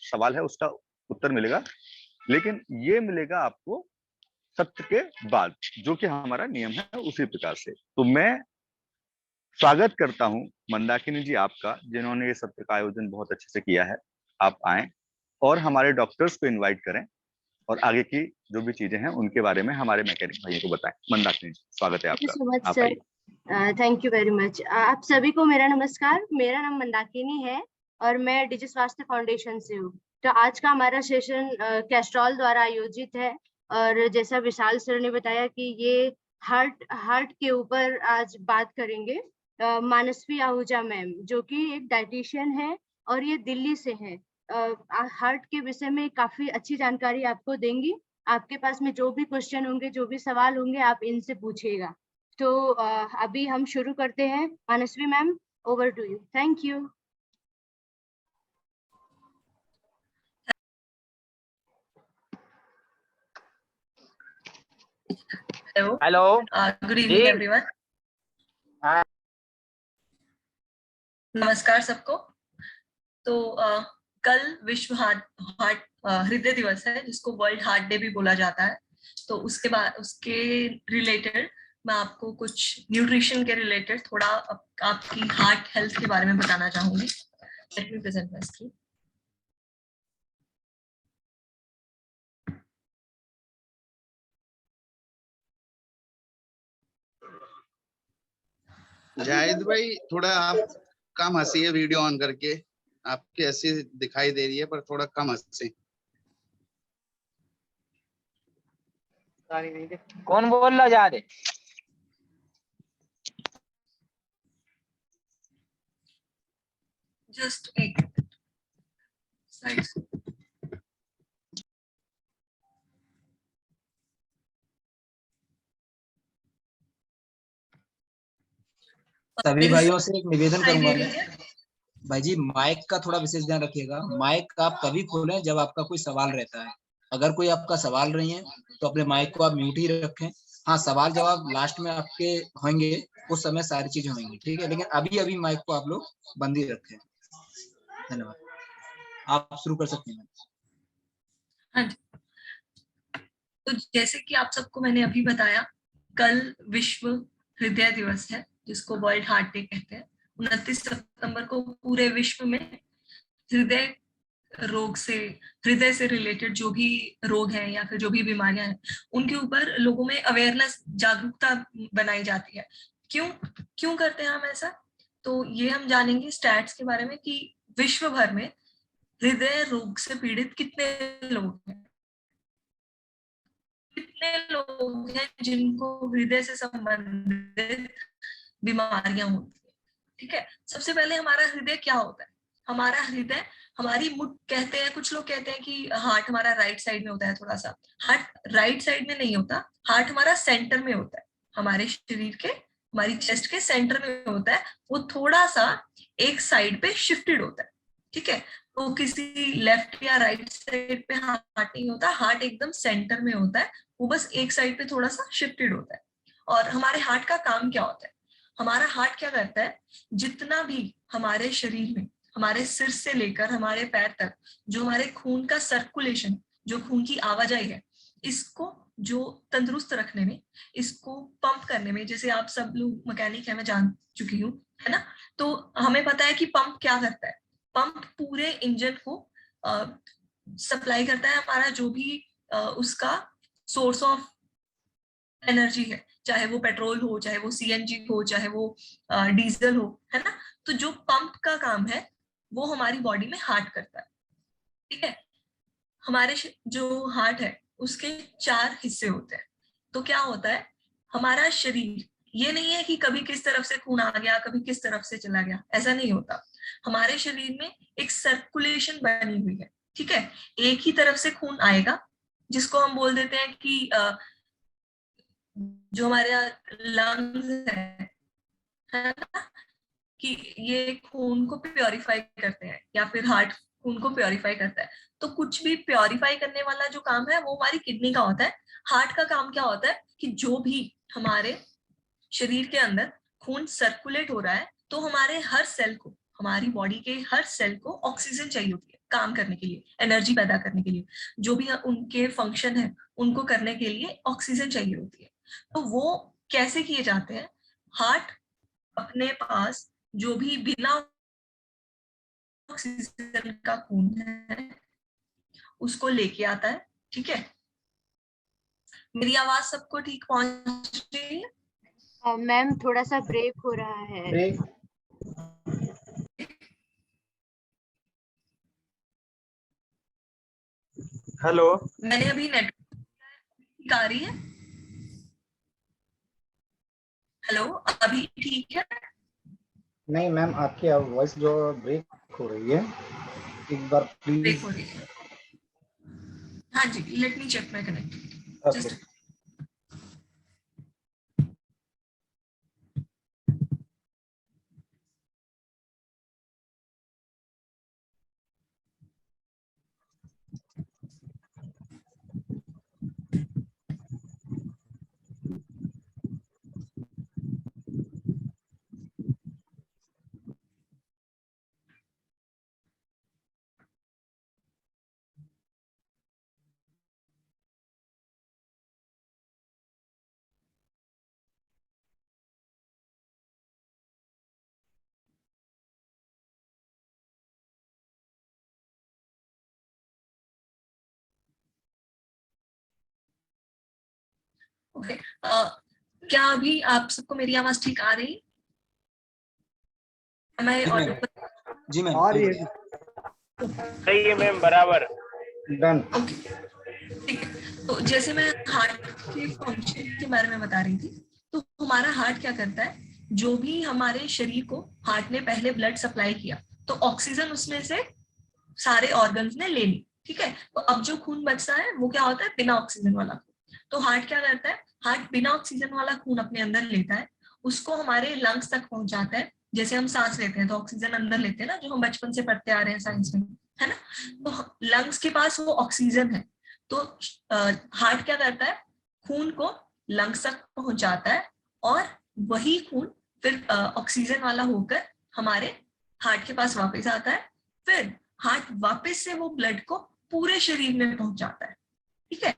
सवाल है उसका उत्तर मिलेगा, लेकिन ये मिलेगा आपको सत्र के बाद, जो कि हमारा नियम है उसी प्रकार से। तो मैं स्वागत करता हूं मंदाकिनी जी आपका, जिन्होंने ये सत्र का आयोजन बहुत अच्छे से किया है। आप आए और हमारे डॉक्टर्स को इनवाइट करें और आगे की जो भी चीजें हैं उनके बारे में हमारे मैकेनिक भाइयों को बताएं। मंदाकिनी जी, स्वागत है आपका, सो मच आप सर। आइए। Thank you very much. आप सभी को मेरा नमस्कार। मेरा नाम मंदाकिनी है और मैं डिजि स्वास्थ्य फाउंडेशन से हूँ। तो आज का हमारा सेशन कैस्ट्रॉल द्वारा आयोजित है और जैसा विशाल सर ने बताया कि ये हार्ट के ऊपर आज बात करेंगे। मानसवी आहूजा मैम, जो कि एक डाइटिशियन है और ये दिल्ली से है, हार्ट के विषय में काफी अच्छी जानकारी आपको देंगी। आपके पास में जो भी क्वेश्चन होंगे, जो भी सवाल होंगे, आप इनसे पूछिएगा। तो अभी हम शुरू करते हैं। Manasvi ma'am, over to you. Thank you. Hello, good evening everyone. नमस्कार सबको। तो कल विश्व हार्ट हृदय दिवस है, जिसको वर्ल्ड हार्ट डे भी बोला जाता है। तो उसके बाद उसके रिलेटेड मैं आपको कुछ न्यूट्रिशन के रिलेटेड थोड़ा आपकी हार्ट हेल्थ के बारे में बताना चाहूंगी। Let me present my screen. Zahid भाई, थोड़ा आप कम हंसिए वीडियो ऑन करके। आपकी हंसी दिखाई दे रही है पर थोड़ा कम हंसी। कौन बोल रहा जा रहे? जस्ट एक स्लाइड। सभी भाइयों से एक निवेदन करूंगा मैं, भाई जी माइक का थोड़ा विशेष ध्यान रखिएगा। माइक आप तभी खोलें जब आपका कोई सवाल रहता है। अगर कोई आपका सवाल नहीं है तो अपने माइक को आप म्यूट ही रखें। हाँ, सवाल जवाब लास्ट में आपके होंगे, उस समय सारी चीजें होंगी, ठीक है। लेकिन अभी माइक को आप लोग बंद ही रखें। धन्यवाद। आप शुरू कर सकते हैं। हाँ जी। तो जैसे कि आप सबको मैंने अभी बताया, कल विश्व हृदय दिवस है, जिसको वर्ल्ड हार्ट डे कहते हैं। 29 सितंबर को पूरे विश्व में हृदय रोग से, हृदय से रिलेटेड जो भी रोग हैं या फिर जो भी बीमारियां हैं, उनके ऊपर लोगों में अवेयरनेस, जागरूकता बनाई जाती है। क्यों करते हैं हम ऐसा? तो ये हम जानेंगे स्टैट्स के बारे में कि विश्व भर में हृदय रोग से पीड़ित कितने लोग हैं, कितने लोग हैं जिनको हृदय से संबंधित बीमारियां होती है। ठीक है, सबसे पहले हमारा हृदय क्या होता है? हमारा हृदय हमारी मुठ, कहते हैं कुछ लोग कहते हैं कि हार्ट हमारा राइट साइड में होता है। थोड़ा सा हार्ट राइट साइड में नहीं होता, हार्ट हमारा सेंटर में होता है। हमारे शरीर के, हमारी चेस्ट के सेंटर में होता है। वो थोड़ा सा एक साइड पे शिफ्टेड होता है। ठीक है, तो किसी लेफ्ट या राइट साइड पे हार्ट नहीं होता, हार्ट एकदम सेंटर में होता है। वो बस एक साइड पे थोड़ा सा शिफ्टेड होता है। और हमारे हार्ट का काम क्या होता है? हमारा हार्ट क्या करता है? जितना भी हमारे शरीर में, हमारे सिर से लेकर हमारे पैर तक जो हमारे खून का सर्कुलेशन, जो खून की आवाजाही है, इसको जो तंदुरुस्त रखने में, इसको पंप करने में, जैसे आप सब लोग मैकेनिक है, मैं जान चुकी हूँ, है ना। तो हमें पता है कि पंप क्या करता है। पंप पूरे इंजन को सप्लाई करता है। हमारा जो भी उसका सोर्स ऑफ एनर्जी है, चाहे वो पेट्रोल हो, चाहे वो सीएनजी हो, चाहे वो डीजल हो, है ना। तो जो पंप का काम है वो हमारी बॉडी में हार्ट करता है। ठीक है, हमारे जो हार्ट है उसके 4 हिस्से होते हैं। तो क्या होता है, हमारा शरीर ये नहीं है कि कभी किस तरफ से खून आ गया, कभी किस तरफ से चला गया, ऐसा नहीं होता। हमारे शरीर में एक सर्कुलेशन बनी हुई है। ठीक है, एक ही तरफ से खून आएगा, जिसको हम बोल देते हैं कि जो हमारे लंग्स है ना, कि ये खून को प्योरीफाई करते हैं, या फिर हार्ट खून को प्योरीफाई करता है। तो कुछ भी प्योरीफाई करने वाला जो काम है वो हमारी किडनी का होता है। हार्ट का काम क्या होता है कि जो भी हमारे शरीर के अंदर खून सर्कुलेट हो रहा है, तो हमारे हर सेल को, हमारी बॉडी के हर सेल को ऑक्सीजन चाहिए होती है। काम करने के लिए, एनर्जी पैदा करने के लिए, जो भी उनके फंक्शन है उनको करने के लिए ऑक्सीजन चाहिए होती है। तो वो कैसे किए जाते हैं? हार्ट अपने पास जो भी बिना ऑक्सीजन का खून है उसको लेके आता है, ठीक है। मेरी आवाज सबको ठीक पहुंच रही है? मैम थोड़ा सा ब्रेक हो रहा है। ब्रेक। हेलो, मैंने अभी नेटवर्क आ रही है? हेलो, अभी ठीक है? नहीं मैम, आपकी वॉइस जो ब्रेक हो रही है, एक बार ब्रेक प्लीज। हो रही है? हाँ जी, let me check my connect okay. Just. Okay, क्या अभी आप सबको मेरी आवाज ठीक आ रही? Am I audible? जी मैम, आ रही है। सही है मैम, बराबर। डन। ओके, ठीक है। तो जैसे मैं हार्ट के फंक्शन के बारे में बता रही थी, तो हमारा हार्ट क्या करता है, जो भी हमारे शरीर को हार्ट ने पहले ब्लड सप्लाई किया तो ऑक्सीजन उसमें से सारे ऑर्गन्स ने ले ली, ठीक है। तो अब जो खून बचता है वो क्या होता है, बिना ऑक्सीजन वाला खून। तो हार्ट क्या करता है, हार्ट बिना ऑक्सीजन वाला खून अपने अंदर लेता है, उसको हमारे लंग्स तक पहुंचाता है। जैसे हम सांस लेते हैं तो ऑक्सीजन अंदर लेते हैं ना, जो हम बचपन से पढ़ते आ रहे हैं साइंस में, है ना। तो लंग्स के पास वो ऑक्सीजन है, तो हार्ट क्या करता है, खून को लंग्स तक पहुंचाता है, और वही खून फिर ऑक्सीजन वाला होकर हमारे हार्ट के पास वापस आता है। फिर हार्ट वापस से वो ब्लड को पूरे शरीर में पहुंचाता है, ठीक है।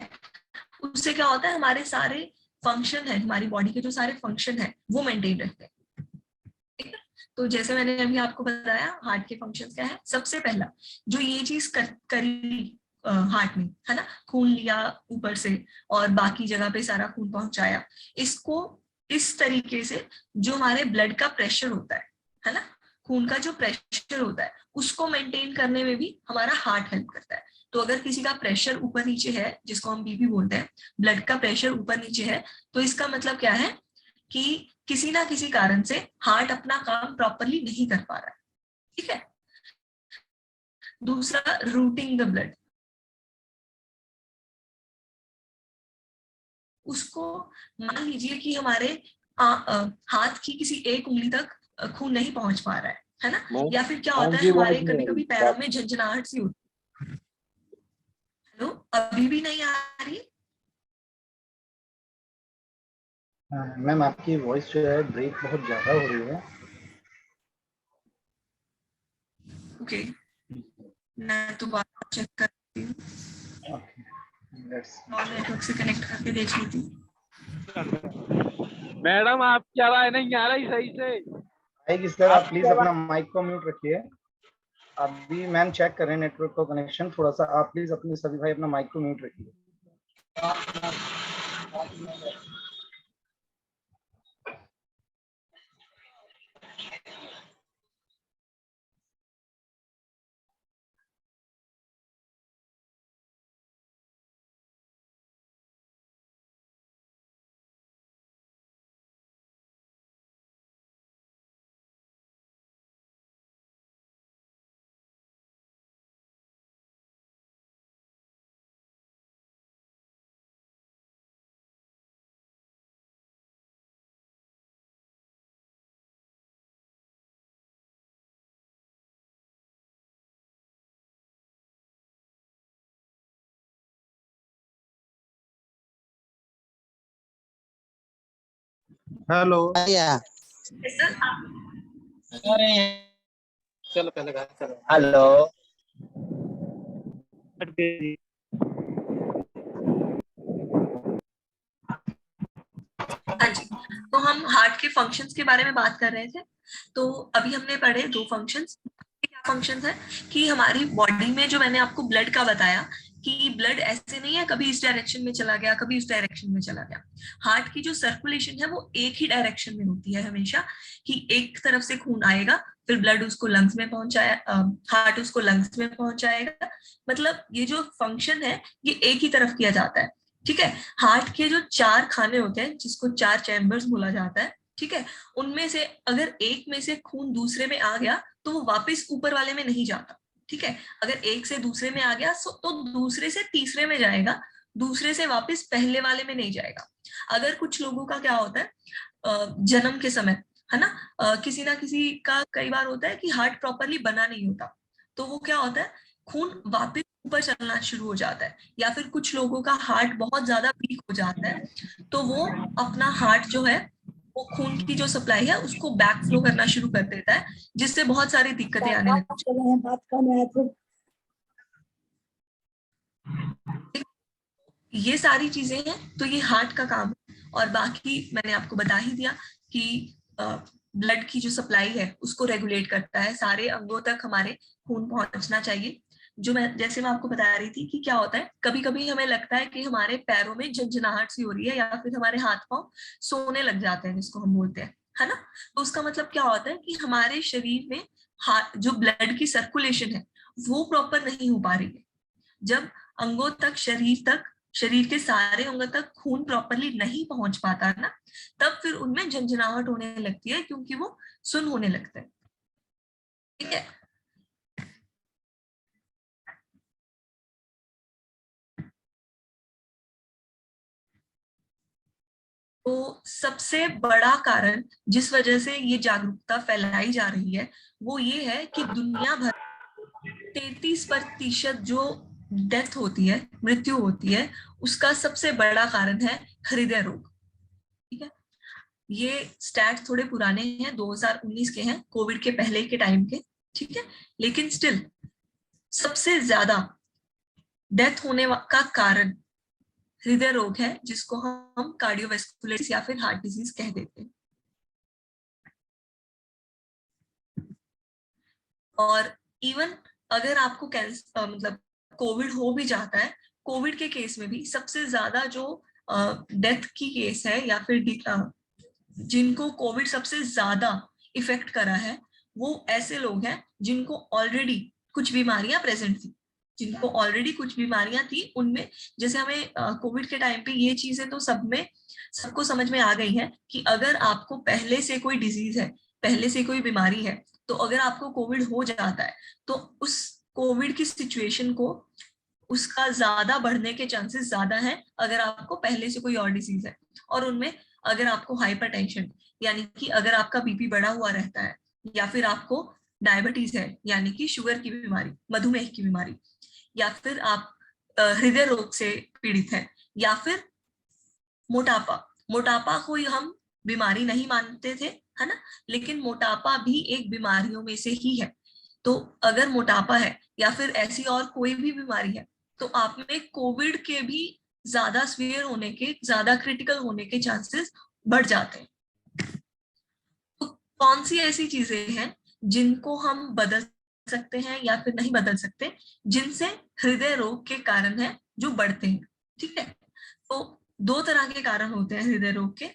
उससे क्या होता है, हमारे सारे फंक्शन है, हमारी बॉडी के जो सारे फंक्शन है वो मेंटेन रहते हैं, ठीक है। तो जैसे मैंने अभी आपको बताया हार्ट के फंक्शन क्या है, सबसे पहला जो ये चीज करी हार्ट में, है ना, खून लिया ऊपर से और बाकी जगह पे सारा खून पहुंचाया, इसको इस तरीके से जो हमारे ब्लड का प्रेशर होता है ना, खून का जो प्रेशर होता है उसको मेंटेन करने में भी हमारा हार्ट हेल्प करता है। तो अगर किसी का प्रेशर ऊपर नीचे है, जिसको हम बीपी बोलते हैं, ब्लड का प्रेशर ऊपर नीचे है, तो इसका मतलब क्या है कि किसी ना किसी कारण से हार्ट अपना काम प्रॉपरली नहीं कर पा रहा है, ठीक है। दूसरा, रूटिंग द ब्लड, उसको मान लीजिए कि हमारे हाथ की किसी एक उंगली तक खून नहीं पहुंच पा रहा है ना, या फिर क्या होता है हमारे कभी कभी पैरों में झंझनाहट सी होती है। हेलो, अभी भी नहीं आ रही? मैम आपकी वॉइस जो है ब्रेक बहुत ज्यादा हो रही है। ओके, मैं दोबारा चेक करती हूँ और नेटवर्क से कनेक्ट करके देख लेती हूँ। मैडम आपकी आवाज नहीं आ रही सही से। आएगी सर, आप प्लीज अपना माइक को म्यूट रखिए। अभी मैम चेक कर रहे हैं नेटवर्क का कनेक्शन, थोड़ा सा आप प्लीज अपने सभी भाई अपना माइक को म्यूट रखिए। हेलो, सर, चलो पहले चलो। हेलो, हाँ जी, तो हम हार्ट के फंक्शंस के बारे में बात कर रहे थे। तो अभी हमने पढ़े 2 फंक्शंस। क्या फंक्शंस है कि हमारी बॉडी में जो मैंने आपको ब्लड का बताया कि ब्लड ऐसे नहीं है कभी इस डायरेक्शन में चला गया कभी उस डायरेक्शन में चला गया। हार्ट की जो सर्कुलेशन है वो एक ही डायरेक्शन में होती है हमेशा, कि एक तरफ से खून आएगा फिर ब्लड उसको लंग्स में पहुंचाया, हार्ट उसको लंग्स में पहुंचाएगा। मतलब ये जो फंक्शन है ये एक ही तरफ किया जाता है। ठीक है, हार्ट के जो 4 खाने होते हैं जिसको 4 चैम्बर्स बोला जाता है, ठीक है, उनमें से अगर एक में से खून दूसरे में आ गया तो वो वापस ऊपर वाले में नहीं जाता। ठीक है, अगर एक से दूसरे में आ गया तो दूसरे से तीसरे में जाएगा, दूसरे से वापस पहले वाले में नहीं जाएगा। अगर कुछ लोगों का क्या होता है जन्म के समय, है ना, किसी ना किसी का कई बार होता है कि हार्ट प्रॉपरली बना नहीं होता, तो वो क्या होता है खून वापस ऊपर चलना शुरू हो जाता है। या फिर कुछ लोगों का हार्ट बहुत ज्यादा वीक हो जाता है तो वो अपना हार्ट जो है वो खून की जो सप्लाई है उसको बैक फ्लो करना शुरू कर देता है, जिससे बहुत सारी दिक्कतें आने लगती हैं। ये सारी चीजें हैं, तो ये हार्ट का काम है। और बाकी मैंने आपको बता ही दिया कि ब्लड की जो सप्लाई है उसको रेगुलेट करता है, सारे अंगों तक हमारे खून पहुंचना चाहिए। जो जैसे मैं आपको बता रही थी कि क्या होता है, कभी कभी हमें लगता है कि हमारे पैरों में झंझनाहट सी हो रही है या फिर हमारे हाथ पांव सोने लग जाते हैं, जिसको हम बोलते हैं, है ना। तो उसका मतलब क्या होता है कि हमारे शरीर में जो ब्लड की सर्कुलेशन है वो प्रॉपर नहीं हो पा रही है। जब अंगों तक, शरीर के सारे अंगों तक खून प्रॉपरली नहीं पहुंच पाता ना, तब फिर उनमें झंझनाहट होने लगती है, क्योंकि वो सुन्न होने लगते हैं। ठीक है, तो सबसे बड़ा कारण जिस वजह से ये जागरूकता फैलाई जा रही है वो ये है कि दुनिया भर 33% जो डेथ होती है, मृत्यु होती है, उसका सबसे बड़ा कारण है हृदय रोग। ठीक है, ये स्टैट्स थोड़े पुराने हैं, 2019 के हैं, कोविड के पहले के टाइम के। ठीक है, लेकिन स्टिल सबसे ज्यादा डेथ होने का कारण हृदय रोग है, जिसको हम कार्डियोवैस्कुलर या फिर हार्ट डिजीज कह देते हैं। और इवन अगर आपको कैंसर मतलब कोविड हो भी जाता है, कोविड के केस में भी सबसे ज्यादा जो डेथ की केस है या फिर जिनको कोविड सबसे ज्यादा इफेक्ट करा है, वो ऐसे लोग हैं जिनको ऑलरेडी कुछ बीमारियां प्रेजेंट थी, जिनको ऑलरेडी कुछ बीमारियां थी उनमें। जैसे हमें कोविड के टाइम पे ये चीजें तो सबको समझ में आ गई है कि अगर आपको पहले से कोई डिजीज है, पहले से कोई बीमारी है, तो अगर आपको कोविड हो जाता है तो उस कोविड की सिचुएशन को, उसका ज्यादा बढ़ने के चांसेस ज्यादा हैं अगर आपको पहले से कोई और डिजीज है। और उनमें अगर आपको हाइपरटेंशन यानी कि अगर आपका बीपी बढ़ा हुआ रहता है, या फिर आपको डायबिटीज है यानी कि शुगर की बीमारी, मधुमेह की बीमारी, या फिर आप हृदय रोग से पीड़ित हैं, या फिर मोटापा को हम बीमारी नहीं मानते थे, है ना, लेकिन मोटापा भी एक बीमारियों में से ही है। तो अगर मोटापा है या फिर ऐसी और कोई भी बीमारी है तो आप में कोविड के भी ज्यादा सीवियर होने के, ज्यादा क्रिटिकल होने के चांसेस बढ़ जाते हैं। तो कौन सी ऐसी चीजें हैं जिनको हम बदल सकते हैं या फिर नहीं बदल सकते, जिनसे हृदय रोग के कारण है जो बढ़ते हैं। ठीक है, तो 2 तरह के कारण होते हैं हृदय रोग के।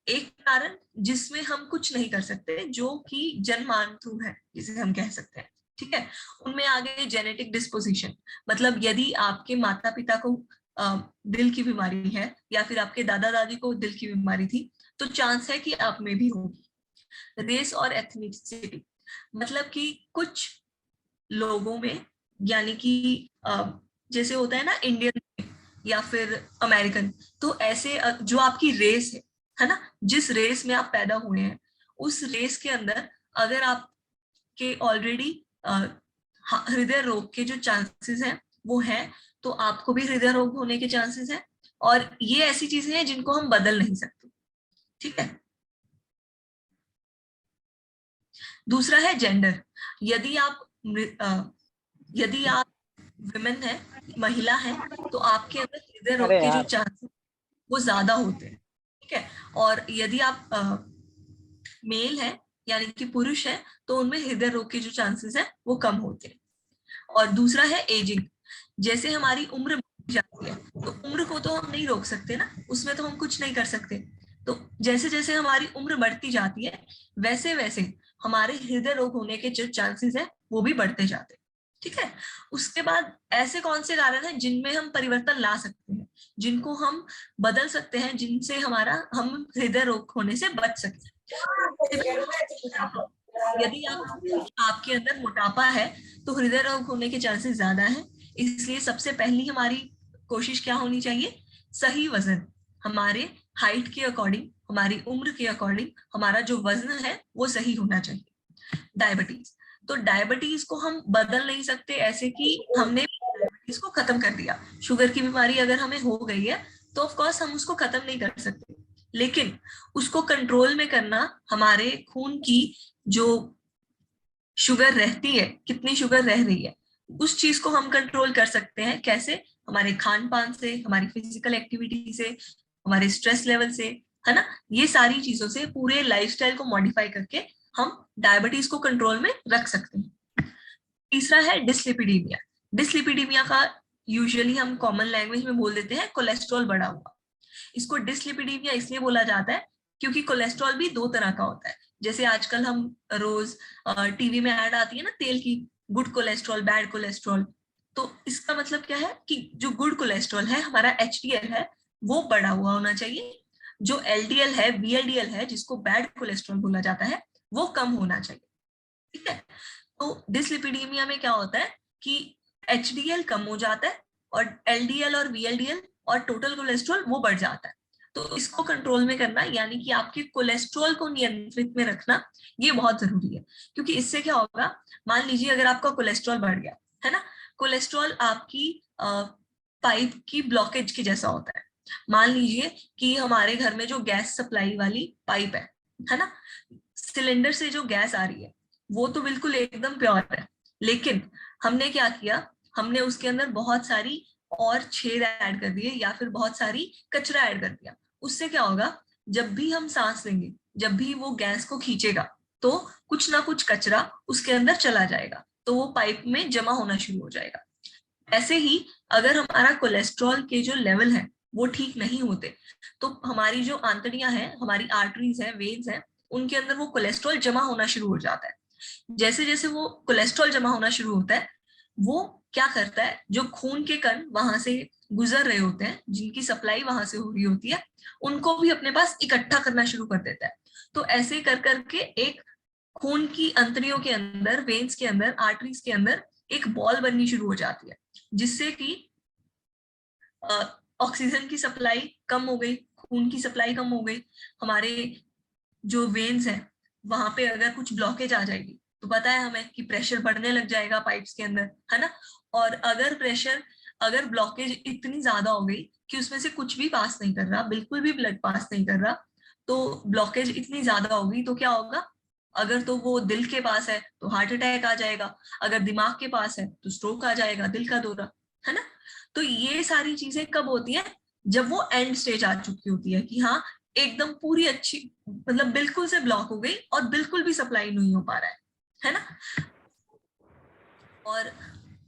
एक कारण जिसमें हम कुछ नहीं कर सकते, जो कि जन्मांतु है जिसे हम कह सकते हैं। ठीक है, उनमें आ गए जेनेटिक डिस्पोजिशन, मतलब यदि आपके माता पिता को दिल की बीमारी है या फिर आपके दादा दादी को दिल की बीमारी थी तो चांस है कि आप में भी होगी। रेस और एथनिसिटी, मतलब कि कुछ लोगों में, यानी कि जैसे होता है ना इंडियन या फिर अमेरिकन, तो ऐसे जो आपकी रेस है ना, जिस रेस में आप पैदा हुए हैं उस रेस के अंदर अगर आपके ऑलरेडी हृदय रोग के जो चांसेस हैं वो है, तो आपको भी हृदय रोग होने के चांसेस हैं। और ये ऐसी चीजें हैं जिनको हम बदल नहीं सकते। ठीक है, दूसरा है जेंडर। यदि आप विमेन है महिला है तो आपके अंदर हृदय रोग अरे के जो यार। चांसेस वो ज्यादा होते हैं, ठीक है। और यदि आप मेल है यानी कि पुरुष है तो उनमें हृदय रोग के जो चांसेस है वो कम होते हैं। और दूसरा है एजिंग। जैसे हमारी उम्र बढ़ती जाती है तो उम्र को तो हम नहीं रोक सकते ना, उसमें तो हम कुछ नहीं कर सकते। तो जैसे जैसे हमारी उम्र बढ़ती जाती है वैसे वैसे हमारे हृदय रोग होने के जो चांसेस है वो भी बढ़ते जाते हैं, ठीक है। उसके बाद ऐसे कौन से कारण हैं जिनमें हम परिवर्तन ला सकते हैं, जिनको हम बदल सकते हैं, जिनसे हम हृदय रोग होने से बच सकते हैं। यदि आपके अंदर मोटापा है तो हृदय रोग होने के चांसेस ज्यादा हैं। इसलिए सबसे पहली हमारी कोशिश क्या होनी चाहिए, सही वजन, हमारे हाइट के अकॉर्डिंग, हमारी उम्र के अकॉर्डिंग हमारा जो वजन है वो सही होना चाहिए। डायबिटीज, तो डायबिटीज को हम बदल नहीं सकते ऐसे कि हमने डायबिटीज को खत्म कर दिया। शुगर की बीमारी अगर हमें हो गई है तो ऑफ कोर्स हम उसको खत्म नहीं कर सकते, लेकिन उसको कंट्रोल में करना, हमारे खून की जो शुगर रहती है, कितनी शुगर रह रही है, उस चीज को हम कंट्रोल कर सकते हैं। कैसे? हमारे खान पान से, हमारी फिजिकल एक्टिविटी से, हमारे स्ट्रेस लेवल से, है ना। ये सारी चीजों से, पूरे लाइफस्टाइल को मॉडिफाई करके हम डायबिटीज को कंट्रोल में रख सकते हैं। तीसरा है डिसलिपिडीमिया। डिसलिपिडीमिया का यूजुअली हम कॉमन लैंग्वेज में बोल देते हैं कोलेस्ट्रॉल बढ़ा हुआ। इसको डिसलिपिडीमिया इसलिए बोला जाता है क्योंकि कोलेस्ट्रॉल भी दो तरह का होता है। जैसे आजकल हम रोज टीवी में ऐड आती है ना तेल की, गुड कोलेस्ट्रॉल, बैड कोलेस्ट्रॉल। तो इसका मतलब क्या है कि जो गुड कोलेस्ट्रॉल है, हमारा एचडीएल है, वो बढ़ा हुआ होना चाहिए। जो एलडीएल है, वीएलडीएल है, जिसको बैड कोलेस्ट्रॉल बोला जाता है, वो कम होना चाहिए, ठीक है। तो डिसलिपिडीमिया में क्या होता है कि एचडीएल कम हो जाता है और एलडीएल और वीएलडीएल और टोटल कोलेस्ट्रॉल वो बढ़ जाता है। तो इसको कंट्रोल में करना, यानी कि आपके कोलेस्ट्रॉल को नियंत्रित में रखना, ये बहुत जरूरी है। क्योंकि इससे क्या होगा, मान लीजिए अगर आपका कोलेस्ट्रॉल बढ़ गया है ना, कोलेस्ट्रॉल आपकी पाइप की ब्लॉकेज के जैसा होता है। मान लीजिए कि हमारे घर में जो गैस सप्लाई वाली पाइप है ना, सिलेंडर से जो गैस आ रही है वो तो बिल्कुल एकदम प्योर है, लेकिन हमने क्या किया, हमने उसके अंदर बहुत सारी और छेद ऐड कर दिए या फिर बहुत सारी कचरा ऐड कर दिया। उससे क्या होगा, जब भी हम सांस लेंगे, जब भी वो गैस को खींचेगा, तो कुछ ना कुछ कचरा उसके अंदर चला जाएगा, तो वो पाइप में जमा होना शुरू हो जाएगा। ऐसे ही अगर हमारा कोलेस्ट्रॉल के जो लेवल है वो ठीक नहीं होते, तो हमारी जो आंतड़ियां हैं, हमारी आर्टरीज हैं, वेन्स हैं, उनके अंदर वो कोलेस्ट्रॉल जमा होना शुरू हो जाता है। जैसे जैसे वो कोलेस्ट्रॉल जमा होना शुरू होता है, वो क्या करता है, जो खून के कण वहां से गुजर रहे होते हैं, जिनकी सप्लाई वहां से हो रही होती है, उनको भी अपने पास इकट्ठा करना शुरू कर देता है। तो ऐसे कर करके एक खून की अंतड़ियों के अंदर, वेन्स के अंदर, आर्टरीज के अंदर एक बॉल बननी शुरू हो जाती है, जिससे कि ऑक्सीजन की सप्लाई कम हो गई, खून की सप्लाई कम हो गई। हमारे जो वेन्स हैं वहां पे अगर कुछ ब्लॉकेज आ जाएगी तो पता है हमें कि प्रेशर बढ़ने लग जाएगा पाइप्स के अंदर, है ना। और अगर ब्लॉकेज इतनी ज्यादा हो गई कि उसमें से कुछ भी पास नहीं कर रहा, बिल्कुल भी ब्लड पास नहीं कर रहा, तो ब्लॉकेज इतनी ज्यादा होगी तो क्या होगा, अगर तो वो दिल के पास है तो हार्ट अटैक आ जाएगा, अगर दिमाग के पास है तो स्ट्रोक आ जाएगा, दिल का दौरा, है ना। तो ये सारी चीजें कब होती हैं, जब वो एंड स्टेज आ चुकी होती है कि हाँ एकदम पूरी अच्छी, मतलब बिल्कुल से ब्लॉक हो गई और बिल्कुल भी सप्लाई नहीं हो पा रहा है ना। और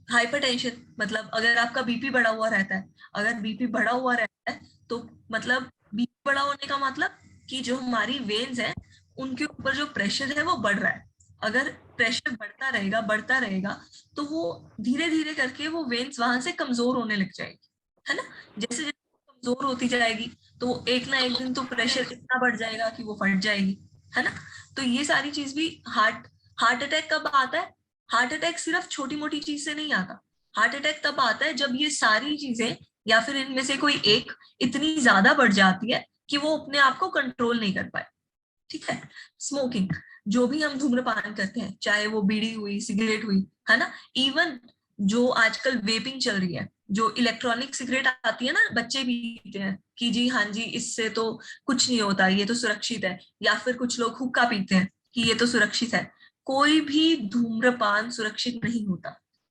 हाइपरटेंशन, मतलब अगर आपका बीपी बढ़ा हुआ रहता है, अगर बीपी बढ़ा हुआ रहता है तो मतलब बीपी बढ़ा होने का मतलब कि जो हमारी वेन्स हैं उनके ऊपर जो प्रेशर है वो बढ़ रहा है। अगर प्रेशर बढ़ता रहेगा तो वो धीरे धीरे करके वो वेन्स वहां से कमजोर होने लग जाएगी, है ना। जैसे जैसे कमजोर होती जाएगी तो एक ना एक दिन तो प्रेशर इतना बढ़ जाएगा कि वो फट जाएगी, है ना। तो ये सारी चीज भी हार्ट अटैक कब आता है, हार्ट अटैक सिर्फ छोटी मोटी चीज से नहीं आता। हार्ट अटैक तब आता है जब ये सारी चीजें या फिर इनमें से कोई एक इतनी ज्यादा बढ़ जाती है कि वो अपने आप को कंट्रोल नहीं कर पाए, ठीक है। स्मोकिंग, जो भी हम धूम्रपान करते हैं, चाहे वो बीड़ी हुई, सिगरेट हुई, है ना, इवन जो आजकल वेपिंग चल रही है, जो इलेक्ट्रॉनिक सिगरेट आती है ना, बच्चे पीते हैं कि जी हाँ जी इससे तो कुछ नहीं होता, ये तो सुरक्षित है, या फिर कुछ लोग हुक्का पीते हैं कि ये तो सुरक्षित है। कोई भी धूम्रपान सुरक्षित नहीं होता,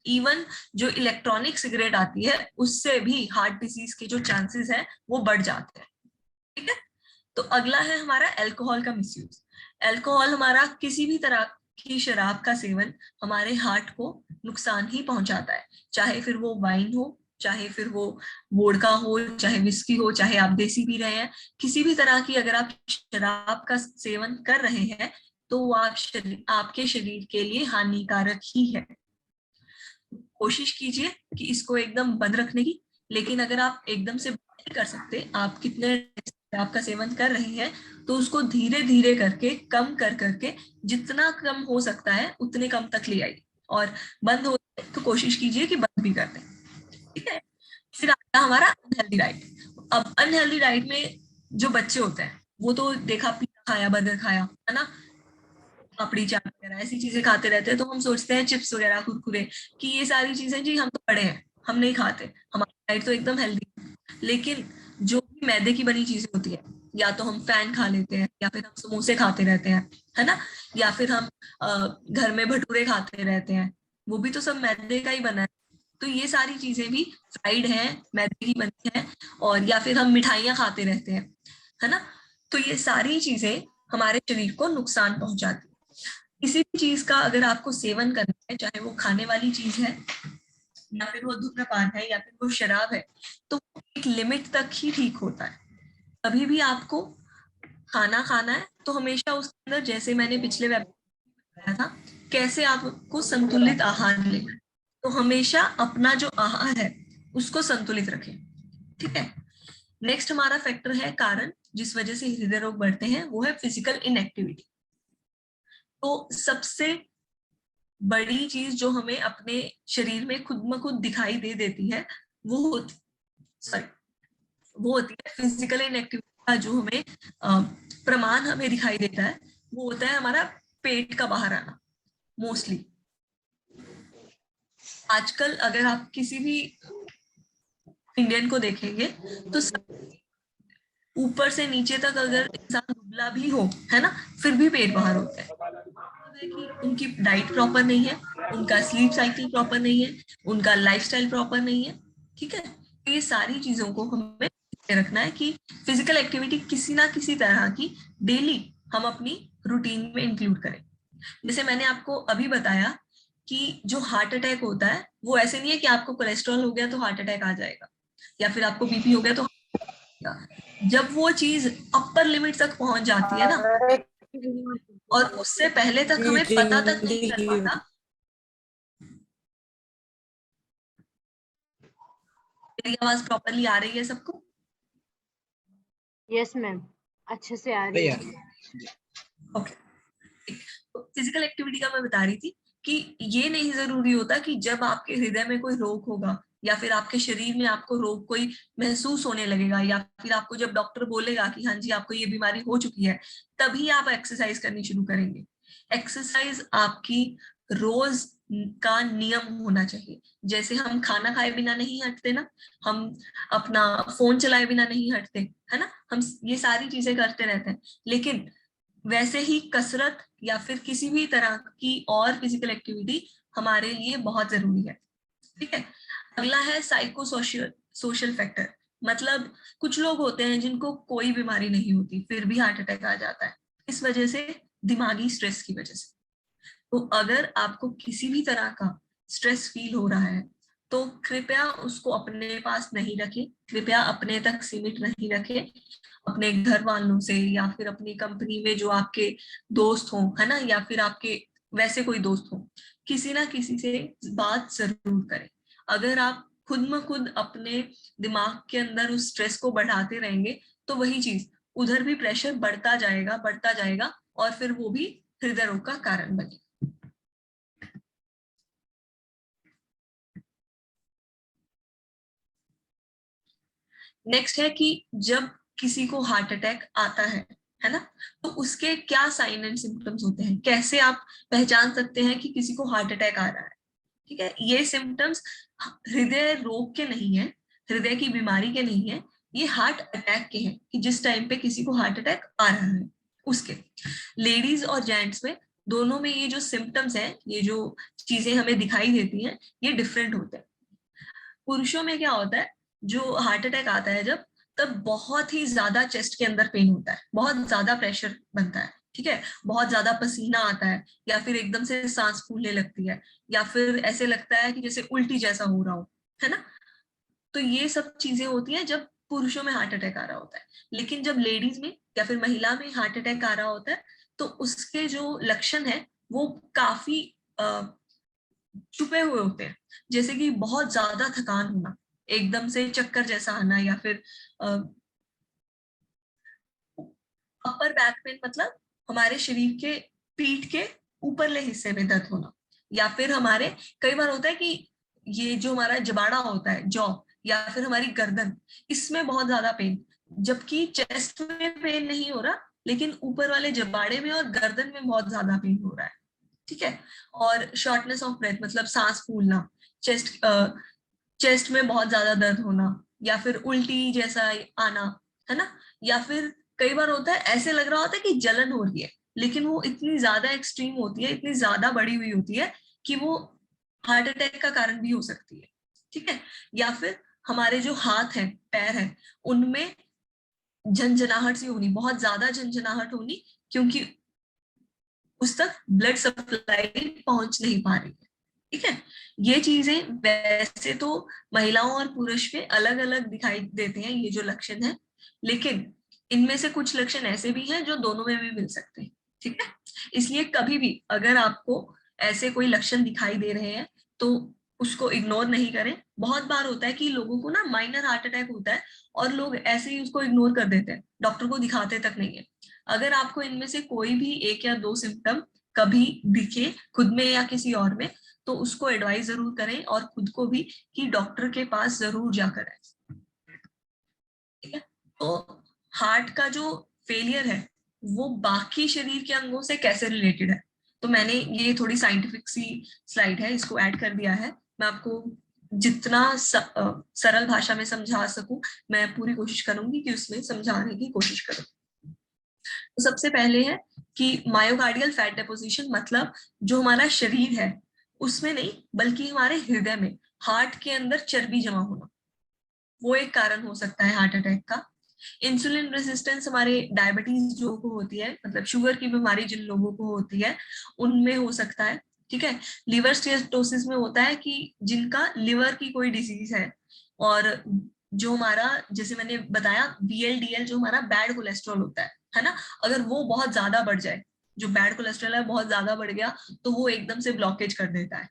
इवन जो इलेक्ट्रॉनिक सिगरेट आती है उससे भी हार्ट डिसीज के जो चांसेस है वो बढ़ जाते हैं। ठीक है, तो अगला है हमारा अल्कोहल का मिसयूज। अल्कोहल हमारा किसी भी तरह की शराब का सेवन हमारे हार्ट को नुकसान ही पहुंचाता है, चाहे फिर वो वाइन हो, चाहे फिर वो वोडका हो, चाहे विस्की हो, चाहे आप देसी पी रहे हैं, किसी भी तरह की अगर आप शराब का सेवन कर रहे हैं तो वो आपके शरीर के लिए हानिकारक ही है। कोशिश कीजिए कि इसको एकदम बंद रखने की, लेकिन अगर आप एकदम से बंद नहीं कर सकते, आप कितने आपका सेवन कर रहे हैं तो उसको धीरे धीरे करके कम कर करके जितना कम हो सकता है उतने कम तक ले आइए, और बंद हो तो कोशिश कीजिए कि बंद भी कर दें। ठीक है, फिर आता हमारा अनहेल्दी डाइट। अब अनहेल्दी डाइट में जो बच्चे होते हैं वो तो देखा पिज्जा खाया, बर्गर खाया, है ना, पापड़ी चाट वगैरह ऐसी चीजें खाते रहते हैं, तो हम सोचते हैं चिप्स वगैरह कुरकुरे कि ये सारी चीजें जी हम तो बड़े हैं, हम नहीं खाते, हमारी डाइट तो एकदम हेल्दी है। लेकिन जो भी मैदे की बनी चीजें होती है, या तो हम फैन खा लेते हैं, या फिर हम समोसे खाते रहते हैं, है ना, या फिर हम घर में भटूरे खाते रहते हैं, वो भी तो सब मैदे का ही बना है। तो ये सारी चीजें भी फ्राइड हैं, मैदे की बनी है, और या फिर हम मिठाइयाँ खाते रहते हैं, है ना, तो ये सारी चीजें हमारे शरीर को नुकसान पहुंचाती है। किसी भी चीज का अगर आपको सेवन करना है, चाहे वो खाने वाली चीज है, या फिर वो धूम्रपान है, या फिर वो शराब है, तो एक लिमिट तक ही ठीक होता है। कभी भी आपको खाना खाना है तो हमेशा उसके अंदर, जैसे मैंने पिछले वेब बताया था, कैसे आपको संतुलित आहार लेना है, तो हमेशा अपना जो आहार है उसको संतुलित रखें। ठीक है, नेक्स्ट हमारा फैक्टर है कारण जिस वजह से हृदय रोग बढ़ते हैं, वो है फिजिकल इनएक्टिविटी। तो सबसे बड़ी चीज जो हमें अपने शरीर में खुद ब खुद दिखाई दे देती है वो होती है फिजिकल इनएक्टिविटी का जो हमें प्रमाण हमें दिखाई देता है, वो होता है हमारा पेट का बाहर आना। मोस्टली आजकल अगर आप किसी भी इंडियन को देखेंगे तो ऊपर से नीचे तक अगर इंसान दुबला भी हो, है ना, फिर भी पेट बाहर होता है कि उनकी डाइट प्रॉपर नहीं है, उनका स्लीप साइकिल प्रॉपर नहीं है, उनका लाइफस्टाइल प्रॉपर नहीं है। ठीक है, तो ये सारी चीजों को हमें रखना है कि फिजिकल एक्टिविटी किसी ना किसी तरह की डेली हम अपनी रूटीन में इंक्लूड करें। जैसे मैंने आपको अभी बताया कि जो हार्ट अटैक होता है वो ऐसे नहीं है कि आपको कोलेस्ट्रॉल हो गया तो हार्ट अटैक आ जाएगा, या फिर आपको बीपी हो गया तो, जब वो चीज अपर लिमिट तक पहुंच जाती है ना, और उससे पहले तक हमें पता तक नहीं चल पाता। मेरी आवाज प्रॉपरली आ रही है सबको? यस मैम, अच्छे से आ रही है। ओके, फिजिकल एक्टिविटी का मैं बता रही थी कि ये नहीं जरूरी होता कि जब आपके हृदय में कोई रोग होगा, या फिर आपके शरीर में आपको रोग कोई महसूस होने लगेगा, या फिर आपको जब डॉक्टर बोलेगा कि हाँ जी आपको ये बीमारी हो चुकी है, तभी आप एक्सरसाइज करनी शुरू करेंगे। एक्सरसाइज आपकी रोज का नियम होना चाहिए। जैसे हम खाना खाए बिना नहीं हटते ना, हम अपना फोन चलाए बिना नहीं हटते, है ना, हम ये सारी चीजें करते रहते हैं, लेकिन वैसे ही कसरत या फिर किसी भी तरह की और फिजिकल एक्टिविटी हमारे लिए बहुत जरूरी है। ठीक है, अगला है साइको सोशल फैक्टर। मतलब कुछ लोग होते हैं जिनको कोई बीमारी नहीं होती फिर भी हार्ट अटैक आ जाता है, इस वजह से दिमागी स्ट्रेस की वजह से। तो अगर आपको किसी भी तरह का स्ट्रेस फील हो रहा है तो कृपया उसको अपने पास नहीं रखें, कृपया अपने तक सीमित नहीं रखें। अपने घर वालों से या फिर अपनी कंपनी में जो आपके दोस्त हों, है ना, या फिर आपके वैसे कोई दोस्त हो, किसी ना किसी से बात जरूर करें। अगर आप खुद में खुद अपने दिमाग के अंदर उस स्ट्रेस को बढ़ाते रहेंगे तो वही चीज उधर भी प्रेशर बढ़ता जाएगा और फिर वो भी हृदय रोग का कारण बनेगा। नेक्स्ट है कि जब किसी को हार्ट अटैक आता है ना, तो उसके क्या साइन एंड सिम्टम्स होते हैं, कैसे आप पहचान सकते हैं कि किसी को हार्ट अटैक आ रहा है। ठीक है, ये सिम्टम्स हृदय रोग के नहीं है, हृदय की बीमारी के नहीं है, ये हार्ट अटैक के हैं कि जिस टाइम पे किसी को हार्ट अटैक आ रहा है उसके। लेडीज और जेंट्स में दोनों में ये जो सिम्टम्स हैं, ये जो चीजें हमें दिखाई देती हैं, ये डिफरेंट होते हैं। पुरुषों में क्या होता है, जो हार्ट अटैक आता है जब, तब बहुत ही ज्यादा चेस्ट के अंदर पेन होता है, बहुत ज्यादा प्रेशर बनता है, ठीक है, बहुत ज्यादा पसीना आता है, या फिर एकदम से सांस फूलने लगती है, या फिर ऐसे लगता है कि जैसे उल्टी जैसा हो रहा हो, है ना। तो ये सब चीजें होती हैं जब पुरुषों में हार्ट अटैक आ रहा होता है। लेकिन जब लेडीज में या फिर महिला में हार्ट अटैक आ रहा होता है, तो उसके जो लक्षण है वो काफी छुपे हुए होते हैं। जैसे कि बहुत ज्यादा थकान होना, एकदम से चक्कर जैसा आना, या फिर अपर बैक पेन, मतलब हमारे शरीर के पीठ के ऊपरले हिस्से में दर्द होना, या फिर हमारे कई बार होता है कि ये जो हमारा जबाड़ा होता है, जॉ, या फिर हमारी गर्दन, इसमें बहुत ज्यादा पेन, जबकि चेस्ट में पेन नहीं हो रहा, लेकिन ऊपर वाले जबाड़े में और गर्दन में बहुत ज्यादा पेन हो रहा है, ठीक है। और शॉर्टनेस ऑफ ब्रेथ, मतलब सांस फूलना, चेस्ट में बहुत ज्यादा दर्द होना, या फिर उल्टी जैसा आना, है ना। या फिर कई बार होता है ऐसे लग रहा होता है कि जलन हो रही है, लेकिन वो इतनी ज्यादा एक्सट्रीम होती है, इतनी ज्यादा बढ़ी हुई होती है कि वो हार्ट अटैक का कारण भी हो सकती है, ठीक है। या फिर हमारे जो हाथ है, पैर है, उनमें झंझनाहट सी होनी, बहुत ज्यादा झंझनाहट होनी, क्योंकि उस तक ब्लड सप्लाई पहुंच नहीं पा रही है, ठीक है। ये चीजें वैसे तो महिलाओं और पुरुष में अलग अलग दिखाई देते हैं, ये जो लक्षण है, लेकिन इनमें से कुछ लक्षण ऐसे भी हैं जो दोनों में भी मिल सकते हैं, ठीक है। इसलिए कभी भी अगर आपको ऐसे कोई लक्षण दिखाई दे रहे हैं तो उसको इग्नोर नहीं करें। बहुत बार होता है कि लोगों को ना माइनर हार्ट अटैक होता है और लोग ऐसे ही उसको इग्नोर कर देते हैं, डॉक्टर को दिखाते तक नहीं है। अगर आपको इनमें से कोई भी 1 या 2 सिम्टम कभी दिखे खुद में या किसी और में, तो उसको एडवाइस जरूर करें, और खुद को भी कि डॉक्टर के पास जरूर जाकर आए, ठीक है। तो हार्ट का जो फेलियर है वो बाकी शरीर के अंगों से कैसे रिलेटेड है, तो मैंने ये थोड़ी साइंटिफिक सी स्लाइड है, इसको ऐड कर दिया है। मैं आपको जितना सरल भाषा में समझा सकूं, मैं पूरी कोशिश करूंगी कि उसमें समझाने की कोशिश करूं। तो सबसे पहले है कि मायोकार्डियल फैट डेपोजिशन, मतलब जो हमारा शरीर है उसमें नहीं, बल्कि हमारे हृदय में, हार्ट के अंदर चर्बी जमा होना, वो एक कारण हो सकता है हार्ट अटैक का। इंसुलिन रेजिस्टेंस, हमारे डायबिटीज जो को होती है, मतलब शुगर की बीमारी जिन लोगों को होती है उनमें हो सकता है, ठीक है। लिवर स्टेटोसिस में होता है कि जिनका लिवर की कोई डिजीज है, और जो हमारा, जैसे मैंने बताया, VLDL जो हमारा बैड कोलेस्ट्रॉल होता है ना, अगर वो बहुत ज्यादा बढ़ जाए, जो बैड कोलेस्ट्रॉल है बहुत ज्यादा बढ़ गया, तो वो एकदम से ब्लॉकेज कर देता है,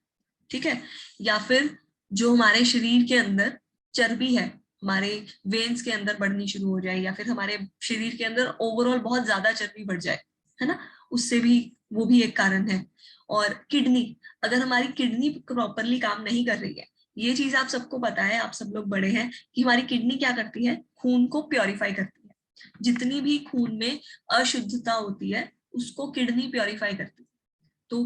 ठीक है। या फिर जो हमारे शरीर के अंदर चर्बी है, हमारे वेन्स के अंदर बढ़नी शुरू हो जाए, या फिर हमारे शरीर के अंदर ओवरऑल बहुत ज्यादा चर्बी बढ़ जाए, है ना, उससे भी, वो भी एक कारण है। और किडनी, अगर हमारी किडनी प्रॉपरली काम नहीं कर रही है, ये चीज आप सबको पता है, आप सब लोग बड़े हैं, कि हमारी किडनी क्या करती है, खून को प्योरीफाई करती है। जितनी भी खून में अशुद्धता होती है उसको किडनी प्योरीफाई करती है। तो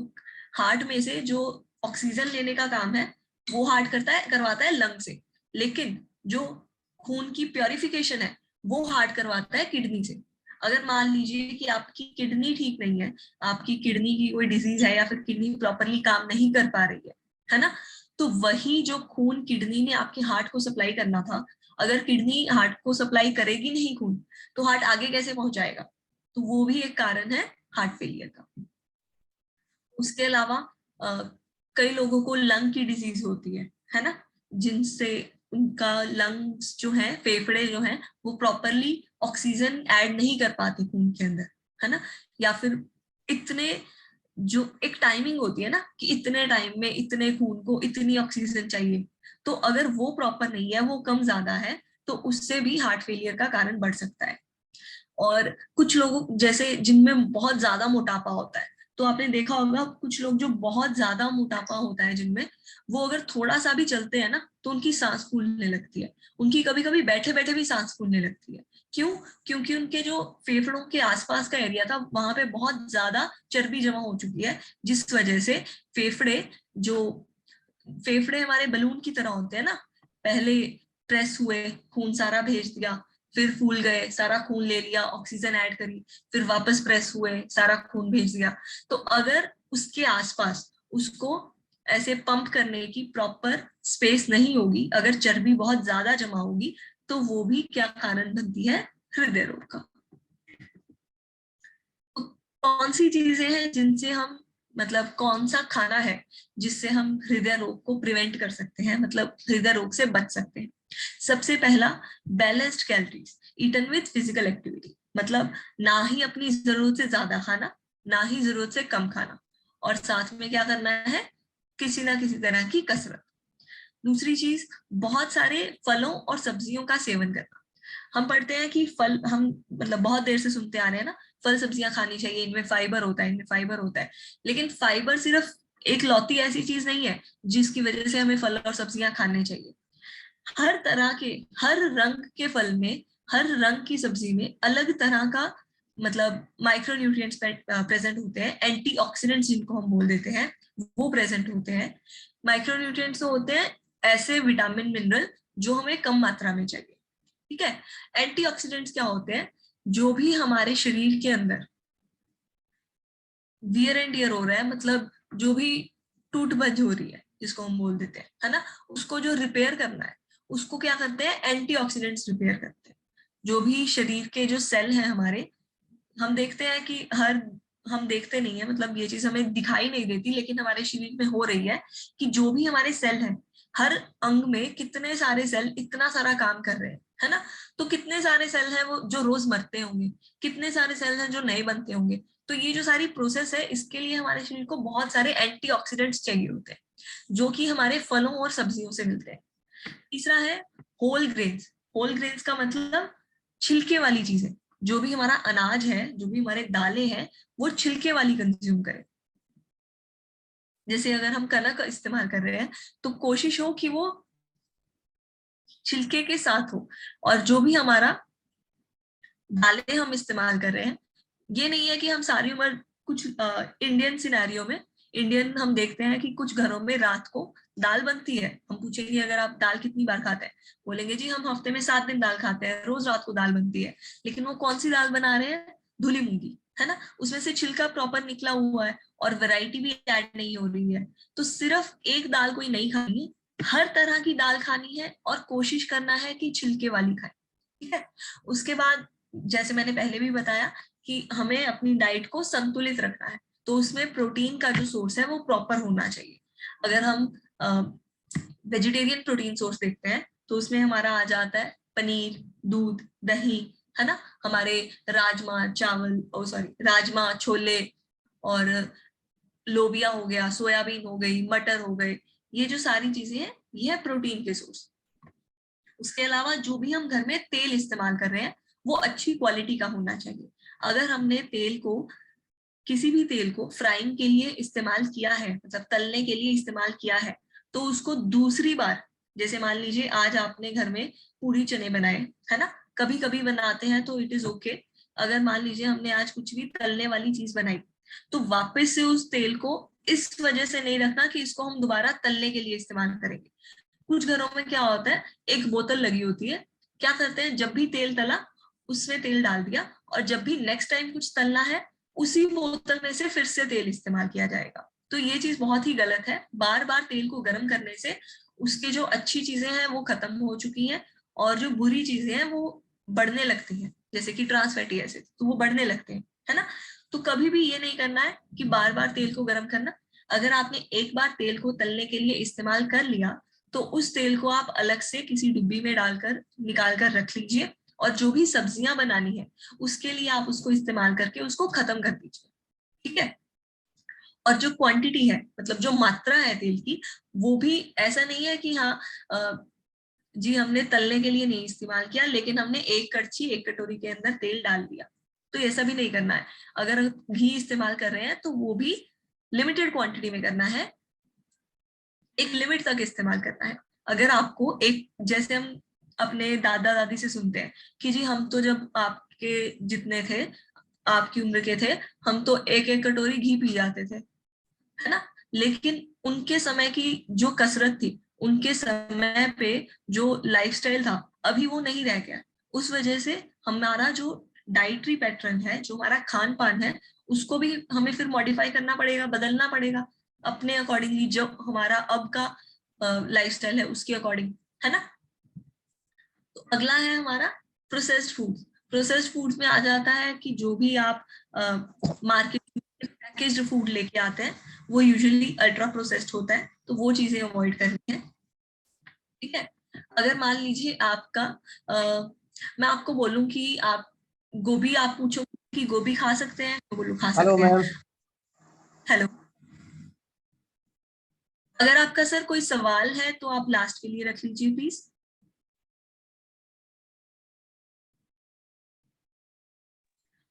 हार्ट में से जो ऑक्सीजन लेने का काम है वो हार्ट करवाता है लंग से, लेकिन जो खून की प्योरिफिकेशन है वो हार्ट करवाता है किडनी से। अगर मान लीजिए कि आपकी किडनी ठीक नहीं है, आपकी किडनी की कोई डिजीज है, या फिर किडनी प्रॉपरली काम नहीं कर पा रही है ना, तो वही जो खून किडनी ने आपके हार्ट को सप्लाई करना था, अगर किडनी हार्ट को सप्लाई करेगी नहीं खून, तो हार्ट आगे कैसे पहुंचाएगा। तो वो भी एक कारण है हार्ट फेलियर का। उसके अलावा कई लोगों को लंग की डिजीज होती है ना, जिनसे उनका लंग्स जो है, फेफड़े जो हैं, वो प्रॉपरली ऑक्सीजन ऐड नहीं कर पाते खून के अंदर, है ना। या फिर इतने, जो एक टाइमिंग होती है ना कि इतने टाइम में इतने खून को इतनी ऑक्सीजन चाहिए, तो अगर वो प्रॉपर नहीं है, वो कम ज्यादा है, तो उससे भी हार्ट फेलियर का कारण बढ़ सकता है। और कुछ लोगों जैसे जिनमें बहुत ज्यादा मोटापा होता है, तो आपने देखा होगा कुछ लोग जो बहुत ज्यादा मोटापा होता है जिनमें, वो अगर थोड़ा सा भी चलते हैं ना तो उनकी सांस फूलने लगती है, उनकी कभी कभी बैठे बैठे भी सांस फूलने लगती है। क्यों? क्योंकि उनके जो फेफड़ों के आसपास का एरिया था वहां पे बहुत ज्यादा चर्बी जमा हो चुकी है, जिस वजह से फेफड़े हमारे बलून की तरह होते हैं ना, पहले प्रेस हुए, खून सारा भेज दिया, फिर फूल गए, सारा खून ले लिया, ऑक्सीजन ऐड करी, फिर वापस प्रेस हुए, सारा खून भेज दिया। तो अगर उसके आसपास उसको ऐसे पंप करने की प्रॉपर स्पेस नहीं होगी, अगर चर्बी बहुत ज्यादा जमा होगी, तो वो भी क्या कारण बनती है? हृदय रोग का। तो कौन सी चीजें हैं जिनसे हम, मतलब कौन सा खाना है जिससे हम हृदय रोग को प्रिवेंट कर सकते हैं, मतलब हृदय रोग से बच सकते हैं? सबसे पहला, balanced calories eaten with physical activity, मतलब ना ही अपनी जरूरत से ज्यादा खाना, ना ही जरूरत से कम खाना, और साथ में क्या करना है? किसी ना किसी तरह की कसरत। दूसरी चीज, बहुत सारे फलों और सब्जियों का सेवन करना। हम पढ़ते हैं कि फल, हम मतलब बहुत देर से सुनते आ रहे हैं ना, फल सब्जियां खानी चाहिए, इनमें फाइबर होता है, इनमें फाइबर होता है। लेकिन फाइबर सिर्फ एक लौती ऐसी चीज नहीं है जिसकी वजह से हमें फल और सब्जियां खाने चाहिए। हर तरह के, हर रंग के फल में, हर रंग की सब्जी में अलग तरह का मतलब माइक्रो न्यूट्रिएंट्स प्रेजेंट होते हैं, एंटीऑक्सीडेंट्स जिनको हम बोल देते हैं, वो प्रेजेंट होते हैं। माइक्रो न्यूट्रिएंट्स होते हैं ऐसे विटामिन मिनरल जो हमें कम मात्रा में चाहिए, ठीक है। एंटीऑक्सीडेंट्स क्या होते हैं? जो भी हमारे शरीर के अंदर वियर एंड टियर हो रहा है, मतलब जो भी टूट भज हो रही है, जिसको हम बोल देते हैं, है ना, उसको जो रिपेयर करना है, उसको क्या करते हैं? एंटीऑक्सीडेंट्स रिपेयर करते हैं। जो भी शरीर के जो सेल हैं हमारे, हम देखते हैं कि हम देखते नहीं है, मतलब ये चीज हमें दिखाई नहीं देती, लेकिन हमारे शरीर में हो रही है कि जो भी हमारे सेल हैं, हर अंग में कितने सारे सेल इतना सारा काम कर रहे हैं, है ना। तो कितने सारे सेल हैं वो जो रोज मरते होंगे, कितने सारे सेल हैं जो नए बनते होंगे। तो ये जो सारी प्रोसेस है, इसके लिए हमारे शरीर को बहुत सारे एंटीऑक्सीडेंट्स चाहिए होते हैं, जो कि हमारे फलों और सब्जियों से मिलते हैं। तीसरा है होल ग्रेन्स। होल ग्रेन्स का मतलब छिलके वाली चीजें। जो भी हमारा अनाज है, जो भी हमारे दालें हैं, वो छिलके वाली कंज्यूम करें। जैसे अगर हम कनक का इस्तेमाल कर रहे हैं, तो कोशिश हो कि वो छिलके के साथ हो। और जो भी हमारा दालें हम इस्तेमाल कर रहे हैं, ये नहीं है कि हम सारी उम्र, कुछ इंडियन सिनेरियो में, इंडियन हम देखते हैं कि कुछ घरों में रात को दाल बनती है। हम पूछेंगे अगर आप दाल कितनी बार खाते हैं, बोलेंगे जी हम हफ्ते में 7 दिन दाल खाते हैं, रोज रात को दाल बनती है। लेकिन वो कौन सी दाल बना रहे हैं? धुली मूंगी, है ना, उसमें से छिलका प्रॉपर निकला हुआ है और वैरायटी भी ऐड नहीं हो रही है। तो सिर्फ एक दाल कोई नहीं खानी, हर तरह की दाल खानी है और कोशिश करना है कि छिलके वाली खाए, ठीक है। उसके बाद जैसे मैंने पहले भी बताया कि हमें अपनी डाइट को संतुलित रखना है, तो उसमें प्रोटीन का जो सोर्स है वो प्रॉपर होना चाहिए। अगर हम वेजिटेरियन प्रोटीन सोर्स देखते हैं, तो उसमें हमारा आ जाता है पनीर, दूध, दही, है ना, हमारे राजमा चावल, राजमा छोले, और लोबिया हो गया, सोयाबीन हो गई, मटर हो गए, ये जो सारी चीजें हैं, ये है प्रोटीन के सोर्स। उसके अलावा जो भी हम घर में तेल इस्तेमाल कर रहे हैं, वो अच्छी क्वालिटी का होना चाहिए। अगर हमने किसी भी तेल को फ्राइंग के लिए इस्तेमाल किया है, मतलब तलने के लिए इस्तेमाल किया है, तो उसको दूसरी बार, जैसे मान लीजिए आज आपने घर में पूरी चने बनाए, है ना, कभी कभी बनाते हैं तो इट इज ओके। अगर मान लीजिए हमने आज कुछ भी तलने वाली चीज बनाई, तो वापस से उस तेल को इस वजह से नहीं रखना कि इसको हम दोबारा तलने के लिए इस्तेमाल करेंगे। कुछ घरों में क्या होता है, एक बोतल लगी होती है, क्या करते हैं, जब भी तेल तला उसमें तेल डाल दिया, और जब भी नेक्स्ट टाइम कुछ तलना है, उसी बोतल में से फिर से तेल इस्तेमाल किया जाएगा। तो ये चीज बहुत ही गलत है। बार बार तेल को गर्म करने से उसकी जो अच्छी चीजें हैं वो खत्म हो चुकी हैं, और जो बुरी चीजें हैं वो बढ़ने लगती हैं, जैसे कि ट्रांस फैटी एसिड, तो वो बढ़ने लगते हैं, है ना। तो कभी भी ये नहीं करना है कि बार बार तेल को गर्म करना। अगर आपने एक बार तेल को तलने के लिए इस्तेमाल कर लिया, तो उस तेल को आप अलग से किसी डिब्बी में डालकर निकाल कर रख लीजिए, और जो भी सब्जियां बनानी है उसके लिए आप उसको इस्तेमाल करके उसको खत्म कर दीजिए, ठीक है। और जो क्वांटिटी है, मतलब जो मात्रा है तेल की, वो भी ऐसा नहीं है कि हाँ जी हमने तलने के लिए नहीं इस्तेमाल किया, लेकिन हमने एक कटोरी के अंदर तेल डाल दिया, तो ऐसा भी नहीं करना है। अगर घी इस्तेमाल कर रहे हैं तो वो भी लिमिटेड क्वांटिटी में करना है, एक लिमिट तक इस्तेमाल करना है। अगर आपको जैसे हम अपने दादा दादी से सुनते हैं कि जी हम तो जब आपके जितने थे, आपकी उम्र के थे, हम तो एक एक कटोरी घी पी जाते थे, है ना। लेकिन उनके समय की जो कसरत थी, उनके समय पे जो लाइफस्टाइल था, अभी वो नहीं रह गया। उस वजह से हमारा जो डाइटरी पैटर्न है, जो हमारा खान पान है, उसको भी हमें फिर मॉडिफाई करना पड़ेगा, बदलना पड़ेगा अपने अकॉर्डिंगली, जो हमारा अब का लाइफस्टाइल है उसके अकॉर्डिंग, है ना। तो अगला है हमारा प्रोसेस्ड फूड। प्रोसेस्ड फूड्स में आ जाता है कि जो भी आप मार्केट में पैकेज्ड फूड लेके आते हैं वो यूजुअली अल्ट्रा प्रोसेस्ड होता है, तो वो चीजें अवॉइड करनी है, ठीक है। अगर मान लीजिए आपका मैं आपको बोलूं कि आप गोभी, आप पूछो कि गोभी खा सकते हैं, तो बोलो खा सकते हैं। हेलो, अगर आपका सर कोई सवाल है तो आप लास्ट के लिए रख लीजिए प्लीज।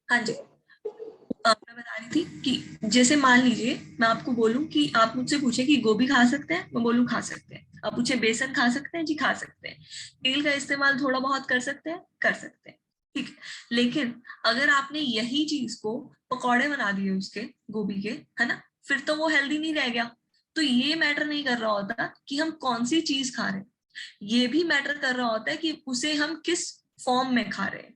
हाँ जी, मैं बता रही थी कि जैसे मान लीजिए मैं आपको बोलूं कि आप मुझसे पूछे कि गोभी खा सकते हैं, मैं बोलूं खा सकते हैं। आप पूछे बेसन खा सकते हैं, जी खा सकते हैं। तेल का इस्तेमाल थोड़ा बहुत कर सकते हैं, कर सकते हैं, ठीक है। लेकिन अगर आपने यही चीज को पकौड़े बना दिए उसके, गोभी के, है ना, फिर तो वो हेल्दी नहीं रह गया। तो ये मैटर नहीं कर रहा होता कि हम कौन सी चीज खा रहे हैं, ये भी मैटर कर रहा होता है कि उसे हम किस फॉर्म में खा रहे हैं,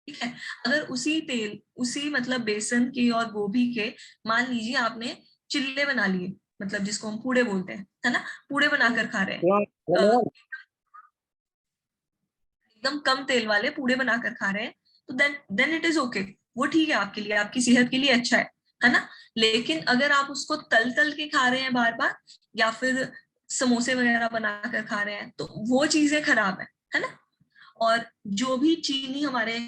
ठीक है। अगर उसी तेल, उसी मतलब बेसन के और गोभी के, मान लीजिए आपने चिल्ले बना लिए, मतलब जिसको हम पूड़े बोलते हैं, है ना, पूड़े बनाकर खा रहे हैं, एकदम कम तेल वाले पूड़े बनाकर खा रहे हैं, तो देन इट इज ओके, वो ठीक है आपके लिए, आपकी सेहत के लिए अच्छा है ना। लेकिन अगर आप उसको तल तल के खा रहे हैं बार बार, या फिर समोसे वगैरह बनाकर खा रहे हैं, तो वो चीजें खराब है ना। और जो भी चीनी हमारे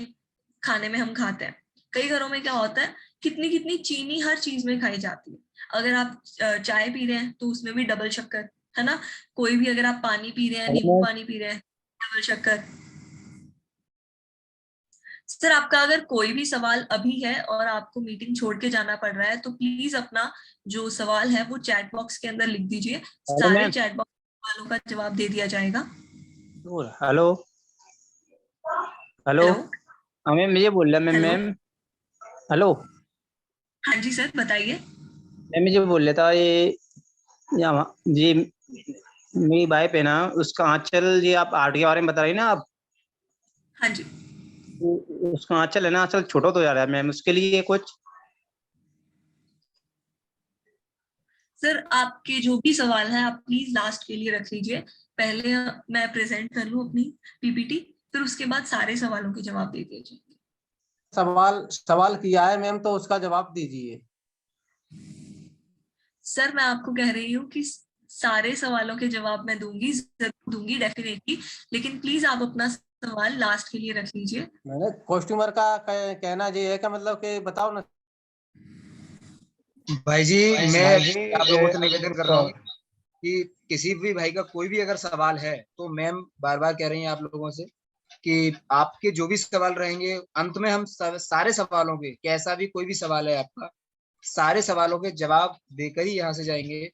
खाने में हम खाते हैं, कई घरों में क्या होता है, कितनी कितनी चीनी हर चीज में खाई जाती है। अगर आप चाय पी रहे हैं तो उसमें भी डबल शक्कर, है ना। कोई भी अगर आप पानी पी रहे हैं, नींबू पानी पी रहे हैं, डबल शक्कर। सर आपका अगर कोई भी सवाल अभी है और आपको मीटिंग छोड़ के जाना पड़ रहा है, तो प्लीज अपना जो सवाल है वो चैट बॉक्स के अंदर लिख दीजिए, सारे चैट बॉक्स वालों का जवाब दे दिया जाएगा। हेलो हेलो, हेलो, मैम ये बोल रहा मैम हेलो, मैम हेलो हाँ जी सर बताइए। मैम ये बोल रहा था, जी मेरी वाइफ है ना, उसका आंचल, ये आप आर्ट के बारे में बता रही ना आप, हाँ जी उसका आंचल है ना, आंचल छोटा तो जा रहा है मैम, उसके लिए कुछ। सर, आपके जो भी सवाल है आप प्लीज लास्ट के लिए रख लीजिए। पहले मैं प्रेजेंट कर लूं अपनी पीपीटी, फिर उसके बाद सारे सवालों के जवाब दे दीजिए। सवाल किया है मैम, तो उसका जवाब दीजिए। सर मैं आपको कह रही हूँ कि सारे सवालों के जवाब मैं दूंगी, जरूर दूंगी डेफिनेटली, लेकिन प्लीज आप अपना सवाल लास्ट के लिए रख लीजिए। मैंने कस्टमर का कहना ये है कि मतलब कि बताओ ना। भाई जी, मैं आप लोगों से निवेदन कर रहा हूँ कि किसी भी भाई का कोई भी अगर सवाल है तो मैम बार बार कह रही हैं आप लोगों से कि आपके जो भी सवाल रहेंगे, अंत में हम सारे सवालों के, कैसा भी कोई भी सवाल है आपका, सारे सवालों के जवाब देकर ही यहाँ से जाएंगे।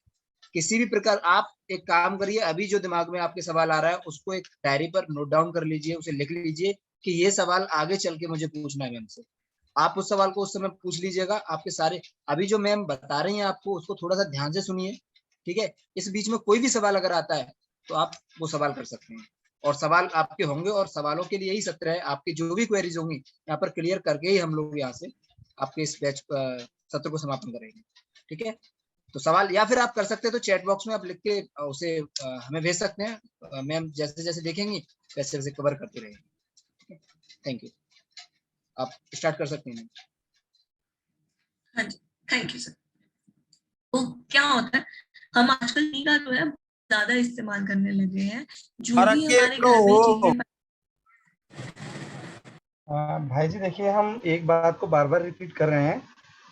किसी भी प्रकार आप एक काम करिए, अभी जो दिमाग में आपके सवाल आ रहा है उसको एक डायरी पर नोट डाउन कर लीजिए, उसे लिख लीजिए कि ये सवाल आगे चल के मुझे पूछना है मैम से। आप उस सवाल को उस समय पूछ लीजिएगा। आपके सारे अभी जो मैम बता रही हैं आपको, उसको थोड़ा सा ध्यान से सुनिए, ठीक है। इस बीच में कोई भी सवाल अगर आता है तो आप वो सवाल कर सकते हैं, और सवाल आपके होंगे, और सवालों के लिए ही सत्र है। आपकी जो भी क्वेरीज होंगी यहाँ पर क्लियर करके ही हम लोग यहाँ से आपके इस बैच सत्र को समापन करेंगे, ठीक है। तो सवाल या फिर आप कर सकते हैं तो चैट बॉक्स में आप लिख के उसे हमें भेज सकते हैं। मैम जैसे जैसे देखेंगी वैसे वैसे कवर करते रहेंगे। थैंक यू, आप स्टार्ट कर सकते हैं। हाँ जी, थैंक यू सर। तो क्या होता है, हम आजकल टी का जो है ज्यादा इस्तेमाल करने लगे हैं, जो भी हमारे घर में चीजें। भाई जी देखिए, हम एक बात को बार बार रिपीट कर रहे हैं,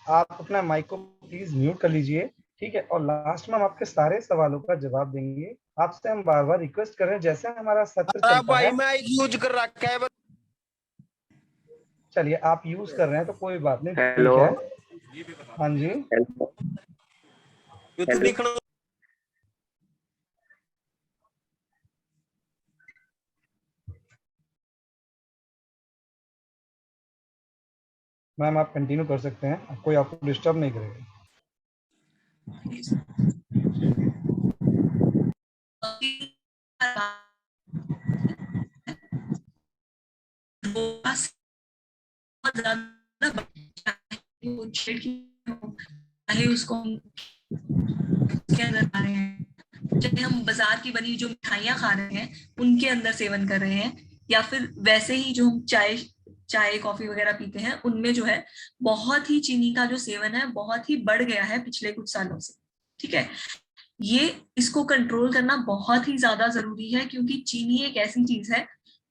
आप अपना माइक को प्लीज म्यूट कर लीजिए, ठीक है। और लास्ट में हम आपके सारे सवालों का जवाब देंगे। आपसे हम बार बार रिक्वेस्ट कर रहे हैं, जैसे हमारा सत्र चलता है। माइक यूज कर रखा है। चलिए, आप यूज कर रहे हैं तो कोई बात नहीं, हेलो। ठीक है। हाँ जी, मैम आप कंटिन्यू कर सकते हैं, कोई आपको डिस्टर्ब नहीं करेगा। बहुत ज्यादा, चाहे उसको हम के अंदर खा रहे हैं, चाहे हम बाजार की बनी जो मिठाइयाँ खा रहे हैं उनके अंदर सेवन कर रहे हैं, या फिर वैसे ही जो हम चाय कॉफी वगैरह पीते हैं उनमें जो है बहुत ही चीनी का जो सेवन है बहुत ही बढ़ गया है पिछले कुछ सालों से। ठीक है, ये इसको कंट्रोल करना बहुत ही ज्यादा जरूरी है, क्योंकि चीनी एक ऐसी चीज है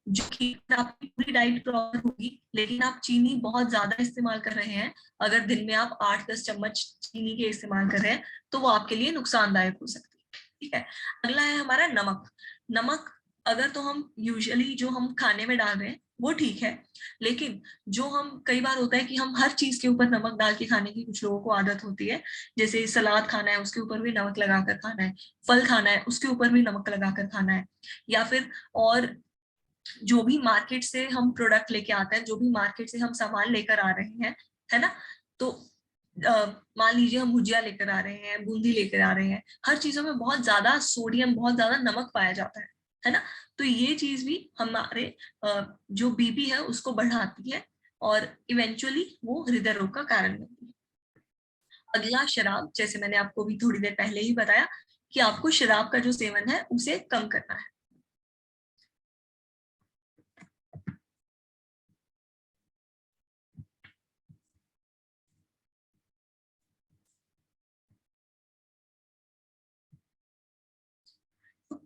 जो कि आपकी पूरी डाइट प्रॉपर होगी, लेकिन आप चीनी बहुत ज्यादा इस्तेमाल कर रहे हैं, अगर दिन में आप 8-10 चम्मच चीनी के इस्तेमाल कर रहे हैं तो वो आपके लिए नुकसानदायक हो सकती है। ठीक है, अगला है हमारा नमक। नमक अगर तो हम यूजुअली जो हम खाने में डाल रहे हैं वो ठीक है, लेकिन जो हम कई बार होता है कि हम हर चीज के ऊपर नमक डाल के खाने की कुछ लोगों को आदत होती है, जैसे सलाद खाना है उसके ऊपर भी नमक लगाकर खाना है, फल खाना है उसके ऊपर भी नमक लगाकर खाना है, या फिर और जो भी मार्केट से हम प्रोडक्ट लेके आते हैं, जो भी मार्केट से हम सामान लेकर आ रहे हैं, है ना, तो मान लीजिए हम भुजिया लेकर आ रहे हैं, बूंदी लेकर आ रहे हैं, हर चीजों में बहुत ज्यादा सोडियम, बहुत ज्यादा नमक पाया जाता है ना, तो ये चीज भी हमारे जो बीपी है उसको बढ़ाती है और इवेंचुअली वो हृदय रोग का कारण बनती है। अगला शराब, जैसे मैंने आपको भी थोड़ी देर पहले ही बताया कि आपको शराब का जो सेवन है उसे कम करना है।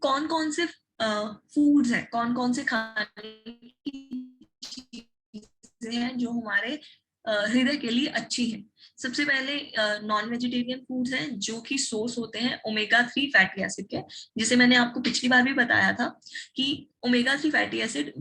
कौन कौन से फूड्स हैं, कौन कौन से खाने की चीजें हैं जो हमारे हृदय के लिए अच्छी है। सबसे पहले नॉन वेजिटेरियन फूड्स हैं जो कि सोर्स होते हैं ओमेगा 3 फैटी एसिड के, जिसे मैंने आपको पिछली बार भी बताया था कि omega 3 fatty acid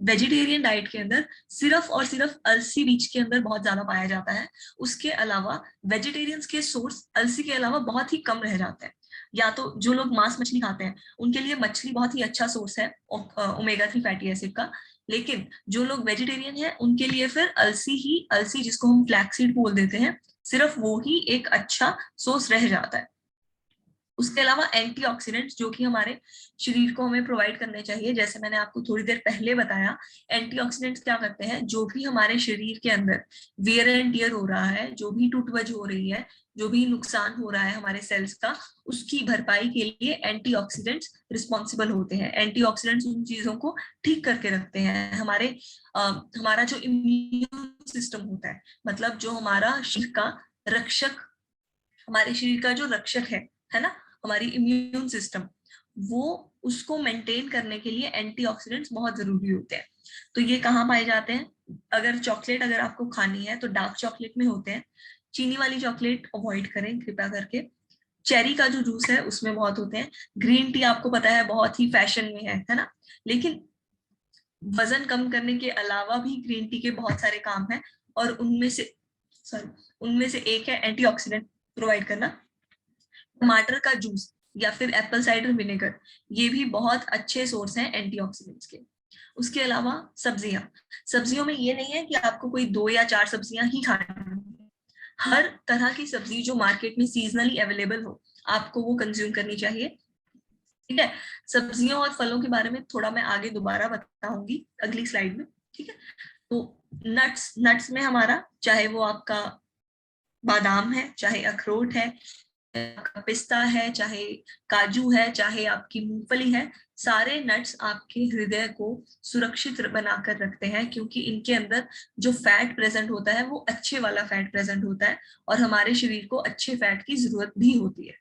vegetarian diet के अंदर सिर्फ और सिर्फ अलसी बीज के अंदर बहुत ज्यादा पाया जाता है। उसके अलावा वेजिटेरियंस के सोर्स अलसी के अलावा बहुत ही कम रह जाते हैं। या तो जो लोग मांस मछली खाते हैं उनके लिए मछली बहुत ही अच्छा सोर्स है ओमेगा 3 फैटी एसिड का, लेकिन जो लोग वेजिटेरियन है उनके लिए फिर अलसी जिसको हम फ्लैक्सीड बोल देते हैं, सिर्फ वो ही एक अच्छा सोर्स रह जाता है। उसके अलावा एंटीऑक्सीडेंट्स जो कि हमारे शरीर को हमें प्रोवाइड करने चाहिए, जैसे मैंने आपको थोड़ी देर पहले बताया, एंटीऑक्सीडेंट्स क्या करते हैं, जो भी हमारे शरीर के अंदर वियर एंड टियर हो रहा है, जो भी टूटवज हो रही है, जो भी नुकसान हो रहा है हमारे सेल्स का, उसकी भरपाई के लिए एंटीऑक्सीडेंट्स रिस्पॉन्सिबल होते हैं। एंटीऑक्सीडेंट्स उन चीजों को ठीक करके रखते हैं। हमारा जो इम्यून सिस्टम होता है, मतलब जो हमारा शरीर का रक्षक, हमारे शरीर का जो रक्षक है ना, हमारी इम्यून सिस्टम, वो उसको मेंटेन करने के लिए एंटीऑक्सीडेंट्स बहुत जरूरी होते हैं। तो ये कहाँ पाए जाते हैं, अगर आपको खानी है तो डार्क चॉकलेट में होते हैं। चीनी वाली चॉकलेट अवॉइड करें कृपया करके। चेरी का जो जूस है उसमें बहुत होते हैं। ग्रीन टी आपको पता है बहुत ही फैशन में है ना, लेकिन वजन कम करने के अलावा भी ग्रीन टी के बहुत सारे काम हैं, और उनमें से एक है एंटीऑक्सीडेंट प्रोवाइड करना। टमाटर का जूस या फिर एप्पल साइडर विनेगर, ये भी बहुत अच्छे सोर्स हैं एंटीऑक्सीडेंट्स के। उसके अलावा सब्जियों में ये नहीं है कि आपको कोई 2 या 4 सब्जियां ही खानी, हर तरह की सब्जी जो मार्केट में सीजनली अवेलेबल हो आपको वो कंज्यूम करनी चाहिए। ठीक है, सब्जियों और फलों के बारे में थोड़ा मैं आगे दोबारा बताऊंगी अगली स्लाइड में। ठीक है, तो नट्स में हमारा चाहे वो आपका बादाम है, चाहे अखरोट है, पिस्ता है, चाहे काजू है, चाहे आपकी मूंगफली है, सारे नट्स आपके हृदय को सुरक्षित बनाकर रखते हैं, क्योंकि इनके अंदर जो फैट प्रेजेंट होता है वो अच्छे वाला फैट प्रेजेंट होता है, और हमारे शरीर को अच्छे फैट की जरूरत भी होती है।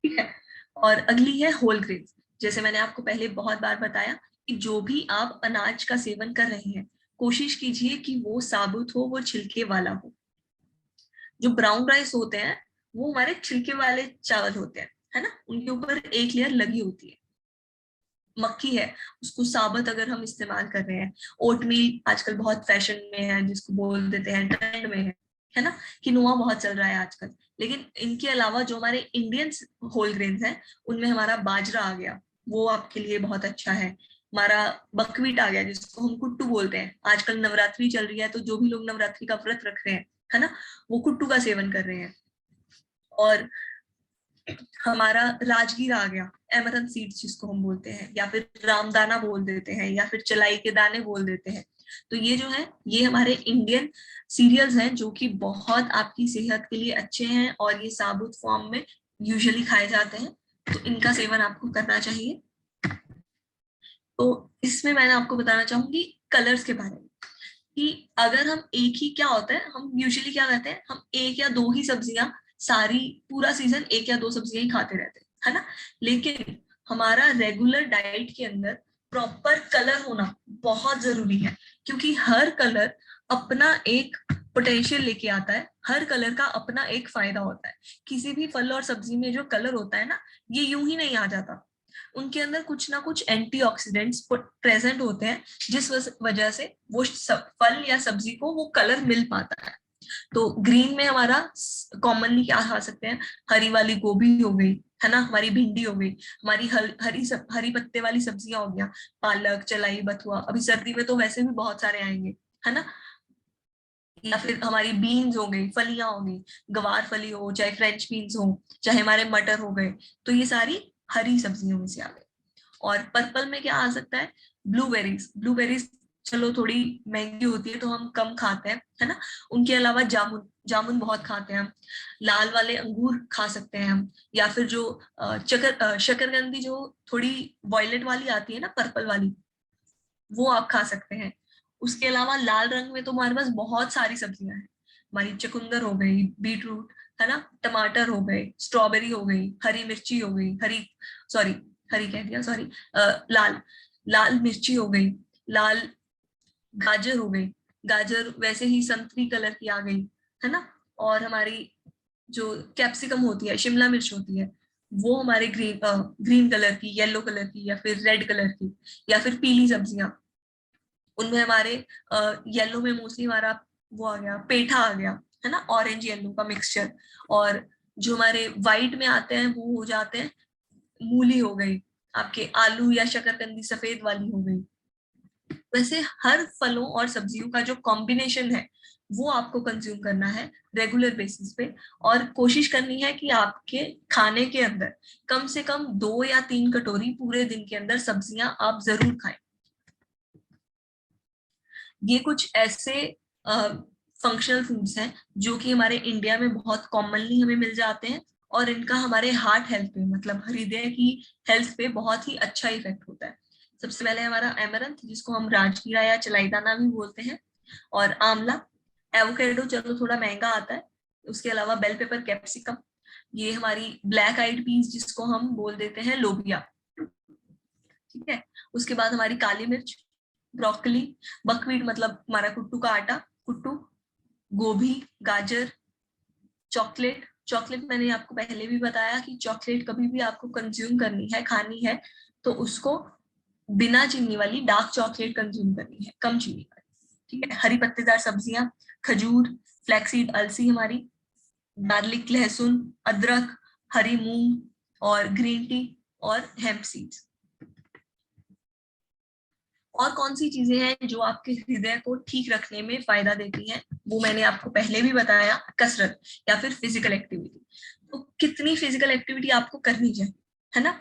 ठीक है, और अगली है होल ग्रेन्स। जैसे मैंने आपको पहले बहुत बार बताया कि जो भी आप अनाज का सेवन कर रहे हैं, कोशिश कीजिए कि वो साबुत हो, वो छिलके वाला हो। जो ब्राउन राइस होते हैं वो हमारे छिलके वाले चावल होते हैं, है ना, उनके ऊपर एक लेयर लगी होती है। मक्की है, उसको साबुत अगर हम इस्तेमाल कर रहे हैं। ओटमील आजकल बहुत फैशन में है, जिसको बोल देते हैं ट्रेंड में है ना, किनोआ बहुत चल रहा है आजकल। लेकिन इनके अलावा जो हमारे इंडियन होल ग्रेन्स हैं, उनमें हमारा बाजरा आ गया, वो आपके लिए बहुत अच्छा है। हमारा बकवीट आ गया, जिसको हम कुट्टू बोलते हैं। आजकल नवरात्रि चल रही है, तो जो भी लोग नवरात्रि का व्रत रख रहे हैं, है ना, वो कुट्टू का सेवन कर रहे हैं। और हमारा राजगीर आ गया, एमरन सीड्स जिसको हम बोलते हैं, या फिर रामदाना बोल देते हैं, या फिर चलाई के दाने बोल देते हैं। तो ये जो है ये हमारे इंडियन सीरियल्स हैं जो कि बहुत आपकी सेहत के लिए अच्छे हैं और ये साबुत फॉर्म में यूजुअली खाए जाते हैं, तो इनका सेवन आपको करना चाहिए। तो इसमें मैंने आपको बताना चाहूंगी कलर्स के बारे में कि अगर हम एक ही, क्या होता है हम यूजुअली क्या करते हैं, हम एक या दो ही सब्जियां सारी पूरा सीजन एक या दो सब्जियां ही खाते रहते हैं, है ना। लेकिन हमारा रेगुलर डाइट के अंदर प्रॉपर कलर होना बहुत जरूरी है, क्योंकि हर कलर अपना एक पोटेंशियल लेके आता है, हर कलर का अपना एक फायदा होता है। किसी भी फल और सब्जी में जो कलर होता है ना, ये यूं ही नहीं आ जाता, उनके अंदर कुछ ना कुछ एंटीऑक्सीडेंट्स प्रेजेंट होते हैं, जिस वजह से वो फल या सब्जी को वो कलर मिल पाता है। तो ग्रीन में हमारा कॉमनली क्या खा सकते हैं, हरी वाली गोभी हो गई, है ना, हमारी भिंडी हो गई, हमारी हरी पत्ते वाली सब्जियां हो गया, पालक, चलाई, बथुआ, अभी सर्दी में तो वैसे भी बहुत सारे आएंगे, है ना। या फिर हमारी बीन्स हो गई, फलियां हो गई, गवार फली हो, चाहे फ्रेंच बीन्स हो, चाहे हमारे मटर हो गए, तो ये सारी हरी सब्जियों में से आ गए। और पर्पल में क्या आ सकता है, ब्लूबेरीज चलो थोड़ी महंगी होती है तो हम कम खाते हैं, है ना। उनके अलावा जामुन बहुत खाते हैं हम, लाल वाले अंगूर खा सकते हैं हम, या फिर जो शकरकंदी जो थोड़ी वॉयलेट वाली आती है ना, पर्पल वाली, वो आप खा सकते हैं। उसके अलावा लाल रंग में तो हमारे पास बहुत सारी सब्जियां हैं, हमारी चुकंदर हो गई, बीटरूट, है ना, टमाटर हो गए, स्ट्रॉबेरी हो गई, हरी मिर्ची हो गई, हरी कह दिया, सॉरी, लाल मिर्ची हो गई, लाल गाजर हो गई, गाजर वैसे ही संतरी कलर की आ गई, है ना। और हमारी जो कैप्सिकम होती है, शिमला मिर्च होती है, वो हमारे ग्रीन कलर की, येलो कलर की, या फिर रेड कलर की, या फिर पीली सब्जियां, उनमें हमारे येलो में मोस्टली हमारा वो आ गया, पेठा आ गया, है ना, ऑरेंज येलो का मिक्सचर। और जो हमारे व्हाइट में आते हैं वो हो जाते हैं, मूली हो गई, आपके आलू या शकरकंदी सफेद वाली हो गई। वैसे हर फलों और सब्जियों का जो कॉम्बिनेशन है वो आपको कंज्यूम करना है रेगुलर बेसिस पे, और कोशिश करनी है कि आपके खाने के अंदर कम से कम 2 या 3 कटोरी पूरे दिन के अंदर सब्जियां आप जरूर खाएं। ये कुछ ऐसे फंक्शनल फूड्स हैं जो कि हमारे इंडिया में बहुत कॉमनली हमें मिल जाते हैं, और इनका हमारे हार्ट हेल्थ पे, मतलब हृदय की हेल्थ पे बहुत ही अच्छा इफेक्ट होता है। सबसे पहले हमारा एमरंथ, जिसको हम राजगीरा या चलाईदाना भी बोलते हैं, और आंवला, एवोकेडो चलो थोड़ा महंगा आता है, उसके अलावा बेल पेपर, कैप्सिकम, ये हमारी ब्लैक आइड पीस जिसको हम बोल देते हैं लोबिया, ठीक है। उसके बाद हमारी काली मिर्च, ब्रोकली, बकवीट मतलब हमारा कुट्टू का आटा, कुट्टू, गोभी, गाजर, चॉकलेट मैंने आपको पहले भी बताया कि चॉकलेट कभी भी आपको कंज्यूम करनी है, खानी है, तो उसको बिना चीनी वाली डार्क चॉकलेट कंज्यूम करनी है, कम चीनी वाली, ठीक है। हरी पत्तेदार सब्जियां, खजूर, फ्लैक्सीड, अलसी हमारी, गार्लिक, लहसुन, अदरक, हरी मूंग, और ग्रीन टी, और हेम्प सीड्स। और कौन सी चीजें हैं जो आपके हृदय को ठीक रखने में फायदा देती हैं, वो मैंने आपको पहले भी बताया, कसरत या फिर फिजिकल एक्टिविटी। तो कितनी फिजिकल एक्टिविटी आपको करनी चाहिए, है ना।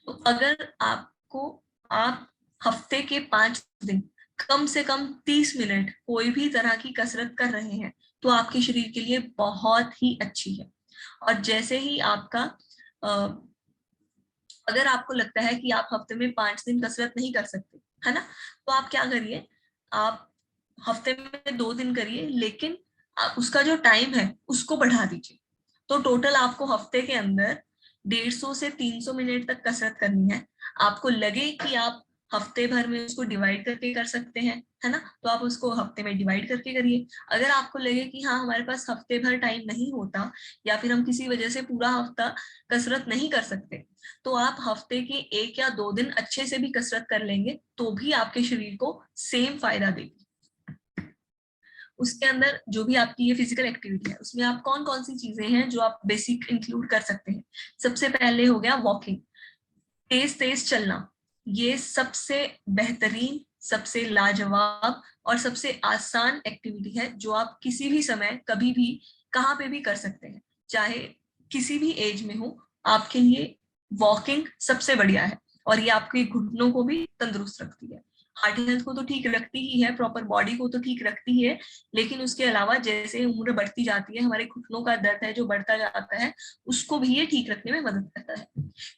तो अगर आप हफ्ते के 5 दिन कम से कम 30 मिनट कोई भी तरह की कसरत कर रहे हैं, तो आपके शरीर के लिए बहुत ही अच्छी है। और जैसे ही आपका अगर आपको लगता है कि आप हफ्ते में 5 दिन कसरत नहीं कर सकते, है ना, तो आप क्या करिए, आप हफ्ते में 2 दिन करिए, लेकिन आप उसका जो टाइम है उसको बढ़ा दीजिए। तो टोटल आपको हफ्ते के अंदर 150 से 300 मिनट तक कसरत करनी है। आपको लगे कि आप हफ्ते भर में उसको डिवाइड करके कर सकते हैं, है ना, तो आप उसको हफ्ते में डिवाइड करके करिए। अगर आपको लगे कि हाँ हमारे पास हफ्ते भर टाइम नहीं होता, या फिर हम किसी वजह से पूरा हफ्ता कसरत नहीं कर सकते, तो आप हफ्ते के 1 या 2 दिन अच्छे से भी कसरत कर लेंगे तो भी आपके शरीर को सेम फायदा देगी। उसके अंदर जो भी आपकी ये फिजिकल एक्टिविटी है, उसमें आप कौन कौन सी चीजें हैं जो आप बेसिक इंक्लूड कर सकते हैं। सबसे पहले हो गया वॉकिंग, तेज चलना। ये सबसे बेहतरीन, सबसे लाजवाब और सबसे आसान एक्टिविटी है जो आप किसी भी समय, कभी भी, कहाँ पे भी कर सकते हैं, चाहे किसी भी एज में हो, आपके लिए वॉकिंग सबसे बढ़िया है। और ये आपके घुटनों को भी तंदुरुस्त रखती है। हार्ट हेल्थ को तो ठीक रखती ही है, प्रॉपर बॉडी को तो ठीक रखती ही है, लेकिन उसके अलावा जैसे उम्र बढ़ती जाती है, हमारे घुटनों का दर्द है जो बढ़ता जाता है, उसको भी ये ठीक रखने में मदद करता है।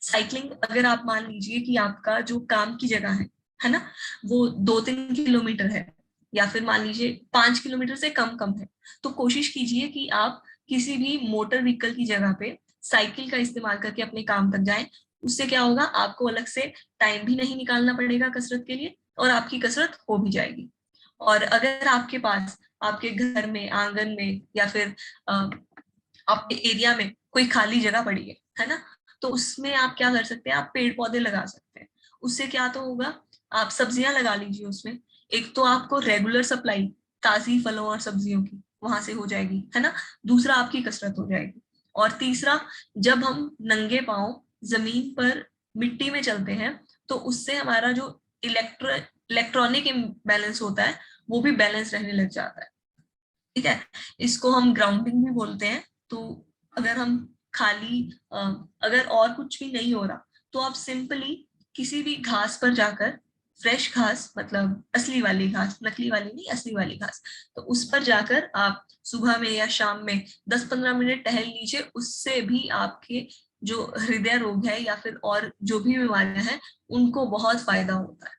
साइकिलिंग, अगर आप मान लीजिए कि आपका जो काम की जगह है ना, वो 2-3 किलोमीटर है, या फिर मान लीजिए 5 किलोमीटर से कम है, तो कोशिश कीजिए कि आप किसी भी मोटर व्हीकल की जगह पे साइकिल का इस्तेमाल करके अपने काम तक जाएं। उससे क्या होगा, आपको अलग से टाइम भी नहीं निकालना पड़ेगा कसरत के लिए, और आपकी कसरत हो भी जाएगी। और अगर आपके पास आपके घर में, आंगन में, या फिर आपके एरिया में कोई खाली जगह पड़ी है ना, तो उसमें आप क्या कर सकते हैं, आप पेड़ पौधे लगा सकते हैं। उससे क्या तो होगा, आप सब्जियां लगा लीजिए उसमें, एक तो आपको रेगुलर सप्लाई ताजी फलों और सब्जियों की वहां से हो जाएगी, है ना, दूसरा आपकी कसरत हो जाएगी, और तीसरा, जब हम नंगे पांव जमीन पर मिट्टी में चलते हैं तो उससे हमारा जो इलेक्ट्रॉनिक इम्बैलेंस होता है वो भी बैलेंस रहने लग जाता है। ठीक है, इसको हम ग्राउंडिंग भी बोलते हैं। तो अगर हम खाली अगर और कुछ भी नहीं हो रहा, तो आप सिंपली किसी भी घास पर जाकर, फ्रेश घास मतलब असली वाली घास, नकली वाली नहीं, असली वाली घास, तो उस पर जाकर आप सुबह में या शाम में 10-15 मिनट टहल लीजिए। उससे भी आपके जो हृदय रोग है या फिर और जो भी बीमारियां हैं उनको बहुत फायदा होता है।